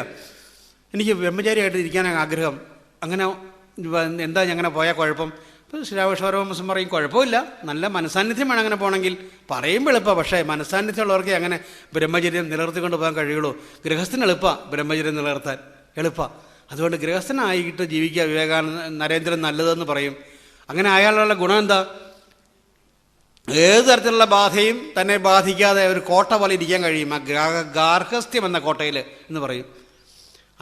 എനിക്ക് ബ്രഹ്മചാരിയായിട്ട് ഇരിക്കാനാണ് ആഗ്രഹം. അങ്ങനെ എന്താ അങ്ങനെ പോയാൽ കുഴപ്പം? ഇപ്പോൾ ശ്രീരാമകൃഷ്ണ പരമഹംസൻ പറയും, കുഴപ്പമില്ല, നല്ല മനസാന്നിധ്യം വേണം അങ്ങനെ പോകണമെങ്കിൽ. പറയുമ്പോൾ എളുപ്പമാണ്, പക്ഷേ മനസാന്നിധ്യമുള്ളവർക്ക് അങ്ങനെ ബ്രഹ്മചര്യം നിലനിർത്തിക്കൊണ്ട് പോകാൻ കഴിയുള്ളൂ. ഗൃഹസ്ഥന് എളുപ്പമാണ് ബ്രഹ്മചര്യം നിലനിർത്താൻ, എളുപ്പമാണ്. അതുകൊണ്ട് ഗൃഹസ്ഥനായിട്ട് ജീവിക്കുക നരേന്ദ്രൻ നല്ലതെന്ന് പറയും. അങ്ങനെ അയാളുള്ള ഗുണം എന്താ? ഏത് തരത്തിലുള്ള ബാധയും തന്നെ ബാധിക്കാതെ ഒരു കോട്ട പോലെ ഇരിക്കാൻ കഴിയും, ആ ഗാർഹസ്ഥ്യം എന്ന കോട്ടയിൽ എന്ന് പറയും.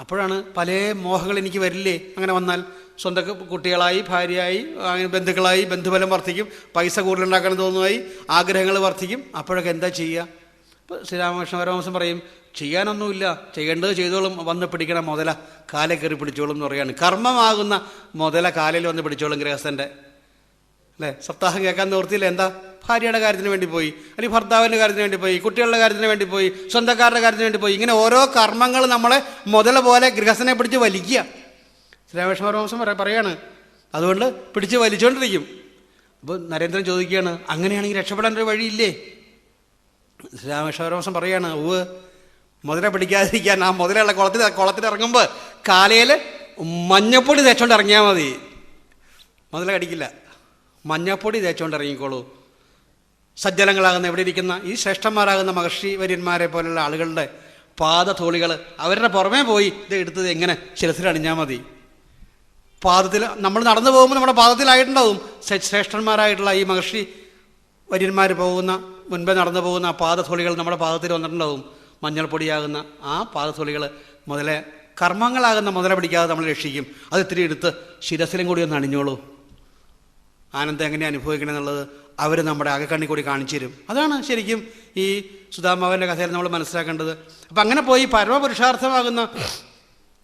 അപ്പോഴാണ് പല മോഹങ്ങൾ എനിക്ക് വരില്ലേ അങ്ങനെ വന്നാൽ. സ്വന്തം കുട്ടികളായി, ഭാര്യയായി, അങ്ങനെ ബന്ധുക്കളായി, ബന്ധുബലം വർദ്ധിക്കും, പൈസ കൂടുതലുണ്ടാക്കാൻ തോന്നുമായി, ആഗ്രഹങ്ങൾ വർദ്ധിക്കും. അപ്പോഴൊക്കെ എന്താ ചെയ്യുക? ഇപ്പോൾ ശ്രീരാമകൃഷ്ണ പരമഹംസൻ പറയും, ചെയ്യാനൊന്നുമില്ല, ചെയ്യേണ്ടത് ചെയ്തോളും, വന്ന് പിടിക്കണം മുതല, കാലെ കയറി പിടിച്ചോളും എന്ന് പറയുകയാണ്. കർമ്മമാകുന്ന മുതല കാലിൽ വന്ന് പിടിച്ചോളും ഗൃഹസ്ഥൻ്റെ. അല്ലേ? സപ്താഹം കേൾക്കാൻ നിവൃത്തിയില്ല. എന്താ? ഭാര്യയുടെ കാര്യത്തിന് വേണ്ടി പോയി, അല്ലെങ്കിൽ ഭർത്താവിൻ്റെ കാര്യത്തിന് വേണ്ടി പോയി, കുട്ടികളുടെ കാര്യത്തിന് വേണ്ടി പോയി, സ്വന്തക്കാരുടെ കാര്യത്തിന് വേണ്ടി പോയി. ഇങ്ങനെ ഓരോ കർമ്മങ്ങൾ നമ്മളെ മുതല പോലെ ഗൃഹസ്ഥനെ പിടിച്ച് വലിക്കുക. ശ്രീരാമകൃഷ്ണ പരമഹംസൻ പറയാണ്, അതുകൊണ്ട് പിടിച്ച് വലിച്ചുകൊണ്ടിരിക്കും. അപ്പോൾ നരേന്ദ്രൻ ചോദിക്കുകയാണ്, അങ്ങനെയാണെങ്കിൽ രക്ഷപ്പെടാൻ ഒരു വഴിയില്ലേ? ശ്രീരാമകൃഷ്ണ പരമഹംസൻ പറയാണ്, മുതല പിടിക്കാതിരിക്കാൻ ആ മുതലുള്ള കുളത്തിലിറങ്ങുമ്പോൾ കാലയിൽ മഞ്ഞപ്പൊടി തേച്ചോണ്ട് ഇറങ്ങിയാൽ മതി, മുതല കടിക്കില്ല. മഞ്ഞപ്പൊടി തേച്ചോണ്ട് ഇറങ്ങിക്കോളൂ. സജ്ജനങ്ങളാകുന്ന ഇവിടെ ഇരിക്കുന്ന ഈ ശ്രേഷ്ഠന്മാരാകുന്ന മഹർഷി വര്യന്മാരെ പോലുള്ള ആളുകളുടെ പാദധൂളികൾ അവരുടെ പുറമേ പോയി ഇത് എടുത്തത് എങ്ങനെ ശിരസിലണിഞ്ഞാൽ മതി. പാദത്തിൽ നമ്മൾ നടന്നു പോകുമ്പോൾ നമ്മുടെ പാദത്തിലായിട്ടുണ്ടാവും ശ്രേഷ്ഠന്മാരായിട്ടുള്ള ഈ മഹർഷി വര്യന്മാർ പോകുന്ന മുൻപേ നടന്നു പോകുന്ന ആ പാദധൂളികൾ നമ്മുടെ പാദത്തിൽ വന്നിട്ടുണ്ടാവും. മഞ്ഞൾപ്പൊടിയാകുന്ന ആ പാദധൂളികൾ മുതലേ കർമ്മങ്ങളാകുന്ന മുതല പിടിക്കാതെ നമ്മൾ രക്ഷിക്കും. അത് ഇത്തിരി എടുത്ത് ശിരസിലും കൂടി ഒന്ന് അണിഞ്ഞോളൂ. ആനന്ദം എങ്ങനെ അനുഭവിക്കണം എന്നുള്ളത് അവർ നമ്മുടെ അകക്കണ്ണി കൂടി കാണിച്ചു തരും. അതാണ് ശരിക്കും ഈ സുധാമാവൻ്റെ കഥയിൽ നമ്മൾ മനസ്സിലാക്കേണ്ടത്. അപ്പം അങ്ങനെ പോയി പരമപുരുഷാർത്ഥമാകുന്ന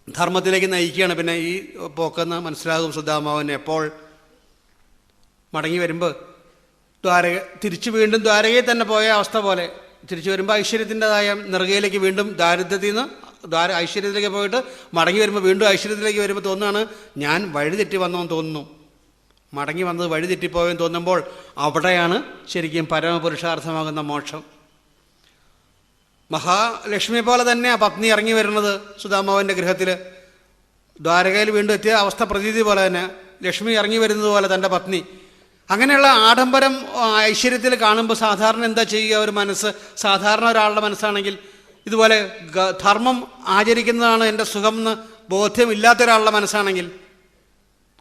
ധർമ്മത്തിലേക്ക് നയിക്കുകയാണ്. പിന്നെ ഈ പോക്കെന്ന് മനസ്സിലാകും സുധാമാവൻ. എപ്പോൾ മടങ്ങി വരുമ്പോൾ തിരിച്ചു വീണ്ടും ദ്വാരകയിൽ തന്നെ പോയ അവസ്ഥ പോലെ തിരിച്ചു വരുമ്പോൾ ഐശ്വര്യത്തിൻ്റെതായ നെറുകയിലേക്ക് വീണ്ടും ദാരിദ്ര്യത്തിൽ നിന്ന് ഐശ്വര്യത്തിലേക്ക് പോയിട്ട് മടങ്ങി വരുമ്പോൾ വീണ്ടും ഐശ്വര്യത്തിലേക്ക് വരുമ്പോൾ തോന്നുകയാണ്, ഞാൻ വഴിതെറ്റി വന്നോന്ന് തോന്നുന്നു. മടങ്ങി വന്നത് വഴിതെറ്റിപ്പോയെന്ന് തോന്നുമ്പോൾ അവിടെയാണ് ശരിക്കും പരമപുരുഷാർത്ഥമാകുന്ന മോക്ഷം. മഹാലക്ഷ്മിയെ പോലെ തന്നെ ആ പത്നി ഇറങ്ങി വരുന്നത് സുധാമാവൻ്റെ ഗൃഹത്തിൽ. ദ്വാരകയിൽ വീണ്ടും എത്തിയ അവസ്ഥ പ്രതീതി പോലെ തന്നെ ലക്ഷ്മി ഇറങ്ങി വരുന്നത് പോലെ തൻ്റെ പത്നി. അങ്ങനെയുള്ള ആഡംബരം ഐശ്വര്യത്തിൽ കാണുമ്പോൾ സാധാരണ എന്താ ചെയ്യുക? ഒരു മനസ്സ്, സാധാരണ ഒരാളുടെ മനസ്സാണെങ്കിൽ ഇതുപോലെ ധർമ്മം ആചരിക്കുന്നതാണ് എൻ്റെ സുഖം എന്ന് ബോധ്യമില്ലാത്ത ഒരാളുടെ മനസ്സാണെങ്കിൽ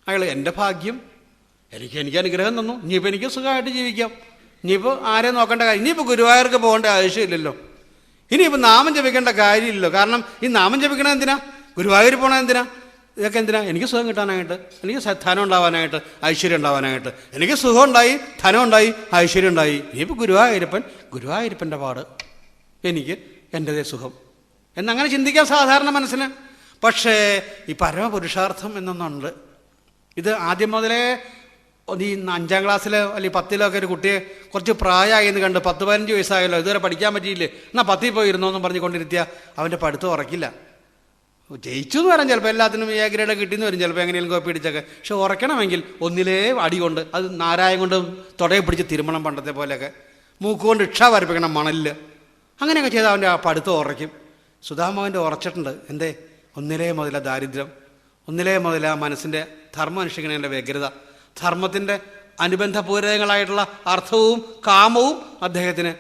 അയാൾ എൻ്റെ ഭാഗ്യം, എനിക്ക് അനുഗ്രഹം തന്നു, ഇനിയിപ്പോൾ എനിക്ക് സുഖമായിട്ട് ജീവിക്കാം, ഇനിയിപ്പോൾ ആരെയും നോക്കേണ്ട കാര്യം, ഇനിയിപ്പോൾ ഗുരുവായൂർക്ക് പോകേണ്ട ആവശ്യമില്ലല്ലോ, ഇനിയിപ്പോൾ നാമം ജപിക്കേണ്ട കാര്യമില്ലല്ലോ. കാരണം ഈ നാമം ജപിക്കണത് എന്തിനാ? ഗുരുവായൂർ പോകണത് എന്തിനാ? ഇതൊക്കെ എന്തിനാ? എനിക്ക് സുഖം കിട്ടാനായിട്ട്, എനിക്ക് ധനം ഉണ്ടാവാനായിട്ട്, ഐശ്വര്യം ഉണ്ടാവാനായിട്ട്. എനിക്ക് സുഖം ഉണ്ടായി, ധനം ഉണ്ടായി, ഐശ്വര്യം ഉണ്ടായി. ഇനിയിപ്പോൾ ഗുരുവായൂരപ്പൻ്റെ പാട്, എനിക്ക് എൻ്റെതേ സുഖം എന്നങ്ങനെ ചിന്തിക്കാം സാധാരണ മനസ്സിന്. പക്ഷേ ഈ പരമപുരുഷാർത്ഥം എന്നൊന്നുണ്ട്. ഇത് ആദ്യം മുതലേ ഈ 5ാം ക്ലാസ്സിലോ അല്ലെങ്കിൽ 10ലോ ഒക്കെ ഒരു കുട്ടിയെ കുറച്ച് പ്രായമായി എന്ന് കണ്ട് 10-15 വയസ്സായല്ലോ, ഇതുവരെ പഠിക്കാൻ പറ്റിയില്ലേ, എന്നാൽ 10ൽ പോയി ഇരുന്നോന്നും പറഞ്ഞുകൊണ്ടിരുത്തിയാൽ അവൻ്റെ പഠിത്തം ഉറക്കില്ല. ജയിച്ചു എന്ന് വരാൻ ചിലപ്പോൾ എല്ലാത്തിനും A ഗ്രേഡ് കിട്ടിയെന്ന് വരും ചിലപ്പോൾ, എങ്ങനെയും കോപ്പി അടിച്ചൊക്കെ. പക്ഷെ ഉറക്കണമെങ്കിൽ ഒന്നിലേ അടി കൊണ്ട്, അത് നാരായം കൊണ്ട് തുടയെ പിടിച്ച് തിരുമണം, പണ്ടത്തെ പോലെയൊക്കെ മൂക്കുകൊണ്ട് ഇക്ഷ വരപ്പിക്കണം മണലിൽ. അങ്ങനെയൊക്കെ ചെയ്താൽ അവൻ്റെ ആ പഠിത്തം ഉറയ്ക്കും. സുധാമാവൻ്റെ ഉറച്ചിട്ടുണ്ട്. എന്തേ? ഒന്നിലേ മുതല ദാരിദ്ര്യം, ഒന്നിലേ മുതല മനസ്സിൻ്റെ ധർമ്മം അനുഷ്ഠിക്കുന്നതിൻ്റെ വ്യഗ്രത, ധർമ്മത്തിൻ്റെ അനുബന്ധപൂരകങ്ങളായിട്ടുള്ള അർത്ഥവും കാമവും അദ്ദേഹത്തിന്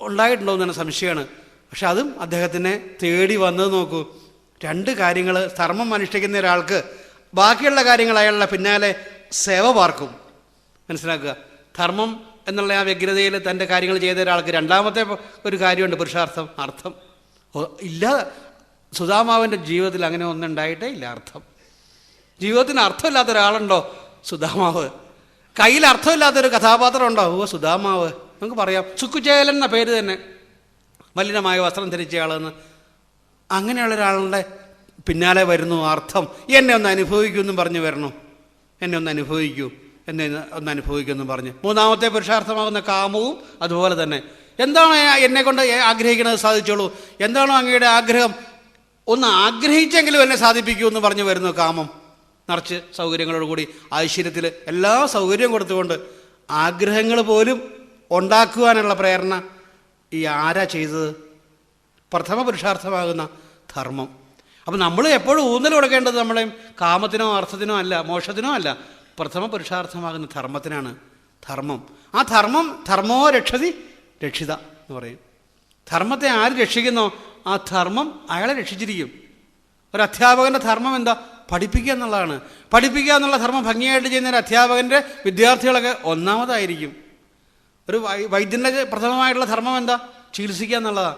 ഉണ്ടായിട്ടുണ്ടോ എന്നാണ് സംശയമാണ്. പക്ഷെ അതും അദ്ദേഹത്തിനെ തേടി വന്നത് നോക്കൂ. 2 കാര്യങ്ങൾ ധർമ്മം അനുഷ്ഠിക്കുന്ന ഒരാൾക്ക് ബാക്കിയുള്ള കാര്യങ്ങൾ അയാളുടെ പിന്നാലെ സേവ പാർക്കും. മനസ്സിലാക്കുക. ധർമ്മം എന്നുള്ള ആ വ്യഗ്രതയിൽ തൻ്റെ കാര്യങ്ങൾ ചെയ്ത ഒരാൾക്ക് രണ്ടാമത്തെ ഒരു കാര്യമുണ്ട്, പുരുഷാർത്ഥം, അർത്ഥം. ഇല്ല, സുധാമാവിൻ്റെ ജീവിതത്തിൽ അങ്ങനെ ഒന്നും ഉണ്ടായിട്ടേ ഇല്ല. അർത്ഥം, ജീവിതത്തിന് അർത്ഥമില്ലാത്ത ഒരാളുണ്ടോ? സുധാമാവ്. കയ്യിൽ അർത്ഥമില്ലാത്തൊരു കഥാപാത്രം ഉണ്ടോ? സുധാമാവ്. നമുക്ക് പറയാം, സുക്കുചേലൻ എന്ന പേര് തന്നെ, മലിനമായ വസ്ത്രം ധരിച്ച ആളെന്ന്. അങ്ങനെയുള്ള ഒരാളുടെ പിന്നാലെ വരുന്നു അർത്ഥം. എന്നെ ഒന്ന് അനുഭവിക്കുമെന്നും പറഞ്ഞു വരണു, എന്നെ ഒന്ന് അനുഭവിക്കൂ, എന്നെ ഒന്ന് അനുഭവിക്കുമെന്നും പറഞ്ഞ്. 3ാമത്തെ പുരുഷാർത്ഥമാകുന്ന കാമവും അതുപോലെ തന്നെ. എന്താണ് എന്നെ കൊണ്ട് ആഗ്രഹിക്കുന്നത് സാധിച്ചോളൂ, എന്താണോ അങ്ങയുടെ ആഗ്രഹം ഒന്ന് ആഗ്രഹിച്ചെങ്കിലും എന്നെ സാധിപ്പിക്കൂ എന്ന് പറഞ്ഞു വരുന്നു കാമം. നിറച്ച് സൗകര്യങ്ങളോടുകൂടി ഐശ്വര്യത്തിൽ എല്ലാ സൗകര്യവും കൊടുത്തുകൊണ്ട് ആഗ്രഹങ്ങൾ പോലും ഉണ്ടാക്കുവാനുള്ള പ്രേരണ ഈ ആരാ ചെയ്തത്? പ്രഥമ പുരുഷാർത്ഥമാകുന്ന ധർമ്മം. അപ്പം നമ്മൾ എപ്പോഴും ഊന്നൽ കൊടുക്കേണ്ടത് നമ്മളെ കാമത്തിനോ അർത്ഥത്തിനോ അല്ല, മോക്ഷത്തിനോ അല്ല, പ്രഥമ പുരുഷാർത്ഥമാകുന്ന ധർമ്മത്തിനാണ്. ധർമ്മം, ആ ധർമ്മം ധർമ്മോ രക്ഷതി രക്ഷിത എന്ന് പറയും. ധർമ്മത്തെ ആര് രക്ഷിക്കുന്നോ ആ ധർമ്മം അയാളെ രക്ഷിച്ചിരിക്കും. ഒരു അധ്യാപകൻ്റെ ധർമ്മം എന്താ? പഠിപ്പിക്കുക എന്നുള്ളതാണ്. പഠിപ്പിക്കുക എന്നുള്ള ധർമ്മം ഭംഗിയായിട്ട് ചെയ്യുന്ന ഒരു അധ്യാപകൻ്റെ വിദ്യാർത്ഥികളൊക്കെ ഒന്നാമതായിരിക്കും. ഒരു വൈദ്യൻ്റെ പ്രഥമമായിട്ടുള്ള ധർമ്മം എന്താ? ചികിത്സിക്കുക എന്നുള്ളതാണ്.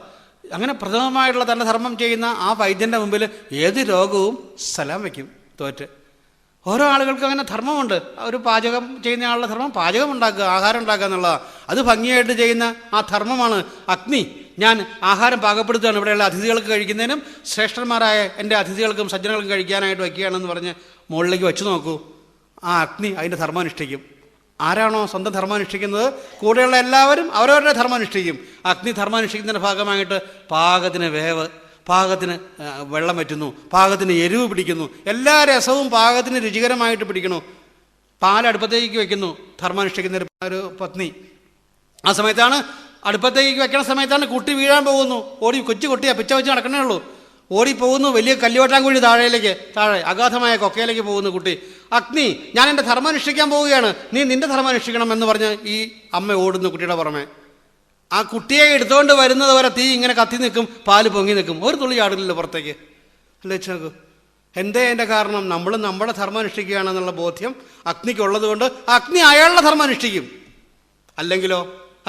അങ്ങനെ പ്രഥമമായിട്ടുള്ള തൻ്റെ ധർമ്മം ചെയ്യുന്ന ആ വൈദ്യൻ്റെ മുമ്പിൽ ഏത് രോഗവും സലാം വയ്ക്കും തോറ്റ്. ഓരോ ആളുകൾക്ക് അങ്ങനെ ധർമ്മമുണ്ട്. ഒരു പാചകം ചെയ്യുന്ന ആളുടെ ധർമ്മം പാചകം ഉണ്ടാക്കുക, ആഹാരം ഉണ്ടാക്കുക എന്നുള്ളതാണ്. അത് ഭംഗിയായിട്ട് ചെയ്യുന്ന ആ ധർമ്മമാണ് അഗ്നി. ഞാൻ ആഹാരം പാകപ്പെടുത്തുകയാണ്, ഇവിടെയുള്ള അതിഥികൾക്ക് കഴിക്കുന്നതിനും ശ്രേഷ്ഠന്മാരായ എൻ്റെ അതിഥികൾക്കും സജ്ജനങ്ങൾക്കും കഴിക്കാനായിട്ട് വയ്ക്കുകയാണെന്ന് പറഞ്ഞ് മുകളിലേക്ക് വെച്ച് നോക്കൂ. ആ അഗ്നി അതിൻ്റെ ധർമ്മം അനുഷ്ഠിക്കും. ആരാണോ സ്വന്തം ധർമ്മം അനുഷ്ഠിക്കുന്നത്, കൂടെയുള്ള എല്ലാവരും അവരവരുടെ ധർമ്മം അനുഷ്ഠിക്കും. അഗ്നി ധർമ്മം അനുഷ്ഠിക്കുന്നതിൻ്റെ ഭാഗമായിട്ട് പാകത്തിന് വേവ്, പാകത്തിന് വെള്ളം വറ്റുന്നു, പാകത്തിന് എരിവ് പിടിക്കുന്നു, എല്ലാ രസവും പാകത്തിന് രുചികരമായിട്ട് പിടിക്കുന്നു. പാലടുപ്പത്തേക്ക് വയ്ക്കുന്നു ധർമ്മനുഷ്ഠിക്കുന്ന ഒരു പത്നി. ആ സമയത്താണ് അടുപ്പത്തേക്ക് വെക്കുന്ന സമയത്താണ് കുട്ടി വീഴാൻ പോകുന്നു. ഓടി കൊച്ചു കുട്ടിയാണ്, പിച്ച വെച്ച് നടക്കണേ ഉള്ളൂ. ഓടിപ്പോകുന്നു വലിയ കല്ലുവട്ടാങ്കുഴി താഴെ അഗാധമായ കൊക്കയിലേക്ക് പോകുന്നു കുട്ടി. അഗ്നി, ഞാൻ എൻ്റെ ധർമ്മം അനുഷ്ഠിക്കാൻ പോവുകയാണ്, നീ നിൻ്റെ ധർമ്മം അനുഷ്ഠിക്കണം എന്ന് പറഞ്ഞ് ഈ അമ്മ ഓടുന്നു കുട്ടിയുടെ പുറമെ. ആ കുട്ടിയെ എടുത്തുകൊണ്ട് വരുന്നത് വരെ തീ ഇങ്ങനെ കത്തി നിൽക്കും, പാല് പൊങ്ങി നിൽക്കും, ഒരു തുള്ളി ചാടില്ലല്ലോ പുറത്തേക്ക്. അല്ലേ നോക്കൂ, എന്തേ എൻ്റെ കാരണം? നമ്മൾ നമ്മുടെ ധർമ്മം അനുഷ്ഠിക്കുകയാണെന്നുള്ള ബോധ്യം അഗ്നിക്കുള്ളത് കൊണ്ട് അഗ്നി അയാളുടെ ധർമ്മം അനുഷ്ഠിക്കും. അല്ലെങ്കിലോ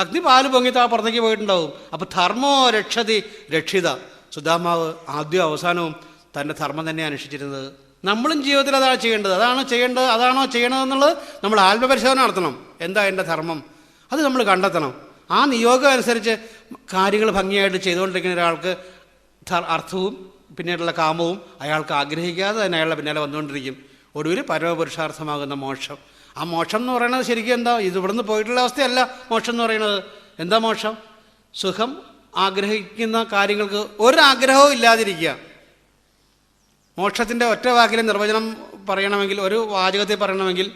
അഗ്നി പാല് പൊങ്ങി പുറത്തേക്ക് പോയിട്ടുണ്ടാവും. അപ്പം ധർമ്മോ രക്ഷതി രക്ഷിത. സുധാമാവ് ആദ്യവും അവസാനവും തൻ്റെ ധർമ്മം തന്നെ അനുഷ്ഠിച്ചിരുന്നത്. നമ്മളും ജീവിതത്തിൽ അതാണ് ചെയ്യേണ്ടത്. അതാണോ ചെയ്യണതെന്നുള്ളത് നമ്മൾ ആത്മപരിശോധന നടത്തണം. എന്താ എൻ്റെ ധർമ്മം, അത് നമ്മൾ കണ്ടെത്തണം. ആ നിയോഗം അനുസരിച്ച് കാര്യങ്ങൾ ഭംഗിയായിട്ട് ചെയ്തുകൊണ്ടിരിക്കുന്ന ഒരാൾക്ക് അർത്ഥവും പിന്നീടുള്ള കാമവും അയാൾക്ക് ആഗ്രഹിക്കാതെ തന്നെ അയാളുടെ പിന്നാലെ വന്നുകൊണ്ടിരിക്കും. ഒടുവിൽ പരമപുരുഷാർത്ഥമാകുന്ന മോക്ഷം. ആ മോക്ഷം എന്ന് പറയുന്നത് ശരിക്കും എന്താ? ഇത് ഇവിടുന്ന് പോയിട്ടുള്ള അവസ്ഥയല്ല മോക്ഷം എന്ന് പറയുന്നത്. എന്താ മോക്ഷം? സുഖം ആഗ്രഹിക്കുന്ന കാര്യങ്ങൾക്ക് ഒരാഗ്രഹവും ഇല്ലാതിരിക്കുക. മോക്ഷത്തിൻ്റെ ഒറ്റ വാക്കിലെ നിർവചനം പറയണമെങ്കിൽ, ഒരു വാചകത്തിൽ പറയണമെങ്കിൽ,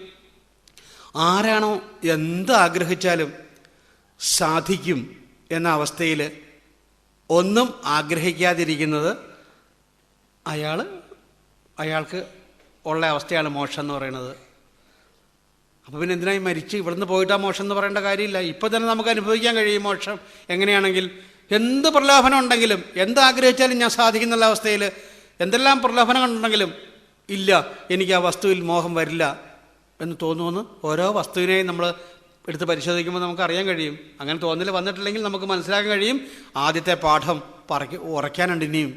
ആരാണോ എന്ത് ആഗ്രഹിച്ചാലും സാധിക്കും എന്ന അവസ്ഥയിൽ ഒന്നും ആഗ്രഹിക്കാതിരിക്കുന്നത് അയാൾക്ക് ഉള്ള അവസ്ഥയാണ് മോക്ഷം എന്ന് പറയുന്നത്. അപ്പോൾ പിന്നെ എന്തിനായി മരിച്ച് ഇവിടുന്ന് പോയിട്ടാ മോക്ഷം എന്ന് പറയേണ്ട കാര്യമില്ല. ഇപ്പോൾ തന്നെ നമുക്ക് അനുഭവിക്കാൻ കഴിയും മോക്ഷം. എങ്ങനെയാണെങ്കിൽ എന്ത് പ്രലോഭനം ഉണ്ടെങ്കിലും, എന്താഗ്രഹിച്ചാലും ഞാൻ സാധിക്കുന്നുള്ള അവസ്ഥയിൽ എന്തെല്ലാം പ്രലോഭനങ്ങളുണ്ടെങ്കിലും ഇല്ല, എനിക്ക് ആ വസ്തുവിൽ മോഹം വരില്ല എന്ന് തോന്നുമെന്ന് ഓരോ വസ്തുവിനെയും നമ്മൾ എടുത്ത് പരിശോധിക്കുമ്പോൾ നമുക്ക് അറിയാൻ കഴിയും. അങ്ങനെ തോന്നൽ വന്നിട്ടില്ലെങ്കിൽ നമുക്ക് മനസ്സിലാക്കാൻ കഴിയും. ആദ്യത്തെ പാഠം ഉറയ്ക്കാനുണ്ട്. ഇനിയും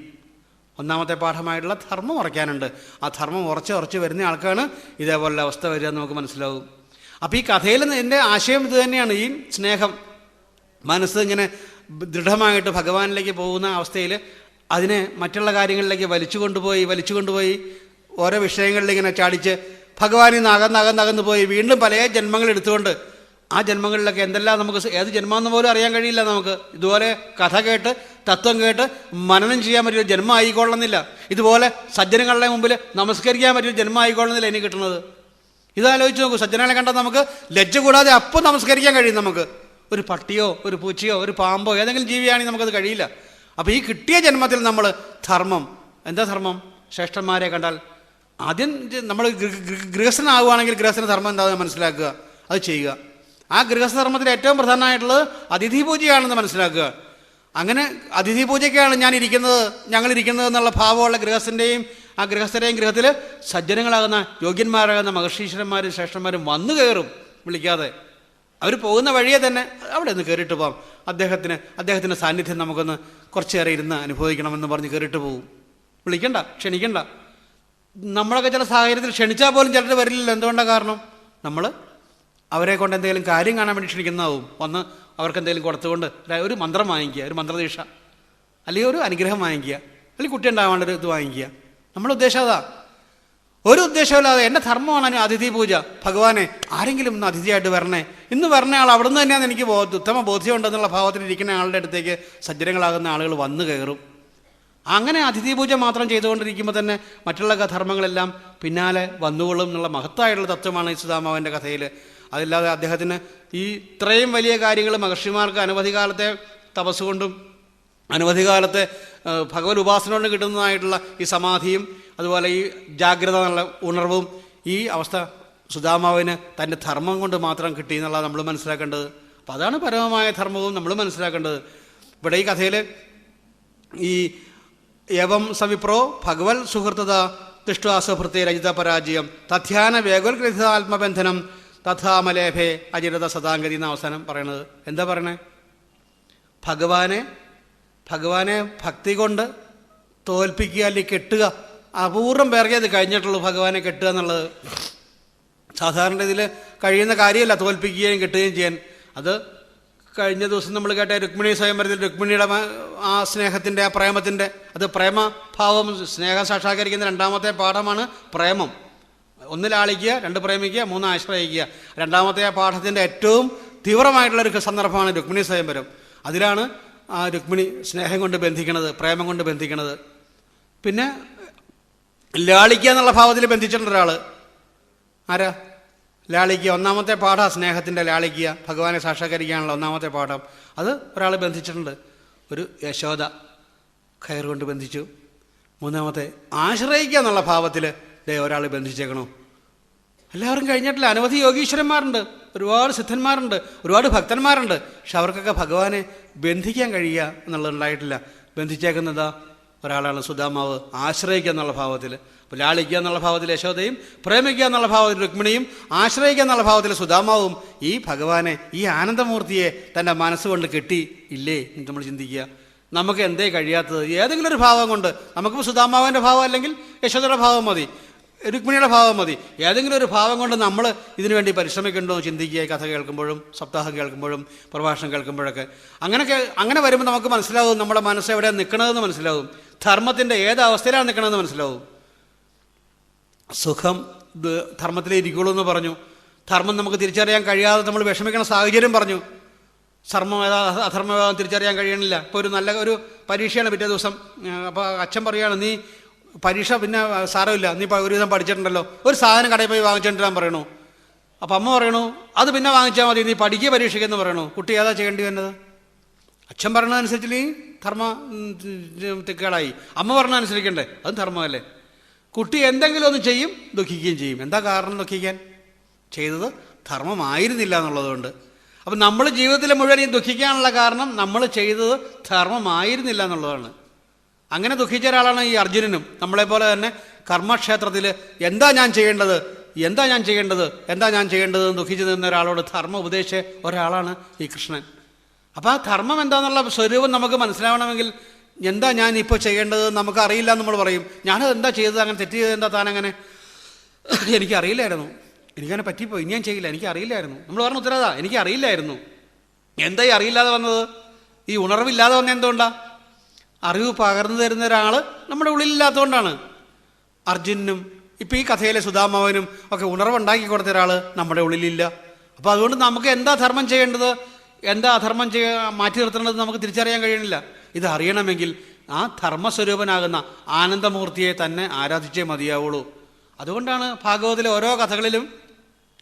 ഒന്നാമത്തെ പാഠമായിട്ടുള്ള ധർമ്മം ഉറയ്ക്കാനുണ്ട്. ആ ധർമ്മം ഉറച്ച് വരുന്ന ആൾക്കാണ് ഇതേപോലുള്ള അവസ്ഥ വരിക എന്ന് നമുക്ക് മനസ്സിലാവും. അപ്പോൾ ഈ കഥയിൽ എൻ്റെ ആശയം ഇത് തന്നെയാണ്. ഈ സ്നേഹം, മനസ്സ് ഇങ്ങനെ ദൃഢമായിട്ട് ഭഗവാനിലേക്ക് പോകുന്ന അവസ്ഥയിൽ അതിനെ മറ്റുള്ള കാര്യങ്ങളിലേക്ക് വലിച്ചു കൊണ്ടുപോയി ഓരോ വിഷയങ്ങളിലിങ്ങനെ ചാടിച്ച് ഭഗവാനിൽ നിന്ന് അകന്നകന്ന് പോയി വീണ്ടും പല ജന്മങ്ങൾ എടുത്തുകൊണ്ട് ആ ജന്മങ്ങളിലൊക്കെ എന്തെല്ലാം നമുക്ക് ഏത് ജന്മമെന്ന് പോലും അറിയാൻ കഴിയില്ല. നമുക്ക് ഇതുപോലെ കഥ കേട്ട് തത്വം കേട്ട് മനനം ചെയ്യാൻ പറ്റിയ ജന്മം ആയിക്കൊള്ളുന്നില്ല. ഇതുപോലെ സജ്ജനങ്ങളുടെ മുമ്പിൽ നമസ്കരിക്കാൻ പറ്റിയ ജന്മം ആയിക്കൊള്ളുന്നില്ല ഇനി കിട്ടുന്നത്. ഇതാലോചിച്ച് നോക്കൂ. സജ്ജനങ്ങളെ കണ്ടാൽ നമുക്ക് ലജ്ജ കൂടാതെ അപ്പം നമസ്കരിക്കാൻ കഴിയും. നമുക്ക് ഒരു പട്ടിയോ ഒരു പൂച്ചയോ ഒരു പാമ്പോ ഏതെങ്കിലും ജീവിയാണെങ്കിൽ നമുക്കത് കഴിയില്ല. അപ്പോൾ ഈ കിട്ടിയ ജന്മത്തിൽ നമ്മൾ ധർമ്മം, എന്താ ധർമ്മം? ശ്രേഷ്ഠന്മാരെ കണ്ടാൽ ആദ്യം നമ്മൾ ഗൃഹസ്ഥനാവുകയാണെങ്കിൽ ഗൃഹസ്ഥന ധർമ്മം എന്താണെന്ന് മനസ്സിലാക്കുക, അത് ചെയ്യുക. ആ ഗൃഹസ്ഥധർമ്മത്തിൽ ഏറ്റവും പ്രധാനമായിട്ടുള്ളത് അതിഥി പൂജയാണെന്ന് മനസ്സിലാക്കുക. അങ്ങനെ അതിഥി പൂജയ്ക്കാണ് ഞങ്ങളിരിക്കുന്നത് എന്നുള്ള ഭാവമുള്ള ഗൃഹസ്ഥൻ്റെയും ആ ഗൃഹസ്ഥരെയും ഗൃഹത്തിൽ സജ്ജനങ്ങളാകുന്ന യോഗ്യന്മാരാകുന്ന മഹർഷീശ്വരന്മാരും ശ്രേഷ്ഠന്മാരും വന്നു കയറും വിളിക്കാതെ. അവർ പോകുന്ന വഴിയെ തന്നെ അവിടെ നിന്ന് കയറിയിട്ട് പോകാം. അദ്ദേഹത്തിൻ്റെ സാന്നിധ്യം നമുക്കൊന്ന് കുറച്ചേറെ ഇരുന്ന് അനുഭവിക്കണമെന്ന് പറഞ്ഞ് കയറിയിട്ട് പോകും. വിളിക്കണ്ട, ക്ഷണിക്കണ്ട. നമ്മളൊക്കെ ചില സാഹചര്യത്തിൽ ക്ഷണിച്ചാൽ പോലും ചിലർ വരില്ലല്ലോ. എന്തുകൊണ്ടാണ് കാരണം? നമ്മൾ അവരെ കൊണ്ട് എന്തെങ്കിലും കാര്യം കാണാൻ വേണ്ടി ക്ഷണിക്കുന്നതാവും. വന്ന് അവർക്ക് എന്തെങ്കിലും കൊടുത്തുകൊണ്ട് ഒരു മന്ത്രം വാങ്ങിക്കുക, ഒരു മന്ത്രദീക്ഷ, അല്ലെങ്കിൽ ഒരു അനുഗ്രഹം വാങ്ങിക്കുക, അല്ലെങ്കിൽ കുട്ടി ഉണ്ടാവാനുള്ള ഒരു ഇത് വാങ്ങിക്കുക. നമ്മുടെ ഉദ്ദേശം അതാ. ഒരു ഉദ്ദേശമില്ലാതെ എൻ്റെ ധർമ്മമാണ് അതിഥി പൂജ. ഭഗവാനെ ആരെങ്കിലും ഇന്ന് അതിഥിയായിട്ട് വരണേ, ഇന്ന് വരണ ആൾ അവിടെ നിന്ന് തന്നെയാണ് എനിക്ക് ഉത്തമ ബോധ്യമുണ്ടെന്നുള്ള ഭാവത്തിൽ ഇരിക്കുന്ന ആളുടെ അടുത്തേക്ക് സജ്ജനങ്ങളാകുന്ന ആളുകൾ വന്നു കയറും. അങ്ങനെ അതിഥി പൂജ മാത്രം ചെയ്തുകൊണ്ടിരിക്കുമ്പോൾ തന്നെ മറ്റുള്ള ധർമ്മങ്ങളെല്ലാം പിന്നാലെ വന്നുകൊള്ളും എന്നുള്ള മഹത്തായിട്ടുള്ള തത്വമാണ് ഈ സുധാമാവൻ്റെ കഥയിൽ. അതില്ലാതെ അദ്ദേഹത്തിന് ഈ ഇത്രയും വലിയ കാര്യങ്ങൾ മഹർഷിമാർക്ക് അനവധി കാലത്തെ തപസ് കൊണ്ടും അനവധി കാലത്തെ ഭഗവത് ഉപാസന കൊണ്ട് കിട്ടുന്നതായിട്ടുള്ള ഈ സമാധിയും അതുപോലെ ഈ ജാഗ്രത എന്നുള്ള ഉണർവും ഈ അവസ്ഥ സുധാമാവിന് തൻ്റെ ധർമ്മം കൊണ്ട് മാത്രം കിട്ടി എന്നുള്ളത് നമ്മൾ മനസ്സിലാക്കേണ്ടത്. അപ്പോൾ അതാണ് പരമമായ ധർമ്മവും നമ്മൾ മനസ്സിലാക്കേണ്ടത്. ഇവിടെ ഈ കഥയിൽ ഈ യവം സവിപ്രോ ഭഗവത് സുഹൃത്തത തിഷ്ടാസുഭൃത്തെ രജിത പരാജയം തധ്യാന വേഗോൽഗ്രഥിത ആത്മബന്ധനം തഥാമലേഭേ അജിരത സദാംഗതി എന്ന അവസാനം പറയണത്. എന്താ പറയണേ? ഭഗവാനെ ഭക്തി കൊണ്ട് തോൽപ്പിക്കുക അല്ലെങ്കിൽ കെട്ടുക അപൂർവം പേർക്കേ അത് കഴിഞ്ഞിട്ടുള്ളൂ ഭഗവാനെ കെട്ടുക എന്നുള്ളത്. സാധാരണ ഇതിൽ കഴിയുന്ന കാര്യമല്ല തോൽപ്പിക്കുകയും കെട്ടുകയും ചെയ്യാൻ. അത് കഴിഞ്ഞ ദിവസം നമ്മൾ കേട്ട രുക്മിണി സ്വയംവരത്തിൽ രുക്മിണിയുടെ ആ സ്നേഹത്തിൻ്റെ, ആ പ്രേമത്തിൻ്റെ, അത് പ്രേമഭാവം, സ്നേഹം സാക്ഷാത്കരിക്കുന്ന രണ്ടാമത്തെ പാഠമാണ് പ്രേമം. ഒന്ന് ലാളിക്കുക, രണ്ട് പ്രേമിക്കുക, മൂന്ന് ആശ്രയിക്കുക. രണ്ടാമത്തെ ആ പാഠത്തിൻ്റെ ഏറ്റവും തീവ്രമായിട്ടുള്ളൊരു സന്ദർഭമാണ് രുക്മിണി സ്വയംവരം. അതിലാണ് ആ രുക്മിണി സ്നേഹം കൊണ്ട് ബന്ധിക്കണത്, പ്രേമം കൊണ്ട് ബന്ധിക്കണത്. പിന്നെ ലാളിക്കുക എന്നുള്ള ഭാവത്തിൽ ബന്ധിച്ചിട്ടുണ്ട് ഒരാൾ. ആരാ? ലാളിക്കുക. ഒന്നാമത്തെ പാഠം സ്നേഹത്തിൻ്റെ ലാളിക്കുക, ഭഗവാനെ സാക്ഷാത്കരിക്കാനുള്ള ഒന്നാമത്തെ പാഠം. അത് ഒരാൾ ബന്ധിച്ചിട്ടുണ്ട്. ഒരു യശോദ കയറുകൊണ്ട് ബന്ധിച്ചു. മൂന്നാമത്തെ ആശ്രയിക്കുക എന്നുള്ള ഭാവത്തിൽ ഒരാൾ ബന്ധിച്ചേക്കണു. എല്ലാവരും കഴിഞ്ഞിട്ടില്ല. അനവധി യോഗീശ്വരന്മാരുണ്ട്, ഒരുപാട് സിദ്ധന്മാരുണ്ട്, ഒരുപാട് ഭക്തന്മാരുണ്ട്. പക്ഷെ അവർക്കൊക്കെ ഭഗവാനെ ബന്ധിക്കാൻ കഴിയുക എന്നുള്ളതുണ്ടായിട്ടില്ല. ബന്ധിച്ചേക്കുന്നതാ ഒരാളാണ് സുദാമാവ്. ആശ്രയിക്കുക എന്നുള്ള ഭാവത്തിൽ. അപ്പോൾ ലാളിക്കുക എന്നുള്ള ഭാവത്തിൽ യശോദയും, പ്രേമിക്കുക എന്നുള്ള ഭാവത്തിൽ രുക്മിണിയും, ആശ്രയിക്കുക എന്നുള്ള ഭാവത്തിൽ സുദാമാവും ഈ ഭഗവാനെ, ഈ ആനന്ദമൂർത്തിയെ തൻ്റെ മനസ്സുകൊണ്ട് കെട്ടി ഇല്ലേ എന്ന് നമ്മൾ ചിന്തിക്കുക. നമുക്ക് എന്തേ കഴിയാത്തത്? ഏതെങ്കിലും ഒരു ഭാവം കൊണ്ട്. നമുക്കിപ്പോൾ സുദാമാവിൻ്റെ ഭാവം അല്ലെങ്കിൽ യശോദയുടെ ഭാവം മതി, രുക്മിണിയുടെ ഭാവം മതി. ഏതെങ്കിലും ഒരു ഭാവം കൊണ്ട് നമ്മൾ ഇതിനു വേണ്ടി പരിശ്രമിക്കണ്ടോ ചിന്തിക്കുക. കഥ കേൾക്കുമ്പോഴും സപ്താഹം കേൾക്കുമ്പോഴും പ്രഭാഷണം കേൾക്കുമ്പോഴൊക്കെ അങ്ങനെ വരുമ്പോൾ നമുക്ക് മനസ്സിലാവും നമ്മുടെ മനസ്സ് എവിടെ നിൽക്കണതെന്ന് മനസ്സിലാവും. ധർമ്മത്തിൻ്റെ ഏത് അവസ്ഥയിലാണ് നിൽക്കണമെന്ന് മനസ്സിലാവും. സുഖം ധർമ്മത്തിലേ ഇരിക്കുള്ളൂ എന്ന് പറഞ്ഞു. ധർമ്മം നമുക്ക് തിരിച്ചറിയാൻ കഴിയാതെ നമ്മൾ വിഷമിക്കുന്ന സാഹചര്യം പറഞ്ഞു. ധർമ്മം ഏതാ അധർമ്മം ഏതാ തിരിച്ചറിയാൻ കഴിയണില്ല. ഇപ്പോൾ ഒരു നല്ല ഒരു പരീക്ഷയാണ് പിറ്റേ ദിവസം. അപ്പോൾ അച്ഛൻ പറയുകയാണ്, നീ പരീക്ഷ പിന്നെ സാരമില്ല, നീ ഒരുവിധം പഠിച്ചിട്ടുണ്ടല്ലോ, ഒരു സാധനം കടയിൽ പോയി വാങ്ങിച്ചിട്ടാൻ പറയണു. അപ്പം അമ്മ പറയണു, അത് പിന്നെ വാങ്ങിച്ചാൽ മതി, നീ പഠിക്കുക പരീക്ഷയ്ക്കെന്ന് പറയണു. കുട്ടി ഏതാ ചെയ്യേണ്ടി വരുന്നത്? അച്ഛൻ പറഞ്ഞതനുസരിച്ച് നീ ധർമ്മ കേടായി. അമ്മ പറഞ്ഞതനുസരിക്കണ്ടേ? അതും ധർമ്മമല്ലേ. കുട്ടി എന്തെങ്കിലും ഒന്ന് ചെയ്യും, ദുഃഖിക്കുകയും ചെയ്യും. എന്താ കാരണം ദുഃഖിക്കാൻ? ചെയ്തത് ധർമ്മമായിരുന്നില്ല എന്നുള്ളതുകൊണ്ട്. അപ്പം നമ്മൾ ജീവിതത്തിൽ മുഴുവൻ ഈ ദുഃഖിക്കാനുള്ള കാരണം നമ്മൾ ചെയ്തത് ധർമ്മമായിരുന്നില്ല എന്നുള്ളതാണ്. അങ്ങനെ ദുഃഖിച്ച ഒരാളാണ് ഈ അർജുനനും. നമ്മളെപ്പോലെ തന്നെ കർമ്മക്ഷേത്രത്തിൽ എന്താ ഞാൻ ചെയ്യേണ്ടത് എന്ന് ദുഃഖിച്ചു നിന്ന ഒരാളോട് ധർമ്മം ഉപദേശിച്ച ഒരാളാണ് ഈ കൃഷ്ണൻ. അപ്പോൾ ആ ധർമ്മം എന്താണെന്നുള്ള സ്വരൂപം നമുക്ക് മനസ്സിലാവണമെങ്കിൽ എന്താ ഞാൻ ഇപ്പോൾ ചെയ്യേണ്ടത് നമുക്കറിയില്ല എന്ന് നമ്മൾ പറയും. ഞാനത് എന്താ ചെയ്തത്, അങ്ങനെ തെറ്റ് ചെയ്തത് എന്താ താനങ്ങനെ? എനിക്കറിയില്ലായിരുന്നു, എനിക്കങ്ങനെ പറ്റിപ്പോയി, ഇനി ഞാൻ ചെയ്യില്ല, എനിക്കറിയില്ലായിരുന്നു. നമ്മൾ പറഞ്ഞ ഉത്തരവാ, എനിക്കറിയില്ലായിരുന്നു. എന്താ ഈ അറിയില്ലാതെ വന്നത്? ഈ ഉണർവില്ലാതെ വന്നത് എന്തുകൊണ്ടാണ്? അറിവ് പകർന്നു തരുന്ന ഒരാൾ നമ്മുടെ ഉള്ളിലില്ലാത്തതുകൊണ്ടാണ്. അർജുനും ഇപ്പം ഈ കഥയിലെ സുദാമാവനും ഒക്കെ ഉണർവുണ്ടാക്കി കൊടുത്ത ഒരാൾ നമ്മുടെ ഉള്ളിലില്ല. അപ്പോൾ അതുകൊണ്ട് നമുക്ക് എന്താ ധർമ്മം ചെയ്യേണ്ടത്, എന്താ അധർമ്മം മാറ്റി നിർത്തേണ്ടത് നമുക്ക് തിരിച്ചറിയാൻ കഴിയണില്ല. ഇത് അറിയണമെങ്കിൽ ആ ധർമ്മസ്വരൂപനാകുന്ന ആനന്ദമൂർത്തിയെ തന്നെ ആരാധിച്ചേ മതിയാവുള്ളൂ. അതുകൊണ്ടാണ് ഭാഗവതിലെ ഓരോ കഥകളിലും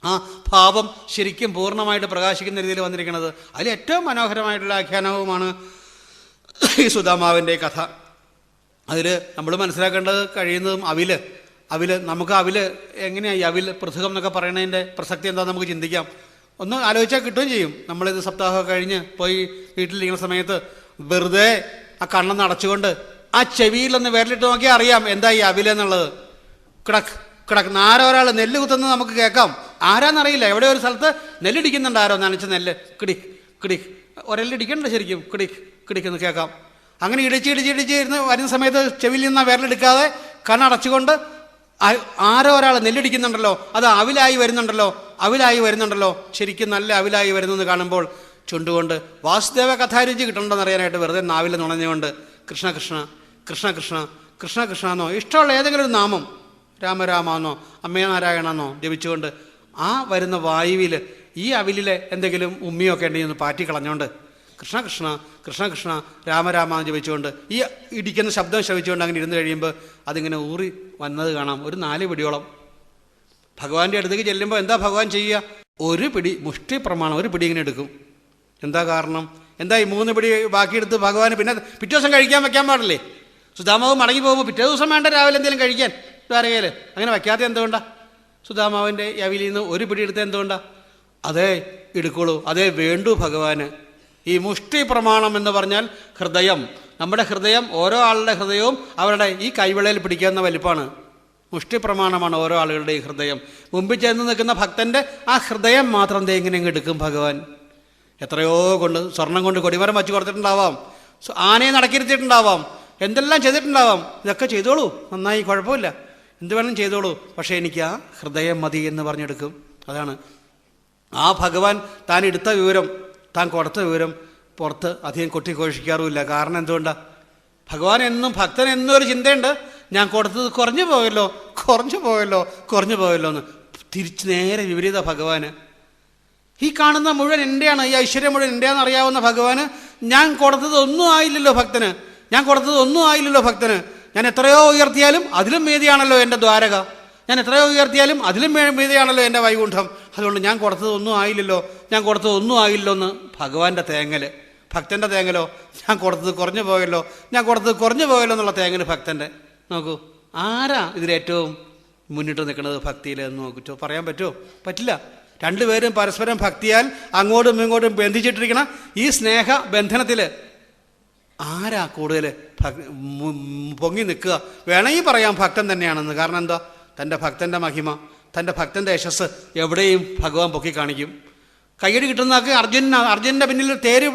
ആ ഭാവം ശരിക്കും പൂർണ്ണമായിട്ട് പ്രകാശിക്കുന്ന രീതിയിൽ വന്നിരിക്കുന്നത്. അതിൽ ഏറ്റവും മനോഹരമായിട്ടുള്ള ആഖ്യാനവുമാണ് ഈ സുദാമാവിൻ്റെ കഥ. അതിൽ നമ്മൾ മനസ്സിലാക്കേണ്ടത് കഴിയുന്നതും നമുക്ക് എങ്ങനെയായി അവിൽ പൃഥുകം എന്നൊക്കെ പറയുന്നതിൻ്റെ പ്രസക്തി എന്താണെന്ന് നമുക്ക് ചിന്തിക്കാം. ഒന്ന് ആലോചിച്ചാൽ കിട്ടുകയും ചെയ്യും. നമ്മളിത് സപ്താഹമൊക്കെ കഴിഞ്ഞ് പോയി വീട്ടിലിരിക്കുന്ന സമയത്ത് വെറുതെ ആ കണ്ണൊന്ന് അടച്ചുകൊണ്ട് ആ ചെവിയിലൊന്ന് വിരലിട്ട് നോക്കിയാൽ അറിയാം എന്താ ഈ അവിലെന്നുള്ളത്. കിടക്ക് ആരോ ഒരാൾ നെല്ല് കുത്തുന്നത് നമുക്ക് കേൾക്കാം. ആരാന്നറിയില്ല. എവിടെ ഒരു സ്ഥലത്ത് നെല്ലിടിക്കുന്നുണ്ട്, ആരോ നനച്ച നെല്ല് കിടിക്ക് ഒരെല്ലിടിക്കണ്ട ശരിക്കും കിടിക്കെന്ന് കേൾക്കാം. അങ്ങനെ ഇടിച്ച് ഇരുന്ന് വരുന്ന സമയത്ത് ചെവിയിൽ നിന്ന് വിരലെടുക്കാതെ കണ്ണടച്ചുകൊണ്ട് ആരോ ഒരാൾ നെല്ലിടിക്കുന്നുണ്ടല്ലോ, അത് അവിലായി വരുന്നുണ്ടല്ലോ, ശരിക്കും നല്ല അവിലായി വരുന്നെന്ന് കാണുമ്പോൾ ചുണ്ടുകൊണ്ട് വാസുദേവ കഥാരുചി കിട്ടണമെന്ന് അറിയാനായിട്ട് വെറുതെ നാവിൽ നുണഞ്ഞുകൊണ്ട് കൃഷ്ണ കൃഷ്ണ കൃഷ്ണ കൃഷ്ണ കൃഷ്ണ കൃഷ്ണ എന്നോ ഇഷ്ടമുള്ള ഏതെങ്കിലും ഒരു നാമം, രാമരാമെന്നോ അമ്മേ നാരായണെന്നോ ജപിച്ചുകൊണ്ട് ആ വരുന്ന വായുവിൽ ഈ അവിലിലെ എന്തെങ്കിലും ഉമ്മിയൊക്കെ ഉണ്ടെങ്കിൽ ഒന്ന് പാറ്റി കളഞ്ഞുകൊണ്ട് കൃഷ്ണ കൃഷ്ണ കൃഷ്ണ കൃഷ്ണ രാമരാമ ജപിച്ചുകൊണ്ട് ഈ ഇടിക്കുന്ന ശബ്ദം ശ്രവിച്ചുകൊണ്ട് അങ്ങനെ ഇരുന്ന് കഴിയുമ്പോൾ അതിങ്ങനെ ഊറി വന്നത് കാണാം. ഒരു 4 പിടിയോളം ഭഗവാന്റെ അടുത്തേക്ക് ചെല്ലുമ്പോൾ എന്താ ഭഗവാൻ ചെയ്യുക? ഒരു പിടി മുഷ്ടി പ്രമാണം, ഒരു പിടി ഇങ്ങനെ എടുക്കും. എന്താ കാരണം? എന്താ ഈ 3 പിടി ബാക്കിയെടുത്ത് ഭഗവാന് പിന്നെ പിറ്റേ ദിവസം കഴിക്കാൻ വെക്കാൻ പാടില്ലേ? സുദാമാവ് മടങ്ങി പോകുമ്പോൾ പിറ്റേ ദിവസം വേണ്ട രാവിലെ എന്തെങ്കിലും കഴിക്കാൻ ദ്വാരകയിൽ. അങ്ങനെ വയ്ക്കാതെ എന്തുകൊണ്ടാ? സുദാമാവിൻ്റെ യവിലിൽ നിന്ന് ഒരു പിടി എടുത്ത് എന്തുകൊണ്ടാ? അതേ എടുക്കുള്ളൂ, അതേ വേണ്ടു ഭഗവാന്. ഈ മുഷ്ടി പ്രമാണം എന്ന് പറഞ്ഞാൽ ഹൃദയം. നമ്മുടെ ഹൃദയം, ഓരോ ആളുടെ ഹൃദയവും അവരുടെ ഈ കൈവിളയിൽ പിടിക്കുന്ന വലിപ്പമാണ്. മുഷ്ടി പ്രമാണമാണ് ഓരോ ആളുകളുടെ ഈ ഹൃദയം. മുമ്പിൽ ചെന്ന് നിൽക്കുന്ന ഭക്തൻ്റെ ആ ഹൃദയം മാത്രം എങ്ങനെ എടുക്കും ഭഗവാൻ? എത്രയോ കൊണ്ട് സ്വർണം കൊണ്ട് കൊടിമരം വച്ച് കൊടുത്തിട്ടുണ്ടാവാം, ആനയെ നടക്കിരുത്തിയിട്ടുണ്ടാവാം, എന്തെല്ലാം ചെയ്തിട്ടുണ്ടാവാം, ഇതൊക്കെ ചെയ്തോളൂ, നന്നായി, കുഴപ്പമില്ല, എന്ത് വേണം ചെയ്തോളൂ, പക്ഷേ എനിക്ക് ആ ഹൃദയം മതി എന്ന് പറഞ്ഞെടുക്കും. അതാണ് ആ ഭഗവാൻ താൻ എടുത്ത വിവരം, താൻ കൊടുത്ത വിവരം പുറത്ത് അധികം കൊട്ടിഘോഷിക്കാറുമില്ല. കാരണം എന്തുകൊണ്ടാണ്? ഭഗവാൻ എന്നും, ഭക്തൻ എന്നും ഒരു ചിന്തയുണ്ട്, ഞാൻ കൊടുത്തത് കുറഞ്ഞു പോയല്ലോ എന്ന്. തിരിച്ച് നേരെ വിപരീത ഭഗവാന്. ഈ കാണുന്ന മുഴുവൻ എൻ്റെയാണ്, ഈ ഐശ്വര്യം മുഴുവൻ എൻ്റെയാണെന്ന് അറിയാവുന്ന ഭഗവാന് ഞാൻ കൊടുത്തത് ഒന്നും ആയില്ലല്ലോ ഭക്തന്, ഞാൻ എത്രയോ ഉയർത്തിയാലും അതിലും മീതിയാണല്ലോ എൻ്റെ ദ്വാരക, ഞാൻ എത്രയോ ഉയർത്തിയാലും അതിലും മീതിയാണല്ലോ എൻ്റെ വൈകുണ്ഠം, അതുകൊണ്ട് ഞാൻ കൊടുത്തത് ഒന്നും ആയില്ലല്ലോ എന്ന് ഭഗവാന്റെ തേങ്ങൽ. ഭക്തൻ്റെ തേങ്ങലോ, ഞാൻ കൊടുത്തത് കുറഞ്ഞു പോയല്ലോ എന്നുള്ള തേങ്ങൽ ഭക്തൻ്റെ. നോക്കൂ, ആരാ ഇതിലേറ്റവും മുന്നിട്ട് നിൽക്കുന്നത് ഭക്തിയിൽ എന്ന് നോക്കിച്ചോ, പറയാൻ പറ്റുമോ? പറ്റില്ല. രണ്ടുപേരും പരസ്പരം ഭക്തിയാൽ അങ്ങോട്ടും ഇങ്ങോട്ടും ബന്ധിച്ചിട്ടിരിക്കണം ഈ സ്നേഹ ബന്ധനത്തിൽ ആരാ കൂടുതൽ പൊങ്ങി നിൽക്കുക? വേണമെങ്കിൽ പറയാം ഭക്തൻ തന്നെയാണെന്ന്. കാരണം എന്താ? തൻ്റെ ഭക്തൻ്റെ മഹിമ, തൻ്റെ ഭക്തൻ്റെ യശസ് എവിടെയും ഭഗവാൻ പൊക്കി കാണിക്കും. കയ്യടി കിട്ടുന്നതൊക്കെ അർജുനൻ്റെ പിന്നിൽ തേര്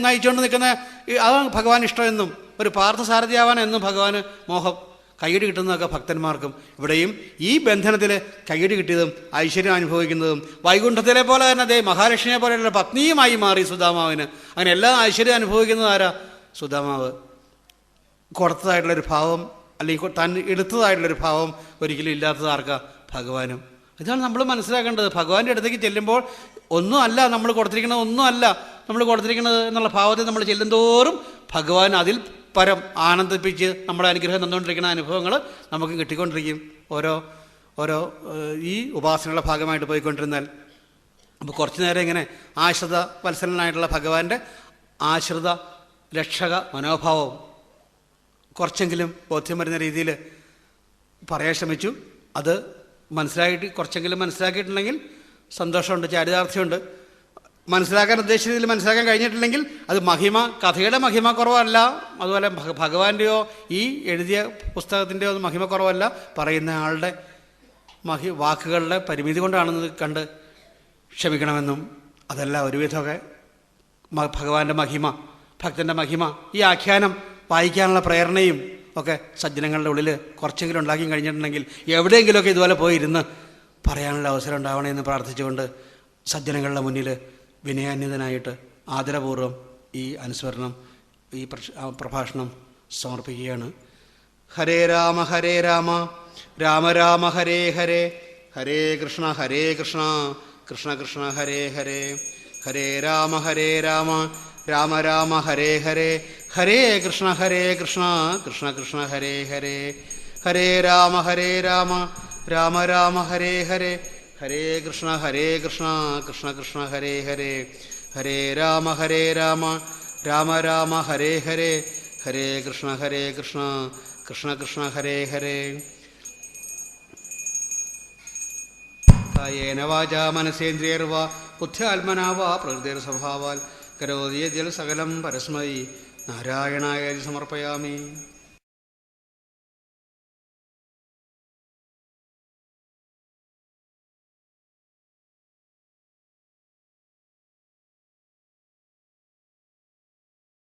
നയിച്ചുകൊണ്ട് നിൽക്കുന്ന അതാണ് ഭഗവാൻ ഇഷ്ടമെന്നും, ഒരു പാർത്ഥസാരഥിയാവാൻ എന്നും ഭഗവാന് മോഹം. കയ്യടി കിട്ടുന്നതൊക്കെ ഭക്തന്മാർക്കും. ഇവിടെയും ഈ ബന്ധനത്തിൽ കയ്യടി കിട്ടിയതും ഐശ്വര്യം അനുഭവിക്കുന്നതും വൈകുണ്ഠത്തിലെ പോലെ തന്നെ മഹാലക്ഷ്മിയെ പോലെയുള്ള പത്നിയുമായി മാറി സുദാമാവിന്. അങ്ങനെ എല്ലാ ഐശ്വര്യം അനുഭവിക്കുന്നത് ആരാ? സുദാമാവ്. കൊടുത്തതായിട്ടുള്ളൊരു ഭാവം, അല്ലെങ്കിൽ താൻ എടുത്തതായിട്ടുള്ളൊരു ഭാവം ഒരിക്കലും ഇല്ലാത്തത് ആർക്കാ? ഭഗവാനും. ഇതാണ് നമ്മൾ മനസ്സിലാക്കേണ്ടത്. ഭഗവാന്റെ അടുത്തേക്ക് ചെല്ലുമ്പോൾ ഒന്നുമല്ല നമ്മൾ കൊടുത്തിരിക്കുന്നത് എന്നുള്ള ഭാവത്തിൽ നമ്മൾ ചെല്ലുന്തോറും ഭഗവാൻ അതിൽ പരം ആനന്ദിപ്പിച്ച് നമ്മുടെ അനുഗ്രഹം തന്നുകൊണ്ടിരിക്കുന്ന അനുഭവങ്ങൾ നമുക്ക് കിട്ടിക്കൊണ്ടിരിക്കും. ഓരോ ഈ ഉപാസനയുടെ ഭാഗമായിട്ട് പോയിക്കൊണ്ടിരുന്നാൽ. അപ്പോൾ കുറച്ചു നേരം ഇങ്ങനെ ആശ്രിത വത്സലനായിട്ടുള്ള ഭഗവാന്റെ ആശ്രിത രക്ഷക മനോഭാവം കുറച്ചെങ്കിലും ബോധ്യം വരുന്ന രീതിയിൽ പറയാൻ ശ്രമിച്ചു. അത് കുറച്ചെങ്കിലും മനസ്സിലാക്കിയിട്ടുണ്ടെങ്കിൽ സന്തോഷമുണ്ട്, ചാരിതാർത്ഥ്യമുണ്ട്. മനസ്സിലാക്കാൻ ഉദ്ദേശിച്ച രീതിയിൽ മനസ്സിലാക്കാൻ കഴിഞ്ഞിട്ടില്ലെങ്കിൽ അത് കഥയുടെ മഹിമ കുറവല്ല, അതുപോലെ ഭഗവാന്റെയോ ഈ എഴുതിയ പുസ്തകത്തിൻ്റെയോ മഹിമ കുറവല്ല, പറയുന്ന ആളുടെ വാക്കുകളുടെ പരിമിതി കൊണ്ടാണെന്ന് കണ്ട് ക്ഷമിക്കണമെന്നും, അതല്ല ഒരുവിധമൊക്കെ ഭഗവാന്റെ മഹിമ, ഭക്തൻ്റെ മഹിമ, ഈ ആഖ്യാനം വായിക്കാനുള്ള പ്രേരണയും ഒക്കെ സജ്ജനങ്ങളുടെ ഉള്ളിൽ കുറച്ചെങ്കിലും ഉണ്ടാക്കി കഴിഞ്ഞിട്ടുണ്ടെങ്കിൽ എവിടെയെങ്കിലുമൊക്കെ ഇതുപോലെ പോയിരുന്ന് പറയാനുള്ള അവസരം ഉണ്ടാവണമെന്ന് പ്രാർത്ഥിച്ചുകൊണ്ട് സജ്ജനങ്ങളുടെ മുന്നിൽ വിനയാന്വിതനായിട്ട് ആദരപൂർവ്വം ഈ അനുസ്മരണം, ഈ പ്രഭാഷണം സമർപ്പിക്കുകയാണ്. ഹരേ രാമ രാമ രാമ ഹരേ ഹരേ, ഹരേ കൃഷ്ണ കൃഷ്ണ കൃഷ്ണ ഹരേ ഹരേ, ഹരേ രാമ രാമ രാമ ഹരേ ഹരേ, ഹരേ കൃഷ്ണ കൃഷ്ണ കൃഷ്ണ ഹരേ ഹരേ, ഹരേ രാമ രാമ രാമ ഹരേ ഹരേ, ഹരേ കൃഷ്ണ കൃഷ്ണ കൃഷ്ണ ഹരേ ഹരേ, ഹരേ രാമ രാമ രാമ ഹരേ ഹരേ, ഹരേ കൃഷ്ണ കൃഷ്ണ കൃഷ്ണ ഹരേ ഹരേ. കായേന വാചാ മനസേന്ദ്രിയർവാ ബുദ്ധ്യാത്മനാ വാ പ്രകൃതിർസ്വഭാവാൽ കരോതി യദ്യൽ സകലം പരസ്മൈ നാരായണായ സമർപ്പയാമി.